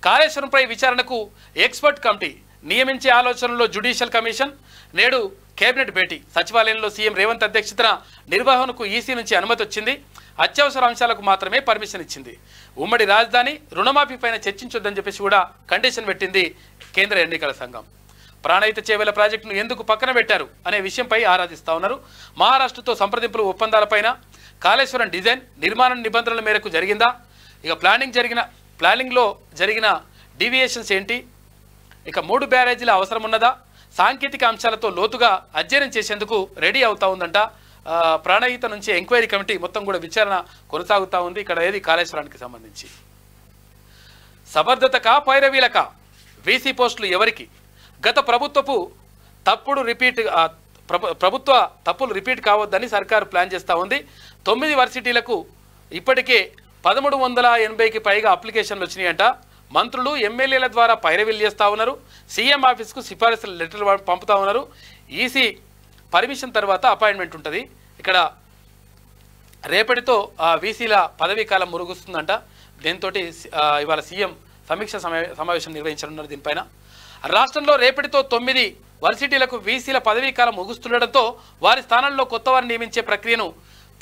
Speaker 1: కాళేశ్వరంపై విచారణకు ఎక్స్పర్ట్ కమిటీ నియమించే ఆలోచనలో జ్యుడిషియల్ కమిషన్. నేడు కేబినెట్ భేటీ. సచివాలయంలో సీఎం రేవంత్ అధ్యక్షతన నిర్వహణకు ఈసీ నుంచి అనుమతి వచ్చింది. అత్యవసర అంశాలకు మాత్రమే పర్మిషన్ ఇచ్చింది. ఉమ్మడి రాజధాని రుణమాఫీ పైన చర్చించొద్దని చెప్పేసి కూడా కండిషన్ పెట్టింది కేంద్ర ఎన్నికల సంఘం. ప్రాణహిత చేవేల ప్రాజెక్టును ఎందుకు పక్కన పెట్టారు అనే విషయంపై ఆరాధిస్తా ఉన్నారు. మహారాష్ట్రతో సంప్రదింపులు ఒప్పందాలపైన కాళేశ్వరం డిజైన్ నిర్మాణ నిబంధనల మేరకు జరిగిందా, ఇక ప్లానింగ్లో జరిగిన డీవియేషన్స్ ఏంటి, ఇక 3 బ్యారేజీల అవసరం ఉన్నదా, సాంకేతిక అంశాలతో లోతుగా అధ్యయనం చేసేందుకు రెడీ అవుతా ఉందంట. ప్రాణహిత నుంచి ఎంక్వైరీ కమిటీ మొత్తం కూడా విచారణ కొనసాగుతూ ఉంది. ఇక్కడ ఏది కాళేశ్వరానికి సంబంధించి సమర్థతక పైరవీలక వీసీ పోస్టులు ఎవరికి, గత ప్రభుత్వపు తప్పుడు రిపీట్ ప్రభుత్వ తప్పులు రిపీట్ కావద్దని సర్కారు ప్లాన్ చేస్తూ ఉంది. 9 వర్సిటీలకు ఇప్పటికే 1380కి పైగా అప్లికేషన్లు వచ్చినాయంట. మంత్రులు ఎమ్మెల్యేల ద్వారా పైరవీలు చేస్తూ ఉన్నారు. సీఎం ఆఫీస్కు సిఫారసుల లెటర్లు పంపుతూ ఉన్నారు. ఈసీ పర్మిషన్ తర్వాత అపాయింట్మెంట్ ఉంటుంది. ఇక్కడ రేపటితో వీసీల పదవీ కాలం మురుగుస్తుందంట. దీంతో ఇవాళ సీఎం సమీక్ష సమావేశం నిర్వహించనున్నారు. దీనిపైన రాష్ట్రంలో రేపటితో 9 వర్సిటీలకు వీసీల పదవీ కాలం ముగుస్తుండటంతో వారి స్థానంలో కొత్త వారిని నియమించే ప్రక్రియను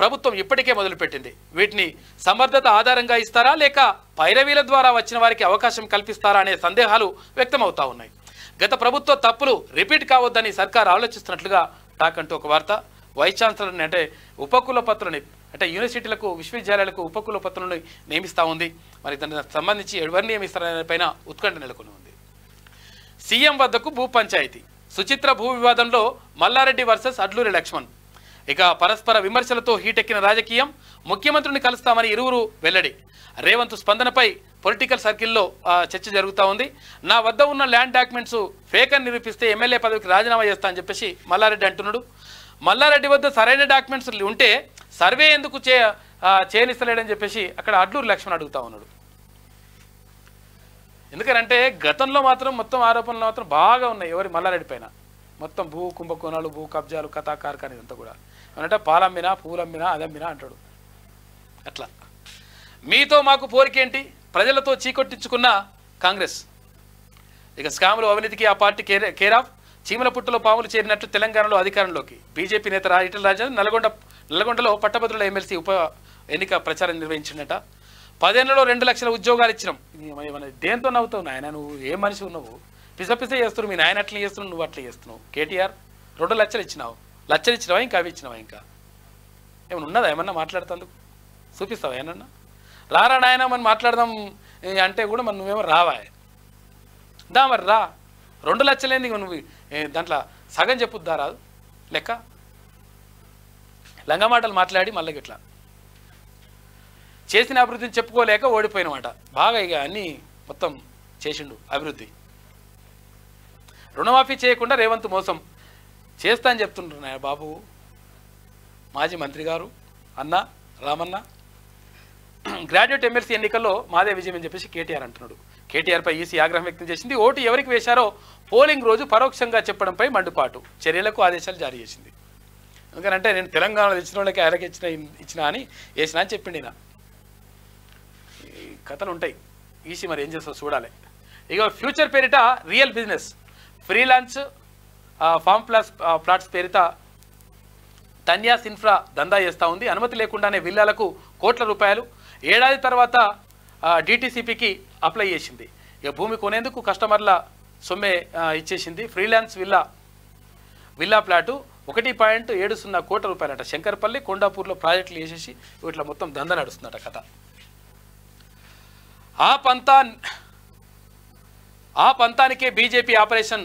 Speaker 1: ప్రభుత్వం ఇప్పటికే మొదలుపెట్టింది. వీటిని సమర్థత ఆధారంగా ఇస్తారా లేక పైరవీల ద్వారా వచ్చిన వారికి అవకాశం కల్పిస్తారా అనే సందేహాలు వ్యక్తమవుతా ఉన్నాయి. గత ప్రభుత్వ తప్పులు రిపీట్ కావద్దని సర్కార్ ఆలోచిస్తున్నట్లుగా టాక్ అంటూ ఒక వార్త. వైస్ ఛాన్సలర్ని అంటే ఉపకులపత్రులని అంటే యూనివర్సిటీలకు విశ్వవిద్యాలయాలకు ఉపకులపత్రులను నియమిస్తూ ఉంది. మరి దానికి సంబంధించి ఎవరు నియమిస్తారనే పైన ఉత్కంఠ నెలకొని ఉంది. సీఎం వద్దకు భూ పంచాయతీ. సుచిత్ర భూ వివాదంలో మల్లారెడ్డి వర్సెస్ అడ్లూరి లక్ష్మణ్. ఇక పరస్పర విమర్శలతో హీటెక్కిన రాజకీయం. ముఖ్యమంత్రిని కలుస్తామని ఇరువురు వెల్లడి. రేవంత్ స్పందనపై పొలిటికల్ సర్కిల్లో చర్చ జరుగుతూ ఉంది. నా వద్ద ఉన్న ల్యాండ్ డాక్యుమెంట్స్ ఫేక్ అని నిరూపిస్తే ఎమ్మెల్యే పదవికి రాజీనామా చేస్తా అని చెప్పేసి మల్లారెడ్డి అంటున్నాడు. మల్లారెడ్డి వద్ద సరైన డాక్యుమెంట్స్ ఉంటే సర్వే ఎందుకు చేయనిస్తలేడని చెప్పేసి అక్కడ అడ్లూరి లక్ష్మణ్ అడుగుతా ఉన్నాడు. ఎందుకంటే గతంలో మాత్రం మొత్తం ఆరోపణలు మాత్రం బాగా ఉన్నాయి ఎవరి మల్లారెడ్డి పైన. మొత్తం భూ కుంభకోణాలు, భూ కబ్జాలు, కథా కార్ఖాన ఇదంతా కూడా అంటే పాలమ్మినా పూలమ్మినా అదమ్మినా అంటాడు. అట్లా మీతో మాకు పోరికేంటి, ప్రజలతో చీకొట్టించుకున్న కాంగ్రెస్. ఇక స్కాములు అవినీతికి ఆ పార్టీ కేర్ ఆఫ్. చీమల పుట్టలో పాములు చేరినట్లు తెలంగాణలో అధికారంలోకి. బీజేపీ నేత ఈటెల రాజేందర్ నల్గొండలో పట్టభద్రుల ఎమ్మెల్సీ ఉప ఎన్నిక ప్రచారం నిర్వహించిందట. 10 ఏళ్లలో 2 లక్షల ఉద్యోగాలు ఇచ్చినాం. దేంతో నవ్వుతావు నాయన, నువ్వు ఏ మనిషి ఉన్నావు? పిసపిస చేస్తున్నావు, మీ నాయన అట్లా చేస్తున్నావు, నువ్వు అట్లా చేస్తున్నావు. కేటీఆర్ 2 లక్షలు ఇచ్చినావు, లక్షలు ఇచ్చినావా ఇంకా అవి ఇచ్చినావా? ఇంకా ఏమన్నా ఉన్నదా ఏమన్నా మాట్లాడుతందుకు? చూపిస్తావా ఏమన్నా? రారా నాయన మనం మాట్లాడదాం అంటే కూడా మరి నువ్వేమో రావా? దా మరి రా. 2 లక్షలేంది నువ్వు దాంట్లో సగం చెప్పుద్దా రాదు లెక్క. లంగ మాటలు మాట్లాడి మళ్ళీ ఇట్లా చేసిన అభివృద్ధిని చెప్పుకోలేక ఓడిపోయినమాట. బాగా ఇక అన్నీ మొత్తం చేసిండు అభివృద్ధి. రుణమాఫీ చేయకుండా రేవంత్ మోసం చేస్తా అని చెప్తుంటున్నాయి బాబు. మాజీ మంత్రి గారు అన్న రామన్న గ్రాడ్యుయేట్ ఎమ్మెల్సీ ఎన్నికల్లో మాదే విజయం అని చెప్పేసి కేటీఆర్ అంటున్నాడు. కేటీఆర్పై ఈసీ ఆగ్రహం వ్యక్తం చేసింది. ఓటు ఎవరికి వేశారో పోలింగ్ రోజు పరోక్షంగా చెప్పడంపై మండుపాటు. చర్యలకు ఆదేశాలు జారీ చేసింది. ఎందుకంటే నేను తెలంగాణలో ఇచ్చిన వాళ్ళకి ఆయనకి ఇచ్చిన అని వేసిన అని చెప్పిండి. ఈయన కథలు ఉంటాయి. ఈసీ మరి ఏం చేస్తా చూడాలి. ఇక ఫ్యూచర్ పేరిట real business freelance form plots పేరిట తన్యాస్ ఇన్ఫ్రా దందా చేస్తూ ఉంది. అనుమతి లేకుండానే విల్లాలకు కోట్ల రూపాయలు. ఏడాది తర్వాత డిటిసిపికి అప్లై చేసింది. ఇక భూమి కొనేందుకు కస్టమర్ల సొమ్మే ఇచ్చేసింది. ఫ్రీలాన్స్ విల్లా ప్లాటు 1.70 కోట్ల రూపాయలట. శంకర్పల్లి కొండాపూర్లో ప్రాజెక్టులు వేసేసి ఇట్లా మొత్తం దందా నడుస్తుందట కథ. ఆ పంతానికే బీజేపీ ఆపరేషన్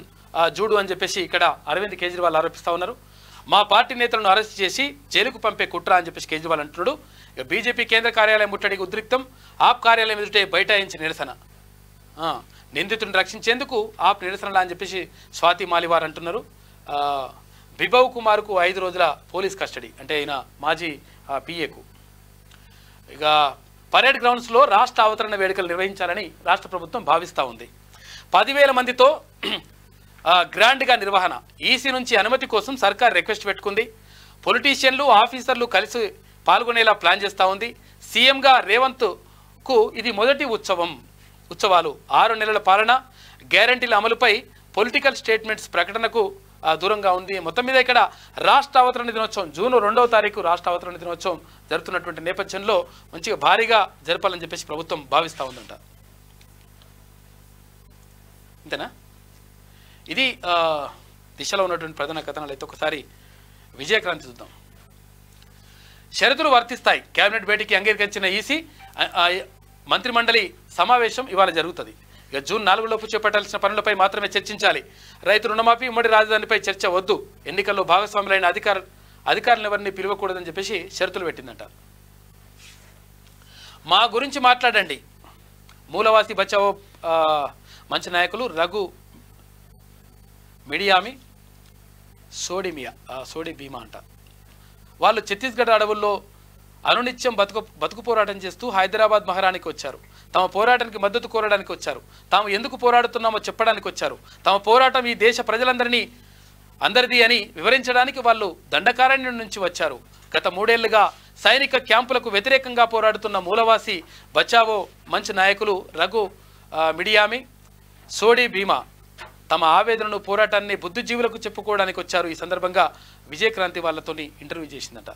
Speaker 1: జూడు అని చెప్పేసి ఇక్కడ అరవింద్ కేజ్రీవాల్ ఆరోపిస్తూ ఉన్నారు. మా పార్టీ నేతలను అరెస్ట్ చేసి జైలుకు పంపే కుట్ర అని చెప్పేసి కేజ్రీవాల్ అంటున్నాడు. ఇక బీజేపీ కేంద్ర కార్యాలయం ముట్టడికి ఉద్రిక్తం. ఆప్ కార్యాలయం ఎదుటే బైఠాయించి నిరసన. నిందితుడిని రక్షించేందుకు ఆప్ నిరసనలా అని చెప్పేసి స్వాతి మాలివార్ అంటున్నారు. బిభవ్ కుమార్కు 5 రోజుల పోలీస్ కస్టడీ అంటే ఆయన మాజీ పిఏకు. ఇక పరేడ్ గ్రౌండ్స్లో రాష్ట్ర అవతరణ వేడుకలు నిర్వహించాలని రాష్ట్ర ప్రభుత్వం భావిస్తూ ఉంది. 10,000 మందితో గ్రాండ్గా నిర్వహణ. ఈసీ నుంచి అనుమతి కోసం సర్కార్ రిక్వెస్ట్ పెట్టుకుంది. పొలిటీషియన్లు ఆఫీసర్లు కలిసి పాల్గొనేలా ప్లాన్ చేస్తూ ఉంది. సీఎంగా రేవంత్కు ఇది మొదటి ఉత్సవాలు. 6 నెలల పాలన గ్యారంటీల అమలుపై పొలిటికల్ స్టేట్మెంట్స్ ప్రకటనకు దూరంగా ఉంది. మొత్తం మీద ఇక్కడ రాష్ట్ర అవతరణ దినోత్సవం జూన్ 2వ తారీఖు రాష్ట్ర అవతరణ దినోత్సవం జరుగుతున్నటువంటి నేపథ్యంలో మంచిగా భారీగా జరపాలని చెప్పేసి ప్రభుత్వం భావిస్తూ ఉందంట. అంతేనా? ఇది దిశలో ఉన్నటువంటి ప్రధాన కథనాలు. అయితే ఒకసారి విజయక్రాంతి చూద్దాం. షరతులు వర్తిస్తాయి. కేబినెట్ భేటీకి అంగీకరించిన ఈసీ. మంత్రిమండలి సమావేశం ఇవాళ జరుగుతుంది. ఇక జూన్ 4లోపు చేపట్టాల్సిన పనులపై మాత్రమే చర్చించాలి. రైతు రుణమాఫీ, ఉమ్మడి రాజధానిపై చర్చ వద్దు. ఎన్నికల్లో భాగస్వాములైన అధికారులను ఎవరిని పిలవకూడదని చెప్పేసి షరతులు పెట్టిందంట. మా గురించి మాట్లాడండి. మూలవాసి బచావో మంచి నాయకులు రఘు మిడియామి సోడి భీమా అంట. వాళ్ళు ఛత్తీస్గఢ్ అడవుల్లో అనునిత్యం బతుకు పోరాటం చేస్తూ హైదరాబాద్ మహారానికి వచ్చారు. తమ పోరాటానికి మద్దతు కోరడానికి వచ్చారు. తాము ఎందుకు పోరాడుతున్నామో చెప్పడానికి వచ్చారు. తమ పోరాటం ఈ దేశ అందరిది అని వివరించడానికి వాళ్ళు దండకారణ్యం నుంచి వచ్చారు. గత 3 ఏళ్లుగా సైనిక క్యాంపులకు వ్యతిరేకంగా పోరాడుతున్న మూలవాసి బచావో మంచి నాయకులు రఘు మిడియామి సోడి భీమా తమ ఆవేదనను పోరాటాన్ని బుద్ధిజీవులకు చెప్పుకోవడానికి వచ్చారు. ఈ సందర్భంగా విజయక్రాంతి వాళ్ళతోని ఇంటర్వ్యూ చేసిందట.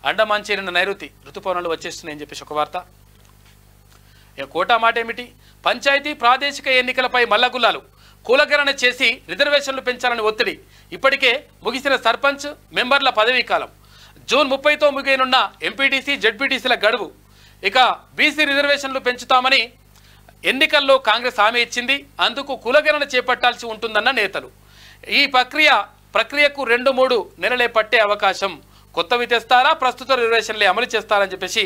Speaker 1: అండమాన్ చేరిన నైరుతి ఋతుపవనాలు వచ్చేస్తున్నాయని చెప్పేసి ఒక వార్త. ఇక కోటా మాట ఏమిటి? పంచాయతీ ప్రాదేశిక ఎన్నికలపై మల్లగుల్లాలు కులగణన చేసి రిజర్వేషన్లు పెంచాలని ఒత్తిడి. ఇప్పటికే ముగిసిన సర్పంచ్ మెంబర్ల పదవీ కాలం. జూన్ 30తో ముగియనున్న ఎంపీటీసీ జడ్పీటీసీల గడువు. ఇక బీసీ రిజర్వేషన్లు పెంచుతామని ఎన్నికల్లో కాంగ్రెస్ హామీ ఇచ్చింది. అందుకు కులగణన చేపట్టాల్సి ఉంటుందన్న నేతలు. ఈ ప్రక్రియకు 2-3 నెలలే పట్టే అవకాశం. కొత్తవి తెస్తారా, ప్రస్తుత రిజర్వేషన్లే అమలు చేస్తారని చెప్పేసి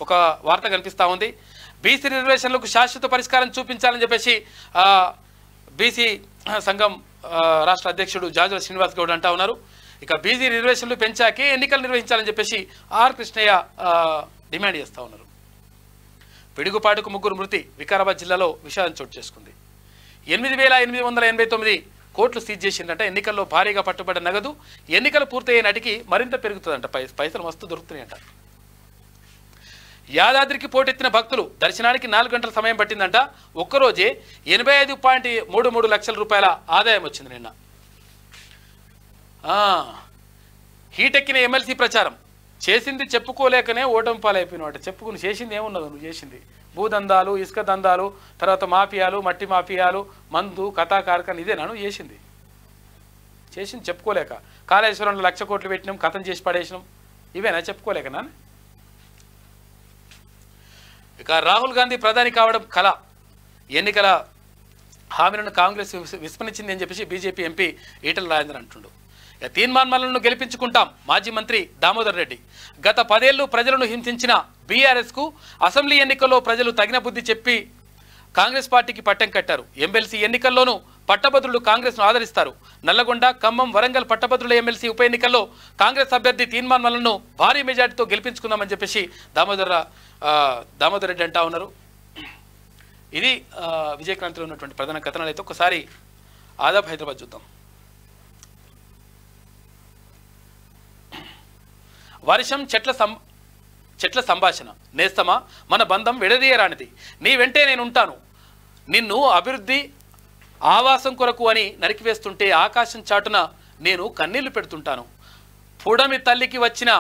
Speaker 1: ఒక వార్త కనిపిస్తూ ఉంది. బీసీ రిజర్వేషన్లకు శాశ్వత పరిష్కారం చూపించాలని చెప్పేసి బీసీ సంఘం రాష్ట్ర అధ్యక్షుడు జాజుల శ్రీనివాస్ గౌడ్ అంటా ఉన్నారు. ఇక బీసీ రిజర్వేషన్లు పెంచాకే ఎన్నికలు నిర్వహించాలని చెప్పేసి ఆర్ కృష్ణయ్య డిమాండ్ చేస్తూ ఉన్నారు. పిడుగుపాటుకు 3 మృతి. వికారాబాద్ జిల్లాలో విషాదం చోటు చేసుకుంది. 8,889 కోట్లు సీజ్ చేసిందంట. ఎన్నికల్లో భారీగా పట్టుబడ్డ నగదు ఎన్నికలు పూర్తయ్యే నాటికి మరింత పెరుగుతుందంట. పైసలు మస్తు దొరుకుతున్నాయంట. యాదాద్రికి పోటెత్తిన భక్తులు దర్శనానికి 4 గంటల సమయం పట్టిందంట. ఒక్కరోజే 85.33 లక్షల రూపాయల ఆదాయం వచ్చింది నిన్న. హీటెక్కిన ఎమ్మెల్సీ ప్రచారం. చేసింది చెప్పుకోలేకనే ఓటమి పాలైపోయినవాట. చెప్పుకుని చేసింది ఏమున్నదో నువ్వు చేసింది భూదందాలు, ఇసుక దందాలు, తర్వాత మాఫియాలు, మట్టి మాఫియాలు, మందు, కథా కార్ఖాన, ఇదేనా నువ్వు చేసింది చెప్పుకోలేక. కాళేశ్వరంలో 1,00,000 కోట్లు పెట్టినాం, కథం చేసి పడేసినాం, ఇవేనా చెప్పుకోలేకనా? ఇక రాహుల్ గాంధీ ప్రధాని కావడం కళ. ఎన్నికల హామీలను కాంగ్రెస్ విస్మరించింది అని చెప్పేసి బీజేపీ ఎంపీ ఈటల రాజేందర్ అంటుండు. ఇక తీర్మానాలను గెలిపించుకుంటాం మాజీ మంత్రి దామోదర్ రెడ్డి. గత 10 ఏళ్లు ప్రజలను హింసించిన బీఆర్ఎస్కు అసెంబ్లీ ఎన్నికల్లో ప్రజలు తగిన బుద్ధి చెప్పి కాంగ్రెస్ పార్టీకి పట్టం కట్టారు. ఎమ్మెల్సీ ఎన్నికల్లోనూ పట్టభద్రులు కాంగ్రెస్ను ఆదరిస్తారు. నల్లగొండ, ఖమ్మం, వరంగల్ పట్టభద్రుల ఎమ్మెల్సీ ఉప ఎన్నికల్లో కాంగ్రెస్ అభ్యర్థి తీర్మానాలను భారీ మెజార్టీతో గెలిపించుకుందామని చెప్పేసి దామోదర్ రెడ్డి అంటా ఉన్నారు. ఇది విజయక్రాంతిలో ఉన్నటువంటి ప్రధాన కథనాలు. అయితే ఒకసారి ఆదాబ్ హైదరాబాద్ చూద్దాం. వర్షం చెట్ల సంభాషణ. నేస్తమా మన బంధం విడదీయరానిది. నీ వెంటే నేను ఉంటాను. నిన్ను అభివృద్ధి ఆవాసం కొరకు అని నరికివేస్తుంటే ఆకాశం చాటున నేను కన్నీళ్లు పెడుతుంటాను. పుడమి తల్లికి వచ్చిన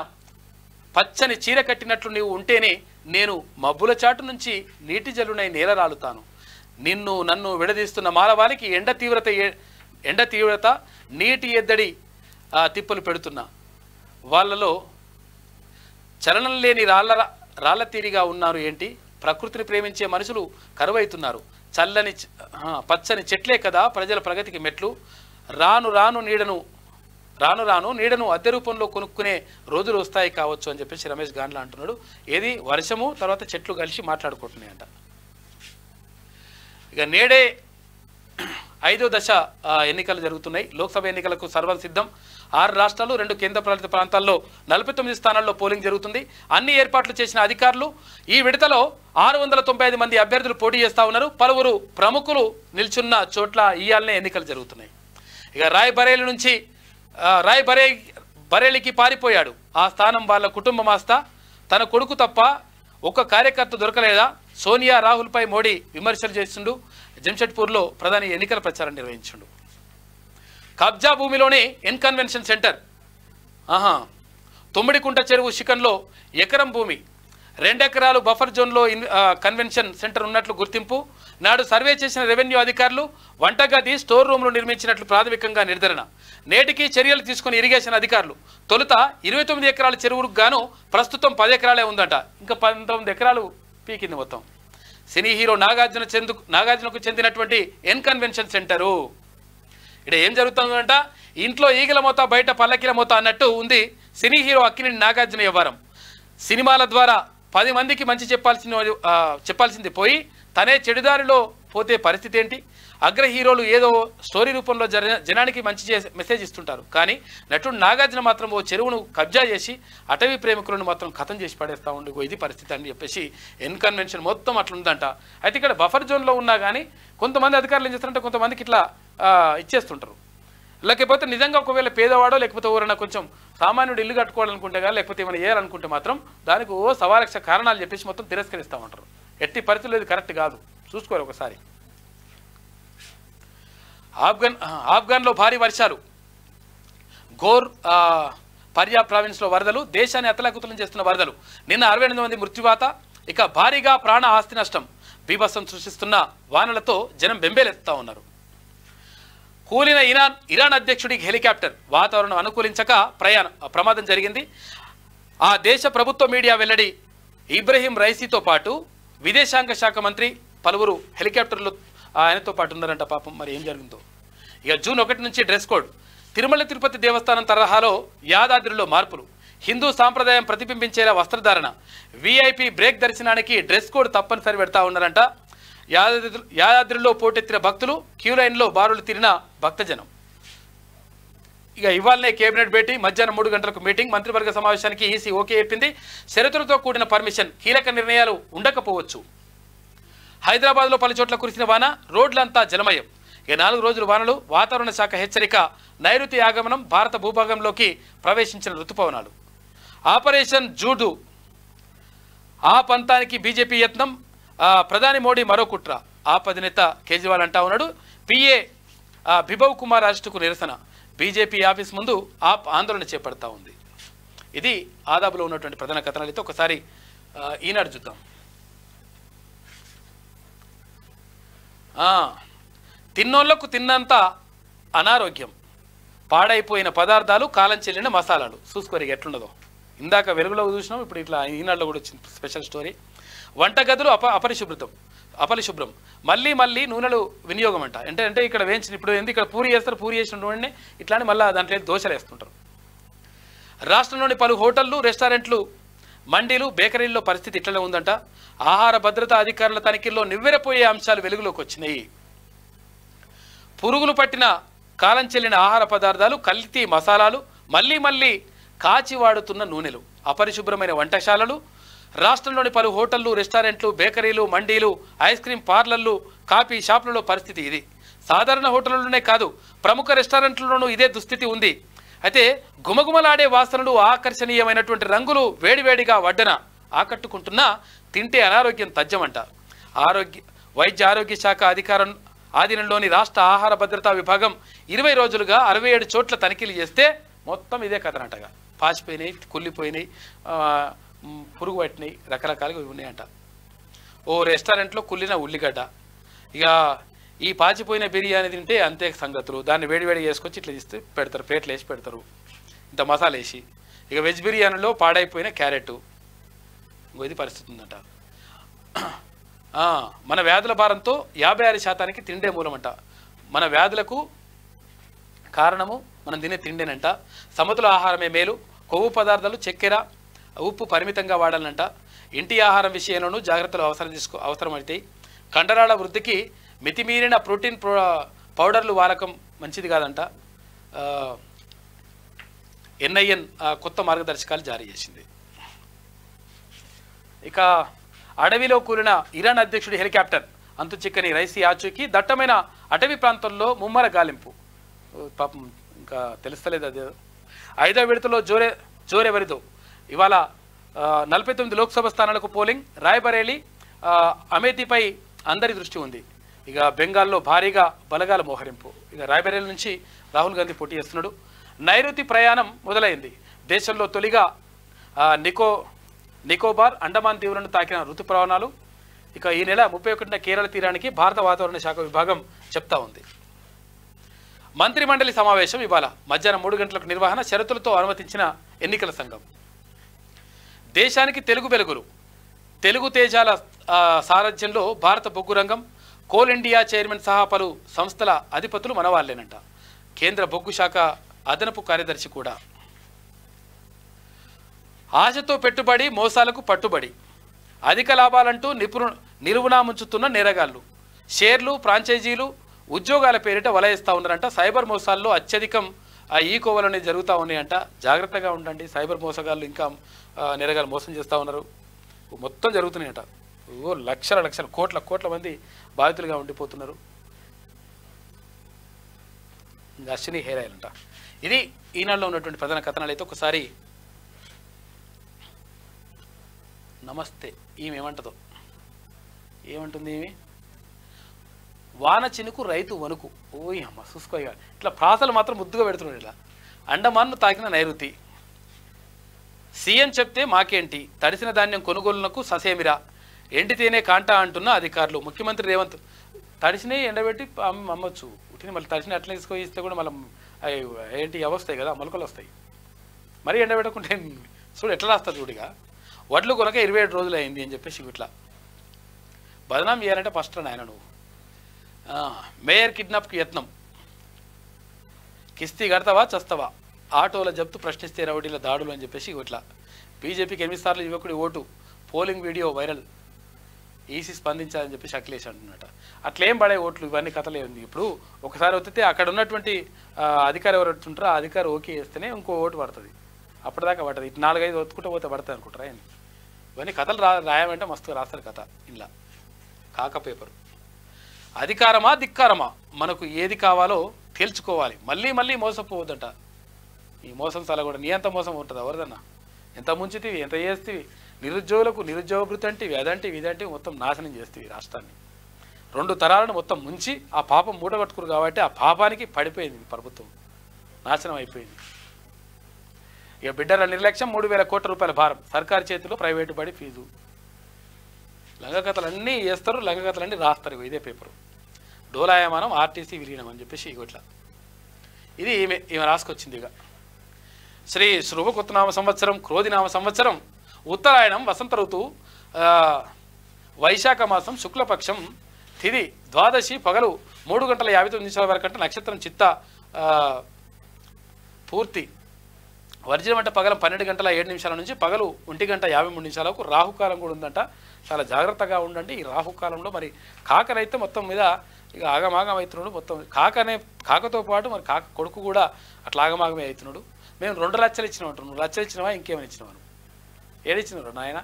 Speaker 1: పచ్చని చీర కట్టినట్లు నీవు ఉంటేనే నేను మబ్బుల చాటు నుంచి నీటి జల్లునై నేల రాలుతాను. నిన్ను నన్ను విడదీస్తున్న మానవానికి ఎండ తీవ్రత నీటి ఎద్దడి తిప్పలు పెడుతున్నా. వాళ్ళలో చలనం లేని రాళ్ల తీరిగా ఉన్నారు ఏంటి? ప్రకృతిని ప్రేమించే మనుషులు కరువైతున్నారు. పచ్చని చెట్లే కదా ప్రజల ప్రగతికి మెట్లు. రాను రాను నీడను అద్దె రూపంలో కొనుక్కునే రోజులు వస్తాయి కావచ్చు అని చెప్పేసి రమేష్ గాండ్లా అంటున్నాడు. ఏది వర్షము తర్వాత చెట్లు కలిసి మాట్లాడుకుంటున్నాయంట. ఇక నేడే 5వ దశ ఎన్నికలు జరుగుతున్నాయి. లోక్సభ ఎన్నికలకు సర్వం సిద్ధం. 6 రాష్ట్రాలు 2 కేంద్రపాలిత ప్రాంతాల్లో 49 స్థానాల్లో పోలింగ్ జరుగుతుంది. అన్ని ఏర్పాట్లు చేసిన అధికారులు. ఈ విడతలో 695 మంది అభ్యర్థులు పోటీ చేస్తూ ఉన్నారు. పలువురు ప్రముఖులు నిల్చున్న చోట్ల ఇయాలనే ఎన్నికలు జరుగుతున్నాయి. ఇక బరేలీకి పారిపోయాడు. ఆ స్థానం వాళ్ళ కుటుంబం ఆస్తా. తన కొడుకు తప్ప ఒక్క కార్యకర్త దొరకలేదా? సోనియా రాహుల్పై మోడీ విమర్శలు చేస్తుండు. జంషెడ్పూర్లో ప్రధాని ఎన్నికల ప్రచారం నిర్వహించిండు. కబ్జా భూమిలోనే కన్వెన్షన్ సెంటర్. తొమ్మిడికుంట చెరువు శిఖంలో ఎకరం భూమి, 2 ఎకరాలు బఫర్ జోన్లో కన్వెన్షన్ సెంటర్ ఉన్నట్లు గుర్తింపు. నాడు సర్వే చేసిన రెవెన్యూ అధికారులు వంటగది, స్టోర్ రూమ్లు నిర్మించినట్లు ప్రాథమికంగా నిర్ధారణ. నేటికి చర్యలు తీసుకుని ఇరిగేషన్ అధికారులు. తొలుత 29 ఎకరాల చెరువులకు గాను ప్రస్తుతం 10 ఎకరాలే ఉందట. ఇంకా 19 ఎకరాలు పీకింది మొత్తం. సినీ హీరో నాగార్జునకు చెందినటువంటి కన్వెన్షన్ సెంటరు. ఇక్కడ ఏం జరుగుతుందంట? ఇంట్లో ఈగల మోత, బయట పల్లకీల మోత అన్నట్టు ఉంది సినీ హీరో అక్కినేని నాగార్జున వ్యవహారం. సినిమాల ద్వారా 10 మందికి మంచి చెప్పాల్సింది పోయి తనే చెడుదారిలో పోతే పరిస్థితి ఏంటి? అగ్ర హీరోలు ఏదో స్టోరీ రూపంలో జనానికి మంచి మెసేజ్ ఇస్తుంటారు, కానీ నటుడు నాగార్జున మాత్రం ఓ చెరువును కబ్జా చేసి అటవీ ప్రేమికులను మాత్రం ఖతం చేసి పడేస్తూ ఉండి ఇది పరిస్థితి అని చెప్పేసి ఎన్కన్వెన్షన్ మొత్తం అట్లుందంట. అయితే ఇక్కడ బఫర్ జోన్లో ఉన్నా కానీ కొంతమంది అధికారులు ఏం చేస్తారంటే కొంతమందికి ఇట్లా ఇచ్చేస్తుంటారు. లేకపోతే నిజంగా ఒకవేళ పేదవాడో లేకపోతే ఎవరైనా కొంచెం సామాన్యుడు ఇల్లు కట్టుకోవాలనుకుంటే కానీ లేకపోతే ఏమైనా చేయాలనుకుంటే మాత్రం దానికి సవాలక్ష కారణాలు చెప్పేసి మొత్తం తిరస్కరిస్తూ ఉంటారు. ఎట్టి పరిస్థితులు ఇది కరెక్ట్ కాదు, చూసుకోరు ఒకసారి. ఆఫ్ఘన్లో భారీ వర్షాలు, ఘోర్ పంజాబ్ ప్రావిన్స్లో వరదలు, దేశాన్ని అతలాకుతలం చేస్తున్న వరదలు. నిన్న 68 మంది మృత్యువాత, ఇక భారీగా ప్రాణ ఆస్తి నష్టం. బీభత్సం సృష్టిస్తున్న వానలతో జనం బెంబేలెత్తుతా ఉన్నారు. కూలిన ఇరాన్ అధ్యక్షుడికి హెలికాప్టర్, వాతావరణం అనుకూలించక ప్రమాదం జరిగింది. ఆ దేశ ప్రభుత్వ మీడియా వెల్లడి. ఇబ్రహీం రైసీతో పాటు విదేశాంగ శాఖ మంత్రి పలువురు హెలికాప్టర్లు ఆయనతో పాటు ఉన్నారంట. పాపం మరి ఏం జరిగిందో. ఇక జూన్ 1 నుంచి డ్రెస్ కోడ్. తిరుమల తిరుపతి దేవస్థానం తరహాలో యాదాద్రిలో మార్పులు. హిందూ సాంప్రదాయం ప్రతిబింబించేలా వస్త్రధారణ. వీఐపీ బ్రేక్ దర్శనానికి డ్రెస్ కోడ్ తప్పనిసరి పెడతా ఉన్నారంట. యాదాద్రిలో పోటెత్తిన భక్తులు, క్యూ లైన్లో బారులు తీరిన భక్తజనం. ఇక ఇవాళనే కేబినెట్ భేటీ, మధ్యాహ్నం 3 గంటలకు మీటింగ్. మంత్రివర్గ సమావేశానికి ఈసీ ఓకే చెప్పింది. షరతులతో కూడిన పర్మిషన్, కీలక నిర్ణయాలు ఉండకపోవచ్చు. హైదరాబాద్లో పలుచోట్ల కురిసిన వాన, రోడ్లంతా జలమయం. ఇక 4 రోజుల వానలు. వాతావరణ శాఖ హెచ్చరిక. నైరుతి ఆగమనం, భారత భూభాగంలోకి ప్రవేశించిన రుతుపవనాలు. ఆపరేషన్ జూడు, ఆ పంతానికి బీజేపీ యత్నం. ప్రధాని మోడీ మరో కుట్ర. ఆప్ అధినేత కేజ్రీవాల్ అంటా ఉన్నాడు. పిఏ బిభవ్ కుమార్ అరెస్టుకు నిరసన. బీజేపీ ఆఫీస్ ముందు ఆప్ ఆందోళన చేపడతా ఉంది. ఇది ఆదాబులో ఉన్నటువంటి ప్రధాన కథనాలతో ఒకసారి ఈనాడు చూద్దాం. తిన్నోళ్లకు తిన్నంత అనారోగ్యం, పాడైపోయిన పదార్థాలు, కాలం చెల్లిన మసాలాలు. చూసుకోరు ఎట్లుండదో. ఇందాక వెలుగులో చూసినాం, ఇప్పుడు ఇట్లా ఈనాడులో కూడా వచ్చింది స్పెషల్ స్టోరీ. వంటగదులు అపరిశుభ్రం, మళ్ళీ నూనెలు వినియోగం అంట. అంటే ఇక్కడ వేయించిన ఇప్పుడు ఎందుకు ఇక్కడ పూరి చేస్తారు, పూరి చేసిన నూనె ఇట్లానే మళ్ళీ దాంట్లో దోశలు వేస్తుంటారు. రాష్ట్రంలోని పలు హోటళ్లు, రెస్టారెంట్లు, మండీలు, బేకరీల్లో పరిస్థితి ఇట్లనే ఉందంట. ఆహార భద్రతా అధికారుల తనిఖీల్లో నివ్వెరపోయే అంశాలు వెలుగులోకి వచ్చినాయి. పురుగులు పట్టిన కాలం చెల్లిన ఆహార పదార్థాలు, కల్తీ మసాలాలు, మళ్ళీ కాచి వాడుతున్న నూనెలు, అపరిశుభ్రమైన వంటశాలలు. రాష్ట్రంలోని పలు హోటళ్లు, రెస్టారెంట్లు, బేకరీలు, మండీలు, ఐస్ క్రీమ్ పార్లర్లు, కాఫీ షాపులలో పరిస్థితి ఇది. సాధారణ హోటళ్లలోనే కాదు, ప్రముఖ రెస్టారెంట్లలోనూ ఇదే దుస్థితి ఉంది. అయితే గుమగుమలాడే వాసనలు, ఆకర్షణీయమైనటువంటి రంగులు, వేడివేడిగా వడ్డన ఆకట్టుకుంటున్నా తింటే అనారోగ్యం తథ్యమంట. వైద్య ఆరోగ్య శాఖ ఆధీనంలోని రాష్ట్ర ఆహార భద్రతా విభాగం 20 రోజులుగా 67 చోట్ల తనిఖీలు చేస్తే మొత్తం ఇదే కథనటగా. పాచిపోయినాయి, కుళ్ళిపోయినాయి, పురుగు పట్టినాయి, రకరకాలుగా ఉన్నాయంట. ఓ రెస్టారెంట్లో కుళ్ళిన ఉల్లిగడ్డ, ఇక ఈ పాచిపోయిన బిర్యానీ తింటే అంతే సంగతులు. దాన్ని వేడివేడి చేసుకొచ్చి ఇట్లా ఇస్తే పెడతారు, ప్లేట్లు వేసి పెడతారు, ఇంత మసాలా వేసి. ఇక వెజ్ బిర్యానీలో పాడైపోయిన క్యారెట్, ఇది పరిస్థితి ఉందంట. మన వ్యాధుల భారంతో 56% తిండే మూలమంట. మన వ్యాధులకు కారణము మనం తినే తిండేనంట. సమతుల ఆహారమే మేలు. కొవ్వు పదార్థాలు, చక్కెర, ఉప్పు పరిమితంగా వాడాలంట. ఇంటి ఆహారం విషయంలోనూ జాగ్రత్తలు అవసరమవుతాయి. కండరాల వృద్ధికి మితిమీరిన ప్రోటీన్ పౌడర్లు వాడకం మంచిది కాదంట. NIN కొత్త మార్గదర్శకాలు జారీ చేసింది. ఇక అడవిలో కూలిన ఇరాన్ అధ్యక్షుడి హెలికాప్టర్, అంతు చిక్కని రైసీ ఆచూకీ. దట్టమైన అటవీ ప్రాంతంలో ముమ్మర గాలింపు. పాపం ఇంకా తెలుస్తలేదు అది. 5వ విడతలో జోరెవరిదో. ఇవాళ 49 లోక్సభ స్థానాలకు పోలింగ్. రాయ్బరేలీ, అమేథీపై అందరి దృష్టి ఉంది. ఇక బెంగాల్లో భారీగా బలగాల మోహరింపు. ఇక రాయ్బరేలీ నుంచి రాహుల్ గాంధీ పోటీ చేస్తున్నాడు. నైరుతి ప్రయాణం మొదలైంది. దేశంలో తొలిగా నికోబార్, అండమాన్ దీవులను తాకిన ఋతుపవనాలు. ఇక ఈ నెల 31న కేరళ తీరానికి భారత వాతావరణ శాఖ విభాగం చెప్తా ఉంది. మంత్రిమండలి సమావేశం ఇవాళ మధ్యాహ్నం 3 గంటలకు నిర్వహణ. షరతులతో అనుమతించిన ఎన్నికల సంఘం. దేశానికి తెలుగు వెలుగులు. తెలుగు తేజాల సారథ్యంలో భారత బొగ్గు రంగం. కోల్ ఇండియా చైర్మన్ సహా పలు సంస్థల అధిపతులు మనవాళ్లేనంట. కేంద్ర బొగ్గు శాఖ అదనపు కార్యదర్శి కూడా. ఆశతో పెట్టుబడి, మోసాలకు పట్టుబడి. అధిక లాభాలంటూ నిలువునా ముంచుతున్న నేరగాళ్లు, షేర్లు, ఫ్రాంచైజీలు, ఉద్యోగాల పేరిట వలయిస్తూ ఉన్నారంట. సైబర్ మోసాల్లో అత్యధికం ఈ కోవలోనే జరుగుతూ ఉన్నాయంట. జాగ్రత్తగా ఉండండి. సైబర్ మోసగాళ్ళు ఇంకా నేరగాళ్ళు మోసం చేస్తూ ఉన్నారు. మొత్తం జరుగుతున్నాయంట. లక్షల కోట్ల మంది బాధితులుగా ఉండిపోతున్నారు. అశ్విని హెయిర్ ఆయిల్ అంట. ఇది ఈనాడులో ఉన్నటువంటి ప్రధాన కథనాలు. అయితే ఒకసారి నమస్తే ఈమె ఏమంటుంది ఈమె? వాన చినుకు రైతు వణుకు. ఓయ్ అమ్మ చూసుకోగా ఇట్లా ప్రాసలు మాత్రం ముద్దుగా పెడుతున్నాడు. ఇలా అండమాన్ను తాకిన నైరుతి. సీఎం చెప్తే మాకేంటి, తడిసిన ధాన్యం కొనుగోలునకు ససేమిరా, ఎండితేనే కాంటా అంటున్న అధికారులు. ముఖ్యమంత్రి రేవంత్ తడిసినవి ఎండబెట్టి అమ్మొచ్చు, ఉట్టిని మళ్ళీ తడిసిన అట్లా తీసుకొని ఇస్తే కూడా మళ్ళీ ఏంటి అవస్తాయి కదా, మొలకలు వస్తాయి. మరీ ఎండబెట్టకుంటే చూడు ఎట్లా రాస్తారు చూడిగా. వడ్లు కొనక 27 రోజులు అయింది అని చెప్పేసి ఇట్లా బదనాం చేయాలంటే ఫస్ట్ నాయన నువ్వు. మేయర్ కిడ్నాప్కి యత్నం, కిస్తీ కడతావా చస్తావా, ఆటోల జప్తు ప్రశ్నిస్తే రౌడీల దాడులు అని చెప్పేసి ఇట్లా. బీజేపీకి 8 సార్లు యువకుడి ఓటు, పోలింగ్ వీడియో వైరల్, ఈసీ స్పందించాలని చెప్పేసి అఖిలేష్ అంటున్నట. అట్లేం పడే ఓట్లు ఇవన్నీ కథలే ఉంది. ఇప్పుడు ఒకసారి వస్తే అక్కడ ఉన్నటువంటి అధికారి ఎవరు ఉంటారో ఆ అధికారి ఓకే చేస్తేనే ఇంకో ఓటు పడుతుంది. అప్పటిదాకా పడుతుంది. ఇటు 4-5 ఒత్తుకుంటూ పోతే పడుతుంది అనుకుంటారా? ఇవన్నీ కథలు రాయమంటే మస్తుగా రాస్తారు కథ. ఇలా కాక పేపరు. అధికారమా ధిక్కారమా, మనకు ఏది కావాలో తేల్చుకోవాలి, మళ్ళీ మోసపోవద్దట. ఈ మోసం చాలా కూడా నీ అంత మోసం ఉంటుంది ఎవరిదన్నా. ఎంత ముంచితివి, ఎంత చేస్తేవి, నిరుద్యోగులకు నిరుద్యోగ భృతి అంటివి, అదంటివి ఇదంటివి మొత్తం నాశనం చేస్తేవి రాష్ట్రాన్ని. 2 తరాలను మొత్తం ముంచి ఆ పాపం మూటగట్టుకురు కాబట్టి ఆ పాపానికి పడిపోయింది ప్రభుత్వం, నాశనం అయిపోయింది. ఇక బిడ్డల నిర్లక్ష్యం, 3,000 కోట్ల రూపాయల భారం, సర్కారు చేతిలో ప్రైవేటు బడి ఫీజు. లంగకథలన్నీ చేస్తారు, లంగకథలన్నీ రాస్తారు. ఇదే పేపరు. డోలాయమానం ఆర్టీసీ విలీనం అని చెప్పేసి ఇట్లా. ఇది ఈమె రాసుకొచ్చింది. ఇక శ్రీ శృభకృతనామ సంవత్సరం, క్రోధినామ సంవత్సరం, ఉత్తరాయణం, వసంత ఋతువు, వైశాఖ మాసం, శుక్లపక్షం, తిది ద్వాదశి, పగలు 3:59 వరకంటే నక్షత్రం చిత్త పూర్తి. వర్జనం అంటే పగలు 12:07 నుంచి పగలు 1:53 వరకు. రాహుకాలం కూడా ఉందంట. చాలా జాగ్రత్తగా ఉండండి ఈ రాహుకాలంలో. మరి కాకనైతే మొత్తం మీద ఇక ఆగమాగం అవుతున్నాడు మొత్తం. కాకతో పాటు మరి కాక కొడుకు కూడా అట్లా ఆగమాగమే అవుతున్నాడు. మేము 2 లక్షలు ఇచ్చినాం అంటున్నాం. 2 లక్షలు ఇచ్చినావా ఇంకేమైనా ఇచ్చినావా? ఏడిచ్చినారు నాయన?